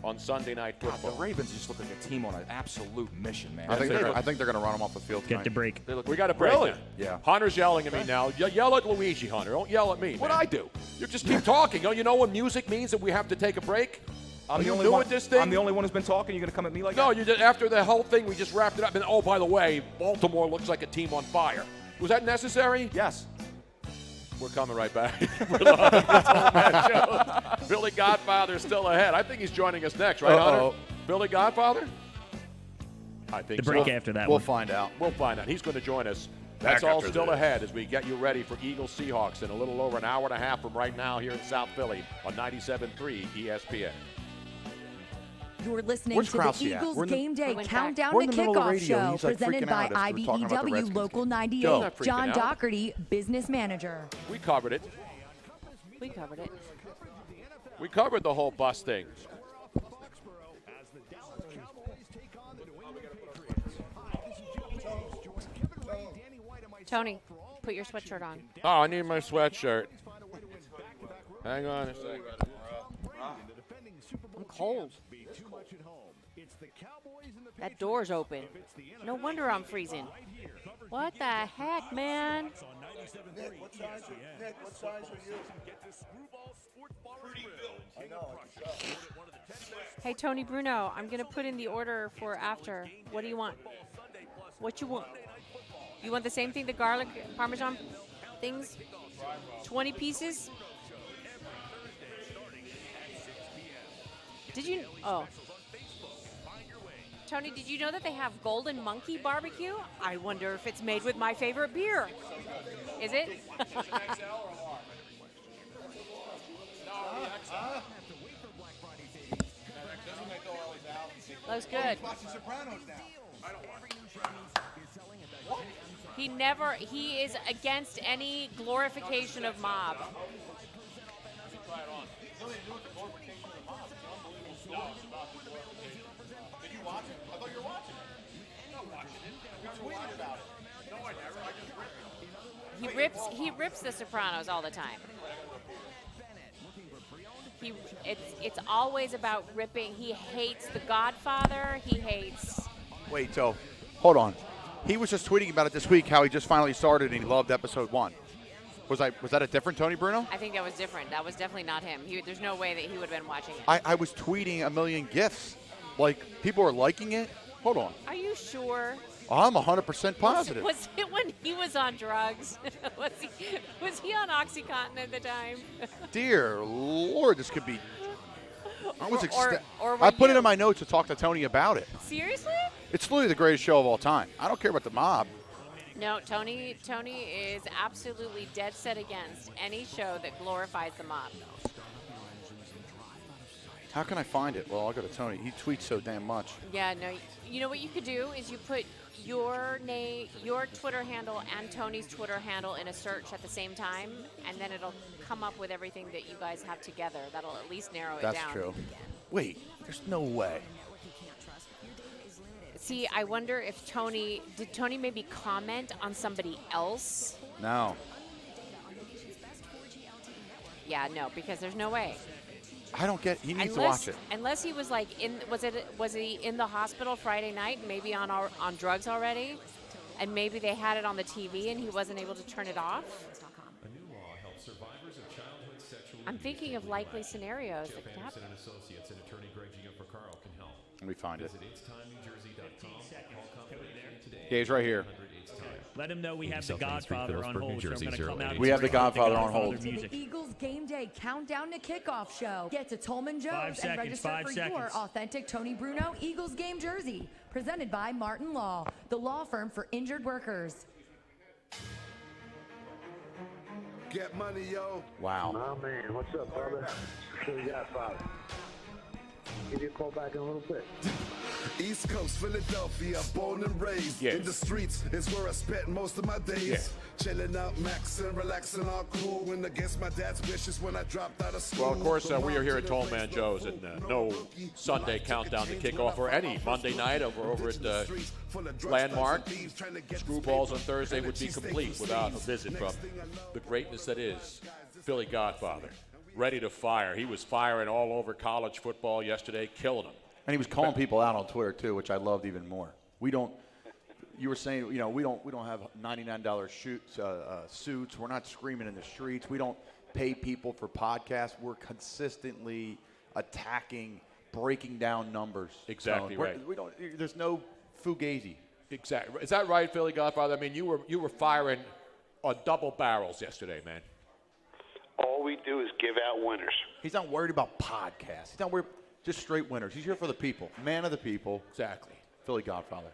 on Sunday Night Football.
God, the Ravens just look like a team on an absolute mission, man.
I think they're going to run them off the field tonight.
Get the break.
We got a break. Really?
Yeah.
Hunter's yelling at me now. Yell at Luigi, Hunter. Don't yell at me.
What'd I do?
You just keep talking. You know when music means that we have to take a break?
I'm the only
new
one
at this thing?
I'm the only one who's been talking. You're going to come at me like that?
No, you did. After the whole thing, we just wrapped it up. And oh, by the way, Baltimore looks like a team on fire. Was that necessary?
Yes.
We're coming right back. We're live at Tollman Joe's. Billy Godfather's still ahead. I think he's joining us next, right, Hunter? Billy Godfather? I think
the break after that
We'll
one.
find out.
We'll find out. He's going to join us. That's all still ahead as we get you ready for Eagles Seahawks in a little over an hour and a half from right now here in South Philly on 97.3 ESPN.
You're listening
Where's
to
Krause
the
at?
Eagles Game Day Countdown
We're
to
in the middle of the
Kickoff
radio.
Show,
He's, like,
presented
freaking
by
out as we're talking about the
IBEW
Redskins.
Local 98.
Joe's not freaking
John
out.
Doherty, business manager.
We covered it.
We covered it.
We covered the whole bus thing.
Tony, put your sweatshirt on.
Oh, I need my sweatshirt. Hang on a second.
I'm cold. That door's open. No wonder I'm freezing. What the heck, man?
Nick, what size are you? I know.
Hey, Tony Bruno, I'm going to put in the order for after. What do you want? What you want? You want the same thing, the garlic Parmesan things? 20 pieces? Did you? Oh. Tony, did you know that they have Golden Monkey Barbecue? I wonder if it's made with my favorite beer. Is it? Looks good. He is against any glorification of mob.
Did you watch it? I thought you were watching it. I'm not watching it. You tweeted about it. No, I never. I just ripped it.
He rips The Sopranos all the time. It's always about ripping. He hates The Godfather. He hates.
Wait, so hold on. He was just tweeting about it this week, how he just finally started and he loved episode 1. Was that a different Tony Bruno?
I think that was different. That was definitely not him. There's no way that he would have been watching it.
I was tweeting a million GIFs. Like, people are liking it. Hold on.
Are you sure?
I'm 100% positive.
Was it when he was on drugs? was he on OxyContin at the time?
Dear Lord, this could be.
Or
I put it in my notes to talk to Tony about it.
Seriously?
It's literally the greatest show of all time. I don't care about the mob.
No, Tony is absolutely dead set against any show that glorifies the mob.
How can I find it? Well, I'll go to Tony. He tweets so damn much.
Yeah, no. You know what you could do is you put your name, your Twitter handle, and Tony's Twitter handle in a search at the same time, and then it'll come up with everything that you guys have together. That'll at least narrow it down.
That's true. Wait, there's no way.
See, I wonder if did Tony maybe comment on somebody else?
No.
Yeah, no, because there's no way.
I don't get. He needs to watch it.
Unless he was like was he in the hospital Friday night, maybe on drugs already, and maybe they had it on the TV and he wasn't able to turn it off.
A new law helps survivors of childhood sexual
I'm thinking of likely scenarios that could happen.
and Associates and attorney Greg Gianfrocaro can help.
Let me find it.
Visit itstimennewjersey.com. Call confidentially today.
Yeah, he's right here.
Let him know we have the Godfather on hold. So I'm going to come out.
We have the Godfather on hold.
To the Eagles Game Day Countdown to Kickoff Show. Get to Tolman Jones and register for your authentic Tony Bruno Eagles game jersey. Presented by Martin Law, the law firm for injured workers.
Get money, yo.
Wow.
My man, what's up, brother? The Godfather. Give you a call back in a little bit.
East Coast, Philadelphia, born and raised.
Yes.
In the streets is where I spent most of my days.
Yeah.
Chilling out, maxing, relaxing, all cool. When against my dad's wishes when I dropped out of school.
Well, of course, we are here at Tall Man Joe's, and no Sunday countdown to kickoff or any Monday night over at Landmark. Screwballs on Thursday would be complete without a visit from the greatness that is Philly Godfather. Ready to fire. He was firing all over college football yesterday, killing them.
And he was calling people out on Twitter too, which I loved even more. We don't. You were saying, we don't have $99 suits. We're not screaming in the streets. We don't pay people for podcasts. We're consistently attacking, breaking down numbers.
Exactly right.
We don't. There's no fugazi.
Exactly. Is that right, Philly Godfather? I mean, you were firing on double barrels yesterday, man.
All we do is give out winners.
He's not worried about podcasts. He's not worried. Just straight winners. He's here for the people. Man of the people.
Exactly.
Philly Godfather.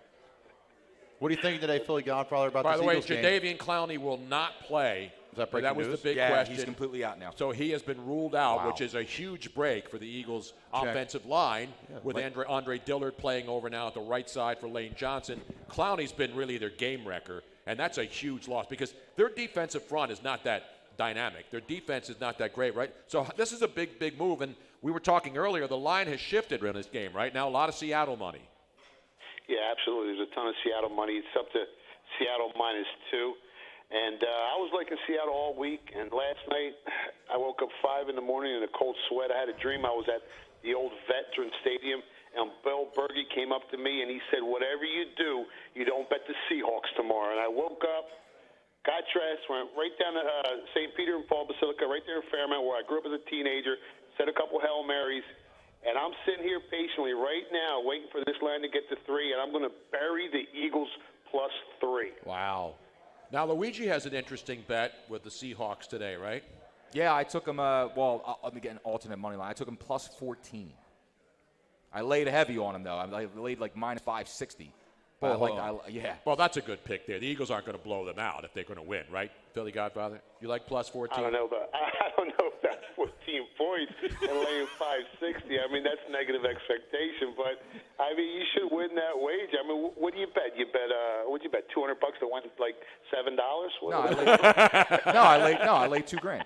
What are you thinking today, Philly Godfather, about
By
this
the way,
Eagles game?
Jadeveon Clowney will not play.
Is that breaking
That was
news?
the big
Yeah,
question.
he's completely out now.
So he has been ruled out,
Wow.
which is a huge break for the Eagles'
Check.
offensive line,
Yeah,
with Andre Dillard playing over now at the right side for Lane Johnson. Clowney's been really their game wrecker, and that's a huge loss because their defensive front is not that dynamic. Their defense is not that great, right? So this is a big, big move, and we were talking earlier, the line has shifted in this game, right? Now a lot of Seattle money.
Yeah, absolutely. There's a ton of Seattle money. It's up to Seattle -2. And I was liking Seattle all week. And last night, I woke up 5 in the morning in a cold sweat. I had a dream I was at the old Veteran Stadium, and Bill Berge came up to me, and he said, whatever you do, you don't bet the Seahawks tomorrow. And I woke up, got dressed, went right down to St. Peter and Paul Basilica, right there in Fairmount, where I grew up as a teenager, said a couple Hail Marys. And I'm sitting here patiently right now waiting for this line to get to 3, and I'm going to bury the Eagles +3.
Wow. Now, Luigi has an interesting bet with the Seahawks today, right?
Yeah, I took him, let me get an alternate money line. I took him +14. I laid heavy on him, though. I laid like -560. Yeah.
Well, that's a good pick there. The Eagles aren't going to blow them out if they're going to win, right? Philly Godfather? You like +14?
I don't know about 14 points and laying 560. I mean, that's negative expectation, but I mean, you should win that wager. I mean, what do you bet? You bet what'd you bet? $200 to win like $7?
I laid $2,000.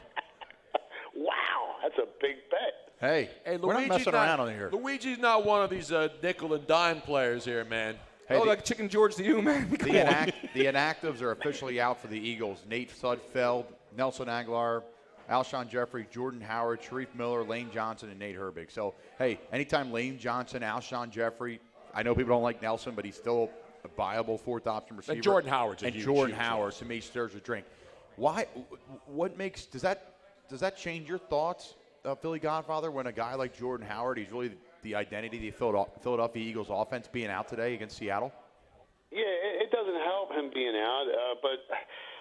Wow, that's a big bet.
Hey, we're not messing around on here.
Luigi's not one of these nickel and dime players here, man.
Hey,
like Chicken George to you, man.
The inactives are officially out for the Eagles. Nate Sudfeld, Nelson Aguilar, Alshon Jeffrey, Jordan Howard, Sharif Miller, Lane Johnson, and Nate Herbig. So, hey, anytime Lane Johnson, Alshon Jeffrey, I know people don't like Nelson, but he's still a viable fourth option receiver.
And Jordan Howard's a
and
huge,
Jordan
huge
Howard, to me, stirs a drink. Why? What makes does that change your thoughts, Philly Godfather? When a guy like Jordan Howard, he's really the identity of the Philadelphia Eagles offense, being out today against Seattle.
Yeah, it doesn't help him being out, but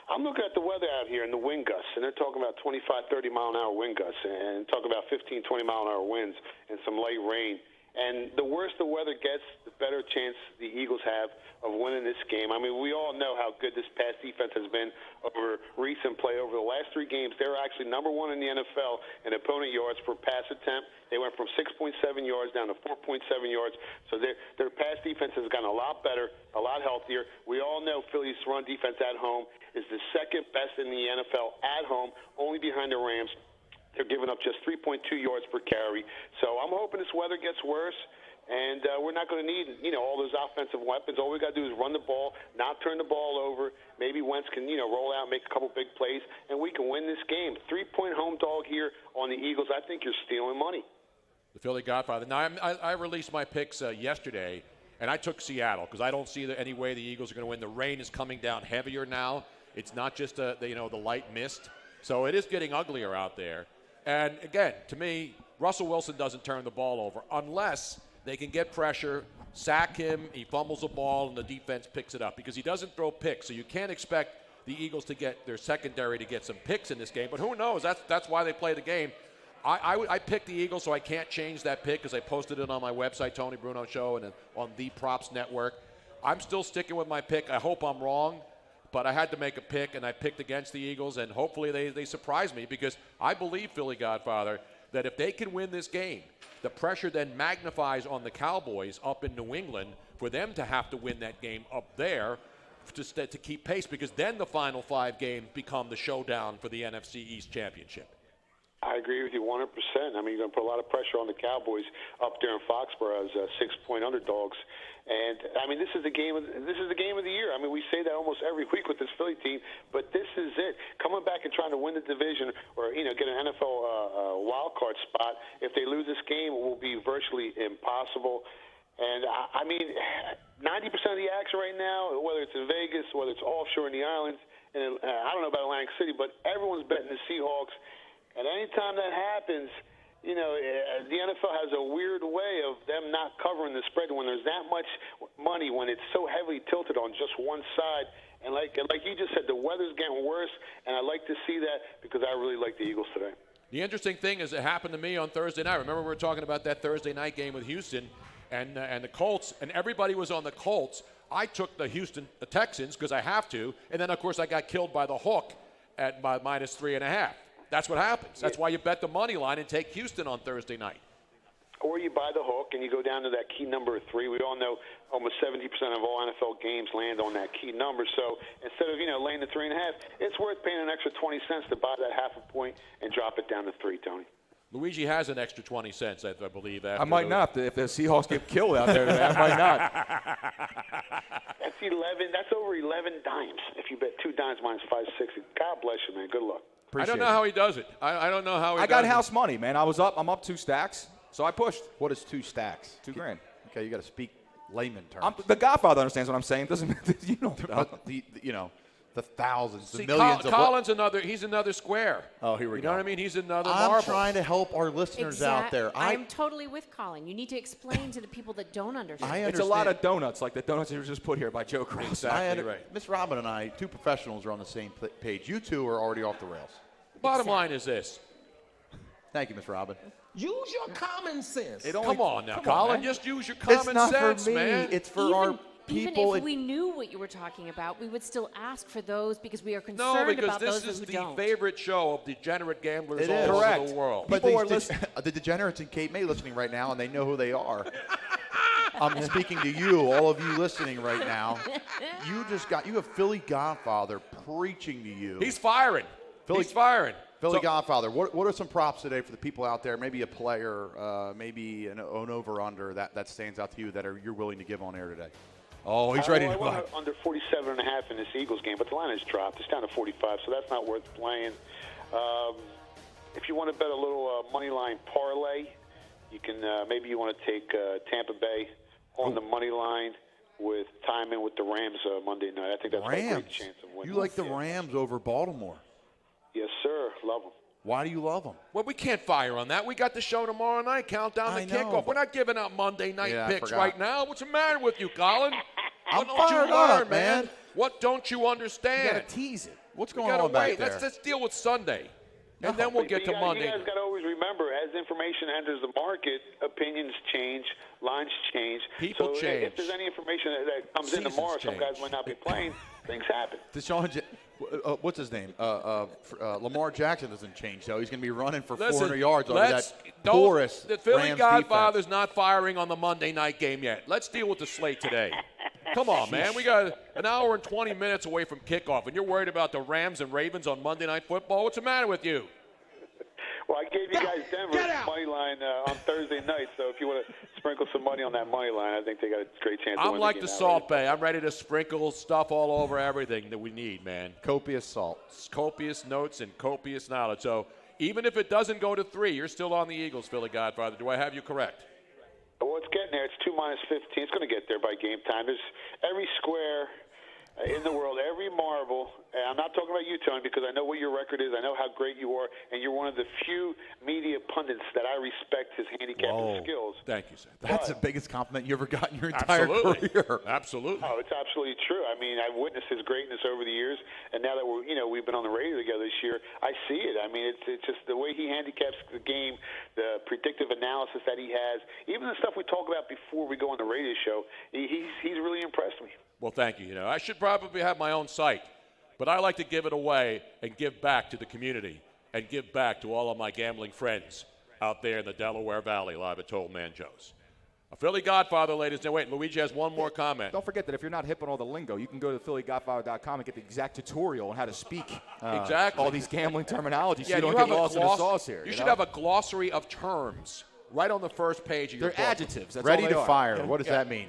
I'm looking at the weather out here and the wind gusts, and they're talking about 25, 30 mile an hour wind gusts, and talking about 15, 20 mile an hour winds and some light rain. And the worse the weather gets, the better chance the Eagles have of winning this game. I mean, we all know how good this pass defense has been over recent play. Over the last 3 games, they're actually number 1 in the NFL in opponent yards per pass attempt. They went from 6.7 yards down to 4.7 yards. So their pass defense has gotten a lot better, a lot healthier. We all know Philly's run defense at home is the second best in the NFL at home, only behind the Rams. They're giving up just 3.2 yards per carry. So I'm hoping this weather gets worse, and we're not going to need, all those offensive weapons. All we got to do is run the ball, not turn the ball over. Maybe Wentz can, roll out, make a couple big plays, and we can win this game. 3-point home dog here on the Eagles. I think you're stealing money.
The Philly Godfather. Now, I released my picks yesterday, and I took Seattle because I don't see any way the Eagles are going to win. The rain is coming down heavier now. It's not just the light mist. So it is getting uglier out there. And, again, to me, Russell Wilson doesn't turn the ball over unless they can get pressure, sack him, he fumbles the ball, and the defense picks it up because he doesn't throw picks. So you can't expect the Eagles to get their secondary to get some picks in this game. But who knows? That's why they play the game. I picked the Eagles, so I can't change that pick because I posted it on my website, Tony Bruno Show, and on the Props Network. I'm still sticking with my pick. I hope I'm wrong. But I had to make a pick, and I picked against the Eagles, and hopefully they surprise me because I believe, Philly Godfather, that if they can win this game, the pressure then magnifies on the Cowboys up in New England for them to have to win that game up there to keep pace because then the final 5 games become the showdown for the NFC East Championship.
I agree with you 100%. I mean, you're going to put a lot of pressure on the Cowboys up there in Foxborough as 6-point underdogs. And I mean, this is the game of the year. I mean, we say that almost every week with this Philly team, but this is it. Coming back and trying to win the division or get an NFL wild card spot. If they lose this game, it will be virtually impossible. And I mean, 90% of the action right now, whether it's in Vegas, whether it's offshore in the islands, and I don't know about Atlantic City, but everyone's betting the Seahawks. And anytime that happens, the NFL has a weird way of them not covering the spread when there's that much money, when it's so heavily tilted on just one side. And like you just said, the weather's getting worse, and I like to see that because I really like the Eagles today.
The interesting thing is it happened to me on Thursday night. Remember we were talking about that Thursday night game with Houston and the Colts, and everybody was on the Colts. I took the Texans because I have to, and then, of course, I got killed by the hook at minus 3.5. That's what happens. That's why you bet the money line and take Houston on Thursday night.
Or you buy the hook and you go down to that key number 3. We all know almost 70% of all NFL games land on that key number. So instead of laying the 3.5, it's worth paying an extra 20 cents to buy that half a point and drop it down to 3, Tony.
Luigi has an extra 20 cents, I believe.
I might not. If the Seahawks get killed out there today, I might not.
That's 11. That's over 11 dimes. If you bet 2 dimes minus 560. God bless you, man. Good luck.
I don't know how he does it. I don't know how he does it.
I got house money, man. I'm up 2 stacks, so I pushed.
What is 2 stacks?
$2,000.
Okay, you got to speak layman terms.
The Godfather understands what I'm saying. Doesn't
the thousands,
See,
the millions of
Colin's he's another square.
Oh, here we go.
You know what I mean? He's another
I'm
marble.
trying to help our listeners out there.
I'm totally with Colin. You need to explain to the people that don't understand.
It's a lot of donuts, like the donuts that were just put here by Joe Cross.
Exactly right.
Miss Robin and I, 2 professionals, are on the same page. You 2 are already off the rails.
Bottom line is this.
Thank you, Miss Robin.
Use your common sense.
Come on now, Colin. Just use your common sense, man.
It's not for me. It's for our people.
Even if we knew what you were talking about, we would still ask for those because we are concerned about those who don't.
No, because this is the favorite show of degenerate gamblers
all
over the world.
But the degenerates in Cape May listening right now, and they know who they are. I'm speaking to you, all of you listening right now. You have Philly Godfather preaching to you.
He's firing. He's firing.
Philly Godfather, what are some props today for the people out there? Maybe a player, maybe an over-under that stands out to you that you're willing to give on air today? Oh, he's ready to go.
I went under 47.5 in this Eagles game, but the line has dropped. It's down to 45, so that's not worth playing. If you want to bet a little money line parlay, you can maybe you want to take Tampa Bay on the money line with the Rams Monday night. I think that's a great chance of winning.
You like the Rams over Baltimore?
sir. Love him.
Why do you love him?
Well, we can't fire on that. We got the show tomorrow night, countdown to kickoff. We're not giving out Monday night picks right now. What's the matter with you, Colin?
I'm
what don't you
fired
learn,
up, man.
What don't you understand?
You got to tease it. What's
We
going
gotta
on back
wait.
there?
Let's deal with Sunday, and then we'll get to Monday.
You guys got to always remember, as information enters the market, opinions change, lines change.
People
so
change.
If there's any information that comes in tomorrow, some guys might not be playing. Things happen.
What's his name? Lamar Jackson doesn't change, though. He's going to be running for
Listen,
400 yards over that
don't-
porous
The Philly
Rams
Godfather's
defense.
not firing on the Monday night game yet. Let's deal with the slate today. Come on, man. We got an hour and 20 minutes away from kickoff, and you're worried about the Rams and Ravens on Monday Night Football? What's the matter with you?
Well, I gave you guys Denver's money line on Thursday night, so if you want to sprinkle some money on that money line, I think they got a great chance to
I'm
win
like
the
the
game
Salt Bay. I'm ready to sprinkle stuff all over everything that we need, man.
Copious salt.
Copious notes and copious knowledge. So even if it doesn't go to 3, you're still on the Eagles, Philly Godfather. Do I have you correct?
Well, it's getting there. It's 2 minus 15. It's going to get there by game time. There's every square in the world, every marble. And I'm not talking about you, Tony, because I know what your record is. I know how great you are, and you're one of the few media pundits that I respect his handicapping skills.
Thank you, sir.
That's the biggest compliment you ever got in your entire career.
Absolutely.
Oh, it's absolutely true. I mean, I've witnessed his greatness over the years, and now that we've been on the radio together this year, I see it. I mean, it's just the way he handicaps the game, the predictive analysis that he has, even the stuff we talk about before we go on the radio show. He's really impressed me.
Well, thank you. I should probably have my own site, but I like to give it away and give back to the community and give back to all of my gambling friends out there in the Delaware Valley, live at Toll Man Joe's. A Philly Godfather, ladies and gentlemen. Wait, Luigi has one more comment.
Don't forget that if you're not hip on all the lingo, you can go to phillygodfather.com and get the exact tutorial on how to speak.
Exactly.
All these gambling terminologies.
Yeah,
so you don't
have
get
a
lost in the sauce here.
You should have a glossary of terms right on the first page of your book.
They're adjectives. That's
Ready
all they
to
are.
fire. What does that mean?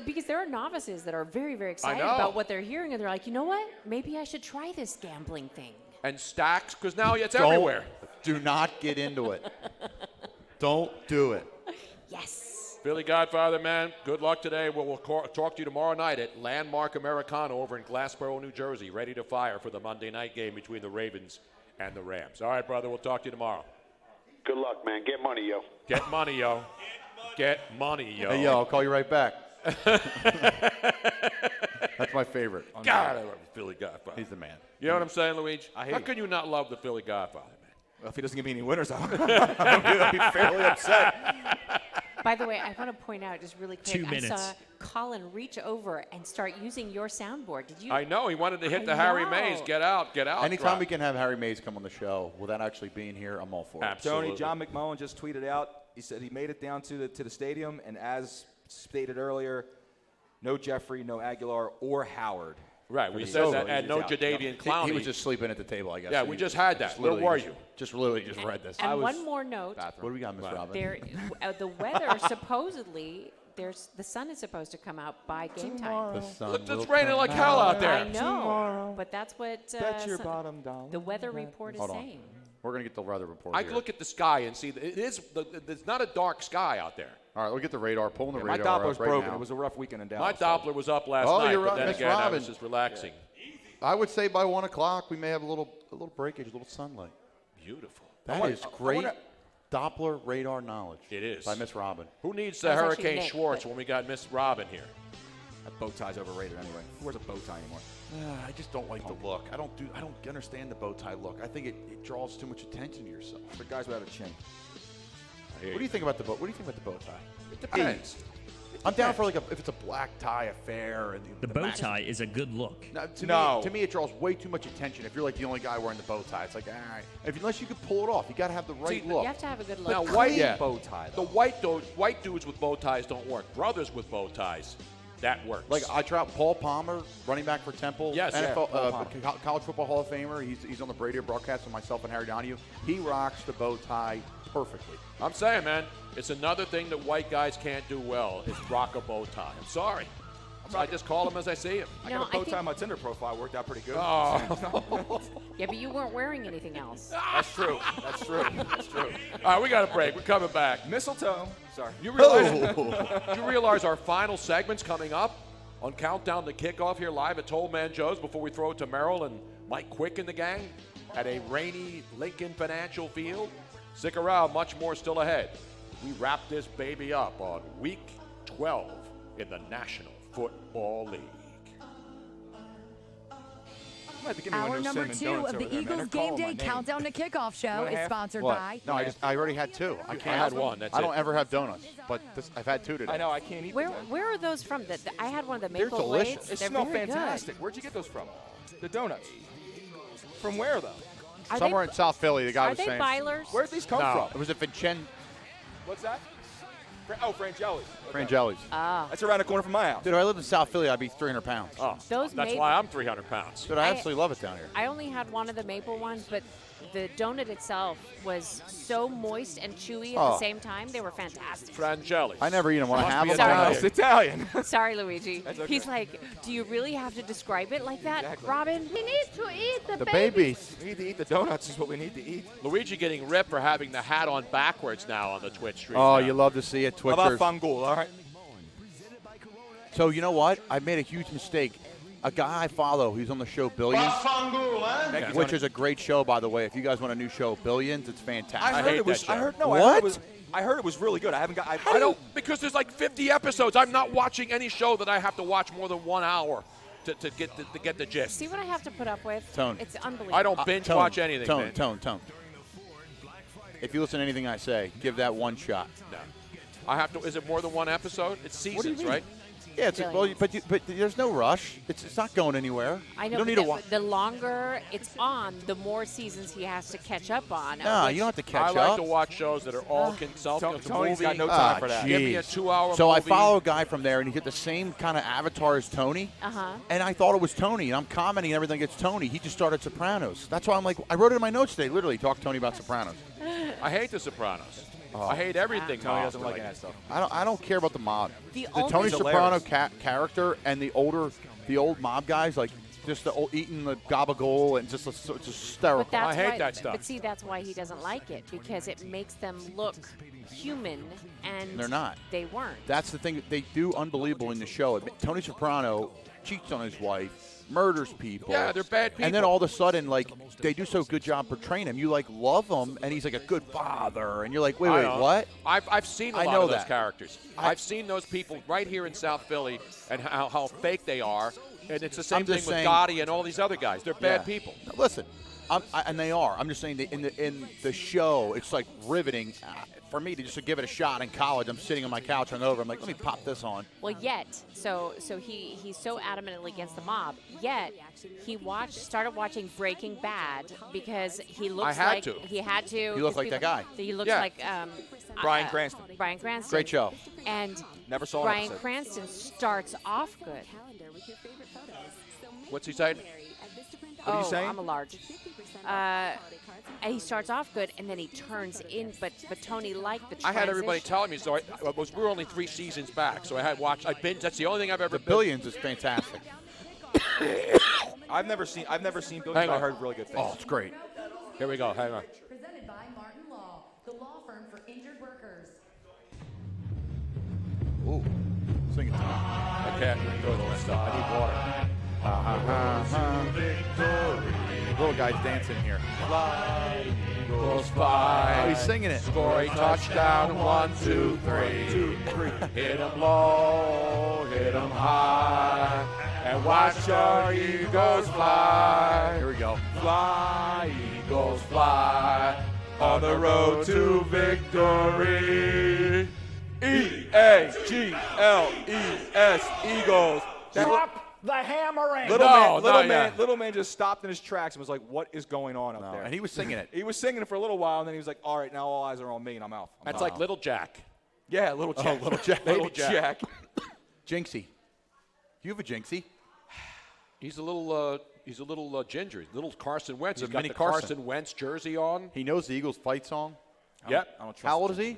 Because there are novices that are very, very excited
know.
about what they're hearing, and they're like, you know what? Maybe I should try this gambling thing.
And stacks, because now it's everywhere.
Do not get into it. Don't do it.
Yes.
Philly Godfather, man, good luck today. We'll talk to you tomorrow night at Landmark Americano over in Glassboro, New Jersey, ready to fire for the Monday night game between the Ravens and the Rams. All right, brother, we'll talk to you tomorrow.
Good luck, man. Get money, yo.
Get money, yo. Get money, yo.
Hey, yo, I'll call you right back. That's my favorite.
God, I love the Philly Godfather.
He's the man.
You know what I'm saying, Luigi?
hate
How
it.
can you not love the Philly Godfather, man?
Well, if he doesn't give me any winners, I'll be fairly upset.
By the way, I want to point out just really quick.
2 minutes.
I saw Colin reach over and start using your soundboard. Did you?
I know. He wanted to hit the
I
Harry
know.
Mays. Get out. Get out.
Anytime
drop.
we can have Harry Mays come on the show without actually being here, I'm all for it.
Absolutely.
Tony, John McMullen just tweeted out. He said he made it down to the stadium, and as stated earlier, no Jeffrey, no Aguilar, or Howard.
Right, we said that, and no Jadavian Clowney.
He was just sleeping at the table, I guess.
Yeah, we just had that. Where were you?
Just literally just read this.
And one more note.
What do we got, Miss Robin?
There, the weather supposedly. The sun is supposed to come out by game time.
The sun
Look, it's
will
raining
come
like hell out there.
I know, but that's what
Bet your bottom dollar.
the weather report is
Hold on.
saying.
We're going to get the weather report
I
here.
look at the sky and see it's not a dark sky out there.
All right, look at the radar. Pulling the
My
radar
Doppler's
up right
broken.
now.
It was a rough weekend in
My
Dallas.
Doppler was up last
Oh,
night,
you're
but
right,
then
Miss
again, I
Robin.
was just relaxing.
I would say by 1 o'clock we may have a little breakage, a little sunlight.
Beautiful.
That is great Doppler radar knowledge.
It is.
By Miss Robin.
Who needs the
That's actually
Hurricane
Nick,
Schwartz
but-
when we got Miss Robin here?
That bow tie's overrated anyway. Who wears a bow tie anymore?
I just don't like the look. I don't understand the bow tie look. I think it draws too much attention to yourself.
For guys without a chin.
What do you think about the bow? What do you think about the bow tie?
It depends.
I'm down for if it's a black tie affair. And
The bow tie is a good look.
To me, it draws way too much attention. If you're like the only guy wearing the bow tie, it's like, all right. Unless you can pull it off, you got to have the right look.
You have to have a good look.
Now, white
bow tie.
The white dudes with bow ties don't work. Brothers with bow ties, that works.
Like I tried Paul Palmer, running back for Temple.
Yes,
NFL,
yeah,
college football Hall of Famer. He's on the Brady broadcast with myself and Harry Donahue. He rocks the bow tie perfectly.
I'm saying, man, it's another thing that white guys can't do well is rock a bow tie. I'm sorry. I just call them as I see them.
I got a bow tie on my Tinder profile. Worked out pretty good.
Oh.
Yeah, but you weren't wearing anything else.
That's true. That's true. That's true.
All right, we got a break. We're coming back.
Mistletoe. Sorry.
You realize our final segment's coming up on Countdown to Kickoff here live at Toll Man Joe's before we throw it to Merrill and Mike Quick and the gang? at a rainy Lincoln Financial Field. Stick around, much more still ahead. We wrap this baby up on Week 12 in the National Football League.
Hour number 2 of the Eagles Game Day Countdown to Kickoff show is sponsored by.
No, I already had 2. I
had one. That's
I don't ever have donuts, but I've had 2 today.
I know. I can't eat.
Where are those from? I had one of the
They're
maple
delicious.
blades.
They
They're
smell
very
fantastic. Where'd you get those from? The donuts. From where though?
Somewhere in South Philly, the guy
Are
was
they
saying.
Bilers?
Where'd these come from?
It was a Vincent.
What's that? Frangeli's.
Frangeli's.
Ah.
That's around the corner from my house.
Dude, I lived in South Philly. I'd be 300 pounds.
Oh,
Those
that's
maple-
why I'm 300 pounds.
Dude, I absolutely love it down here.
I only had one of the maple ones, but the donut itself was so moist and chewy at the same time. They were fantastic.
Frangeli.
I never eat them. When I have them,
Sorry.
It's Italian.
Sorry, Luigi.
That's okay.
He's like, do you really have to describe it like that, Robin?
We need to eat
the babies.
We need to eat the donuts is what we need to eat.
Luigi getting ripped for having the hat on backwards now on the Twitch stream.
Oh,
now.
you love to see it, Twitchers.
How about Fangul, all right?
So you know what? I made a huge mistake. A guy I follow, he's on the show Billions, which is a great show, by the way. If you guys want a new show, Billions, it's fantastic.
I heard it was.
that show.
I heard no.
What?
I heard it was really good. I haven't got.
I don't, because there's like 50 episodes. I'm not watching any show that I have to watch more than 1 hour to get the gist.
See what I have to put up with?
Tone.
It's unbelievable.
I don't binge watch anything. man.
Tone. If you listen to anything I say, give that one shot.
No. I have to. Is it more than 1 episode? It's seasons, right?
Yeah, it's but there's no rush. It's not going anywhere.
I know.
You don't need to watch.
The longer it's on, the more seasons he has to catch up on.
No, you don't have to catch
I
up.
like to watch shows that are all
Tony's got no time for that.
Give me a 2-hour
So
movie.
I follow a guy from there, and he get the same kind of avatar as Tony. And I thought it was Tony, and I'm commenting and everything. It's Tony. He just started Sopranos. That's why I'm like, I wrote it in my notes today. Literally, talk to Tony about Sopranos.
I hate The Sopranos. I hate everything.
Tony
mob
doesn't like
related.
that stuff.
I don't care about the mob.
The
Tony Soprano character and the old mob guys, like just eating the gabagool and just it's hysterical.
I hate that stuff.
But see, that's why he doesn't like it, because it makes them look human, and
They're not.
They weren't.
That's the thing. They do unbelievable in the show. Tony Soprano cheats on his wife, murders people.
Yeah, they're bad people.
And then all of a sudden, like, they do so good job portraying him. You, like, love him, and he's, like, a good father. And you're like, wait, what?
I've seen a lot of those characters. I've seen those people right here in South Philly and how fake they are. And it's the same thing with Gotti and all these other guys. They're bad people.
Now, listen, and they are. I'm just saying that in the show, it's, like, riveting. For me to just give it a shot in college, I'm sitting on my couch hungover. I'm like, let me pop this on.
Well, yet, so he's so adamantly against the mob. Yet he started watching Breaking Bad because he looks like he had to.
He looked like that guy.
He looks like
Bryan Cranston.
Bryan Cranston.
Great show.
And
never saw
Bryan Cranston starts off good.
What's he saying?
What are you saying?
I'm a large. And he starts off good, and then he turns in. But Tony liked the transition.
I had everybody telling me, so we were only 3 seasons back, so I binged. That's the only thing I've ever.
The Billions is fantastic.
I've never seen Billions.
Hang on.
I heard really good things.
Oh, it's great.
Here we go. Hang on.
Presented by Martin Law, the law firm for injured workers.
Ooh, sing it to me.
I can't go to the stuff. I need water.
Little guy's dancing here.
Fly, Eagles fly.
Oh, he's singing it.
Score a touchdown, 1, 2, 3. Hit 'em low, hit 'em high, and watch our Eagles fly.
Here we go.
Fly, Eagles fly, on the road to victory. E-A-G-L-E-S, Eagles.
Drop the hammering.
Little man just stopped in his tracks and was like, "What is going on up there?"
And he was singing it.
He was singing it for a little while, and then he was like, "All right, now all eyes are on me, and I'm out."
That's like Little Jack.
Yeah, Little Jack.
Little Jack.
Little Jack.
Jinxie. Do you have a Jinxie?
He's a little ginger. Little Carson Wentz.
He's
He's got
mini
the
Carson.
Carson Wentz jersey on.
He knows the Eagles fight song.
Yep.
I don't trust
How old is he?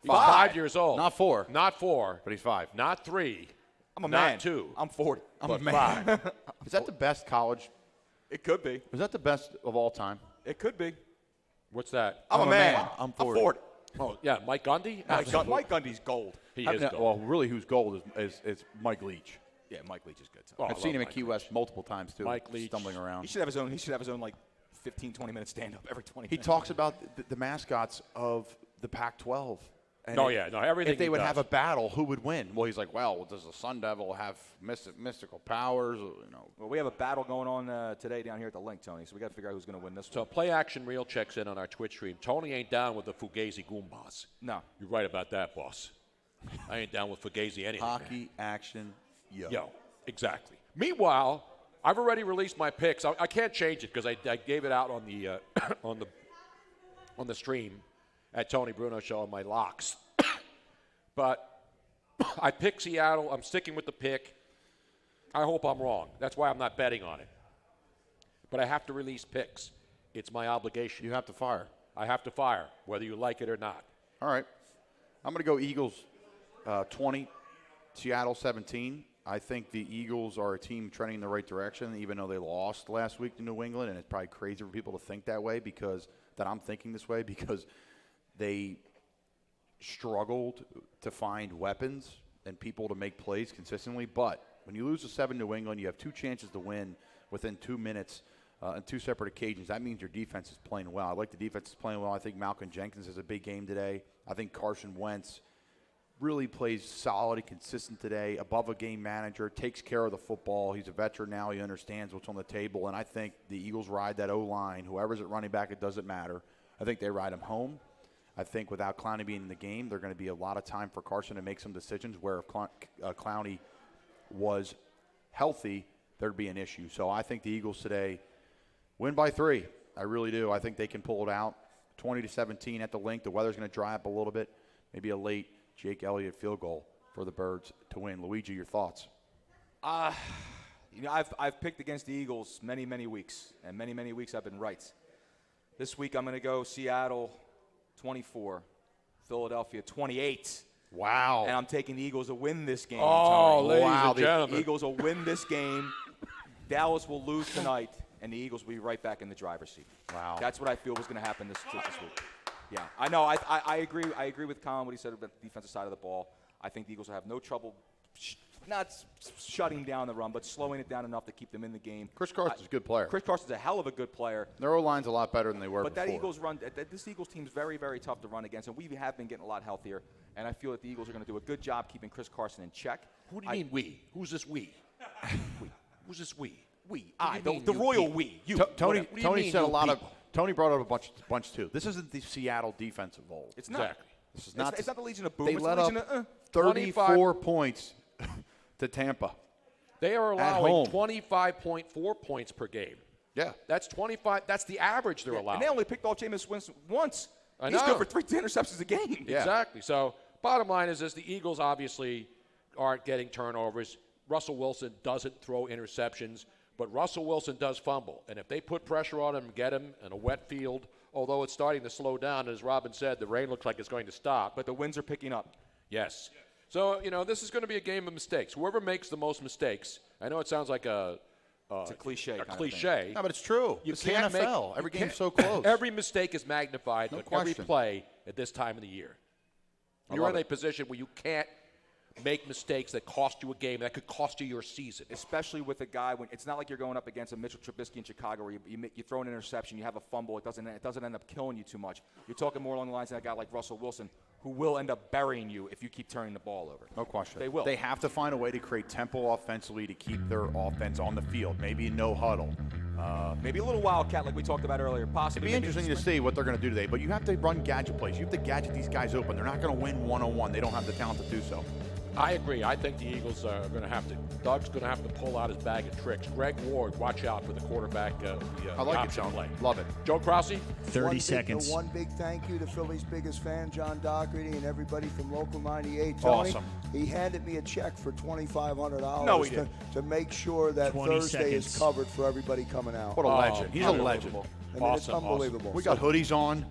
He's 5 years old.
Not 4.
Not 4.
But he's 5.
Not 3.
I'm a
not
man.
2.
I'm 40.
I'm
but
a man.
5.
Is that the best college?
It could be.
Is that the best of all time?
It could be.
What's that?
I'm a man.
I'm
40.
40.
Oh, yeah, Mike Gundy?
Mike Gundy's gold.
He is gold.
Well, really, who's gold is Mike Leach.
Yeah, Mike Leach is good.
Oh,
I've seen him at Key West multiple times too.
Mike Leach.
stumbling around.
He should have his own like 15, 20-minute stand-up every 20
He
minutes.
talks about the mascots of the Pac-12. And
everything
if they
he
would
does.
have a battle, who would win? Well, he's like, well, does the Sun Devil have mystical powers?
Well, we have a battle going on today down here at the link, Tony, so we got to figure out who's going to win this
So
one.
Play Action Real checks in on our Twitch stream. Tony ain't down with the Fugazi Goombas.
No.
You're right about that, boss. I ain't down with Fugazi anything.
Hockey, action,
Yo, exactly. Meanwhile, I've already released my picks. I can't change it because I gave it out on the on the stream at Tony Bruno Show on my locks. But I picked Seattle. I'm sticking with the pick. I hope I'm wrong. That's why I'm not betting on it. But I have to release picks. It's my obligation.
You have to fire.
I have to fire, whether you like it or not.
All right. I'm going to go Eagles 20, Seattle 17. I think the Eagles are a team trending in the right direction, even though they lost last week to New England. And it's probably crazy for people to think that way that I'm thinking this way because they struggled to find weapons and people to make plays consistently. But when you lose to 7 New England, you have 2 chances to win within 2 minutes on 2 separate occasions. That means your defense is playing well. I like the defense is playing well. I think Malcolm Jenkins has a big game today. I think Carson Wentz really plays solid and consistent today, above a game manager, takes care of the football. He's a veteran now. He understands what's on the table. And I think the Eagles ride that O-line. Whoever's at running back, it doesn't matter. I think they ride him home. I think without Clowney being in the game, there's going to be a lot of time for Carson to make some decisions where if Clowney was healthy, there'd be an issue. So I think the Eagles today win by 3. I really do. I think they can pull it out. 20-17 at the link. The weather's going to dry up a little bit. Maybe a late Jake Elliott field goal for the Birds to win. Luigi, your thoughts?
I've picked against the Eagles many, many weeks, and many, many weeks I've been right. This week I'm going to go Seattle 24, Philadelphia 28.
Wow.
And I'm taking the Eagles to win this game.
Oh,
Tony.
ladies and gentlemen.
The Eagles will win this game. Dallas will lose tonight, and the Eagles will be right back in the driver's seat.
Wow.
That's what I feel was going to happen this week. Yeah, I know. I agree. I agree with Colin what he said about the defensive side of the ball. I think the Eagles will have no trouble not shutting down the run, but slowing it down enough to keep them in the game.
Chris Carson's a good player.
Chris Carson's a hell of a good player.
Their O-line's a lot better than they were
But
before.
that Eagles run, this Eagles team's very, very tough to run against, and we have been getting a lot healthier. And I feel that the Eagles are going to do a good job keeping Chris Carson in check.
Who do you mean we? Who's this we? Who's this we?
We.
The
royal we. You.
Tony said a lot
people?
of. Tony brought up a bunch too. This isn't the Seattle defensive role.
It's not.
Exactly.
This is not.
It's not the Legion of Boom.
They
it's
let
the
up
Legion of
34 points to Tampa.
They are
At
allowing
home.
25.4 points per game.
Yeah.
That's 25. That's the average they're allowing.
And they only picked off Jameis Winston once.
I
He's
know.
good for 3 interceptions a game.
Yeah.
Exactly. So bottom line is this: the Eagles obviously aren't getting turnovers. Russell Wilson doesn't throw interceptions, but Russell Wilson does fumble. And if they put pressure on him and get him in a wet field, although it's starting to slow down, as Robin said, the rain looks like it's going to stop.
But the winds are picking up.
Yes. So, this is going to be a game of mistakes. Whoever makes the most mistakes, I know it sounds like
It's a cliche.
a
kind of
cliche.
thing.
No, but it's true.
You
It's the
can't
NFL.
make,
Every
you
game's
can't-
so close.
Every mistake is magnified,
No
but every
question.
play at this time of the year.
I
You're
love
in a
it.
position where you can't make mistakes that cost you a game, that could cost you your season.
Especially with a guy when it's not like you're going up against a Mitchell Trubisky in Chicago where you throw an interception, you have a fumble, it doesn't end up killing you too much. You're talking more along the lines of a guy like Russell Wilson, who will end up burying you if you keep turning the ball over.
No question.
They will.
They have to find a way to create tempo offensively to keep their offense on the field. Maybe no huddle.
Maybe a little wildcat like we talked about earlier. Possibly.
It'd be interesting to see what they're going to do today, but you have to run gadget plays. You have to gadget these guys open. They're not going to win one-on-one. They don't have the talent to do so.
I agree. I think the Eagles are going to have to. Doug's going to have to pull out his bag of tricks. Greg Ward, watch out for the quarterback.
I like it,
option
John.
play.
Love it.
Joe Krause?
30 seconds. One big thank you to Philly's biggest fan, John Doherty, and everybody from Local 98. Tony,
Awesome.
He handed me a check for $2,500
No, he didn't.
to make sure that
20
Thursday is
seconds.
covered for everybody coming out.
What a legend. He's a legend.
I mean, it's
Awesome,
unbelievable.
We got hoodies on.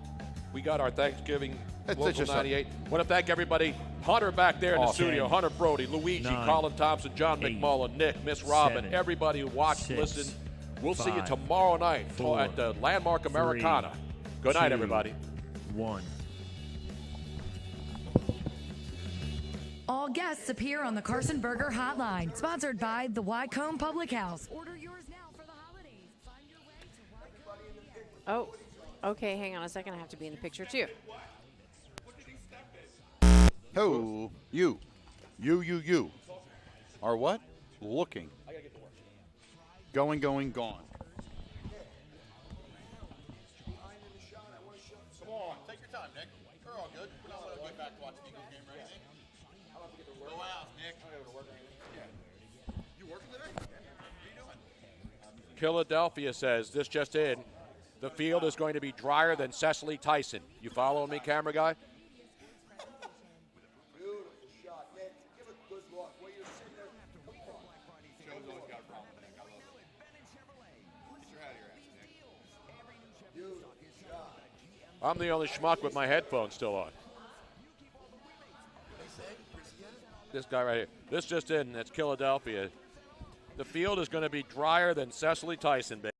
We got our Thanksgiving
It's
Local
just
98. Want to thank everybody. Hunter back there in the
Awesome.
studio. Hunter Brody, Luigi,
9,
Colin Thompson, John
8,
McMullen, Nick, Miss Robin,
7,
everybody who watched,
6,
listened. We'll see you
5,
tomorrow night
4,
at the Landmark
3,
Americana. Good night,
2,
everybody.
1.
All guests appear on the Carson Burger Hotline, sponsored by the Wycombe Public House. Order yours now for the holidays. Find your way to Wycombe.
Oh, okay. Hang on a second. I have to be in the picture too.
Ho, you are what? Looking. Going, gone. Come on, take your time, Nick. We're all good. We're not going to get back to watch the Eagles game or anything. Go out, Nick. You working today? What are you doing?
Philadelphia says, this just in, the field is going to be drier than Cecily Tyson. You following me, camera guy?
Beautiful shot, Nick. Give it a good look. Where you're sitting there.
Joe's always got a problem with Nick. I love it. Get your head out of your ass, Nick.
Beautiful shot.
I'm the only schmuck with my headphones still on. This guy right here. This just in, that's Philadelphia. The field is going to be drier than Cecily Tyson, baby.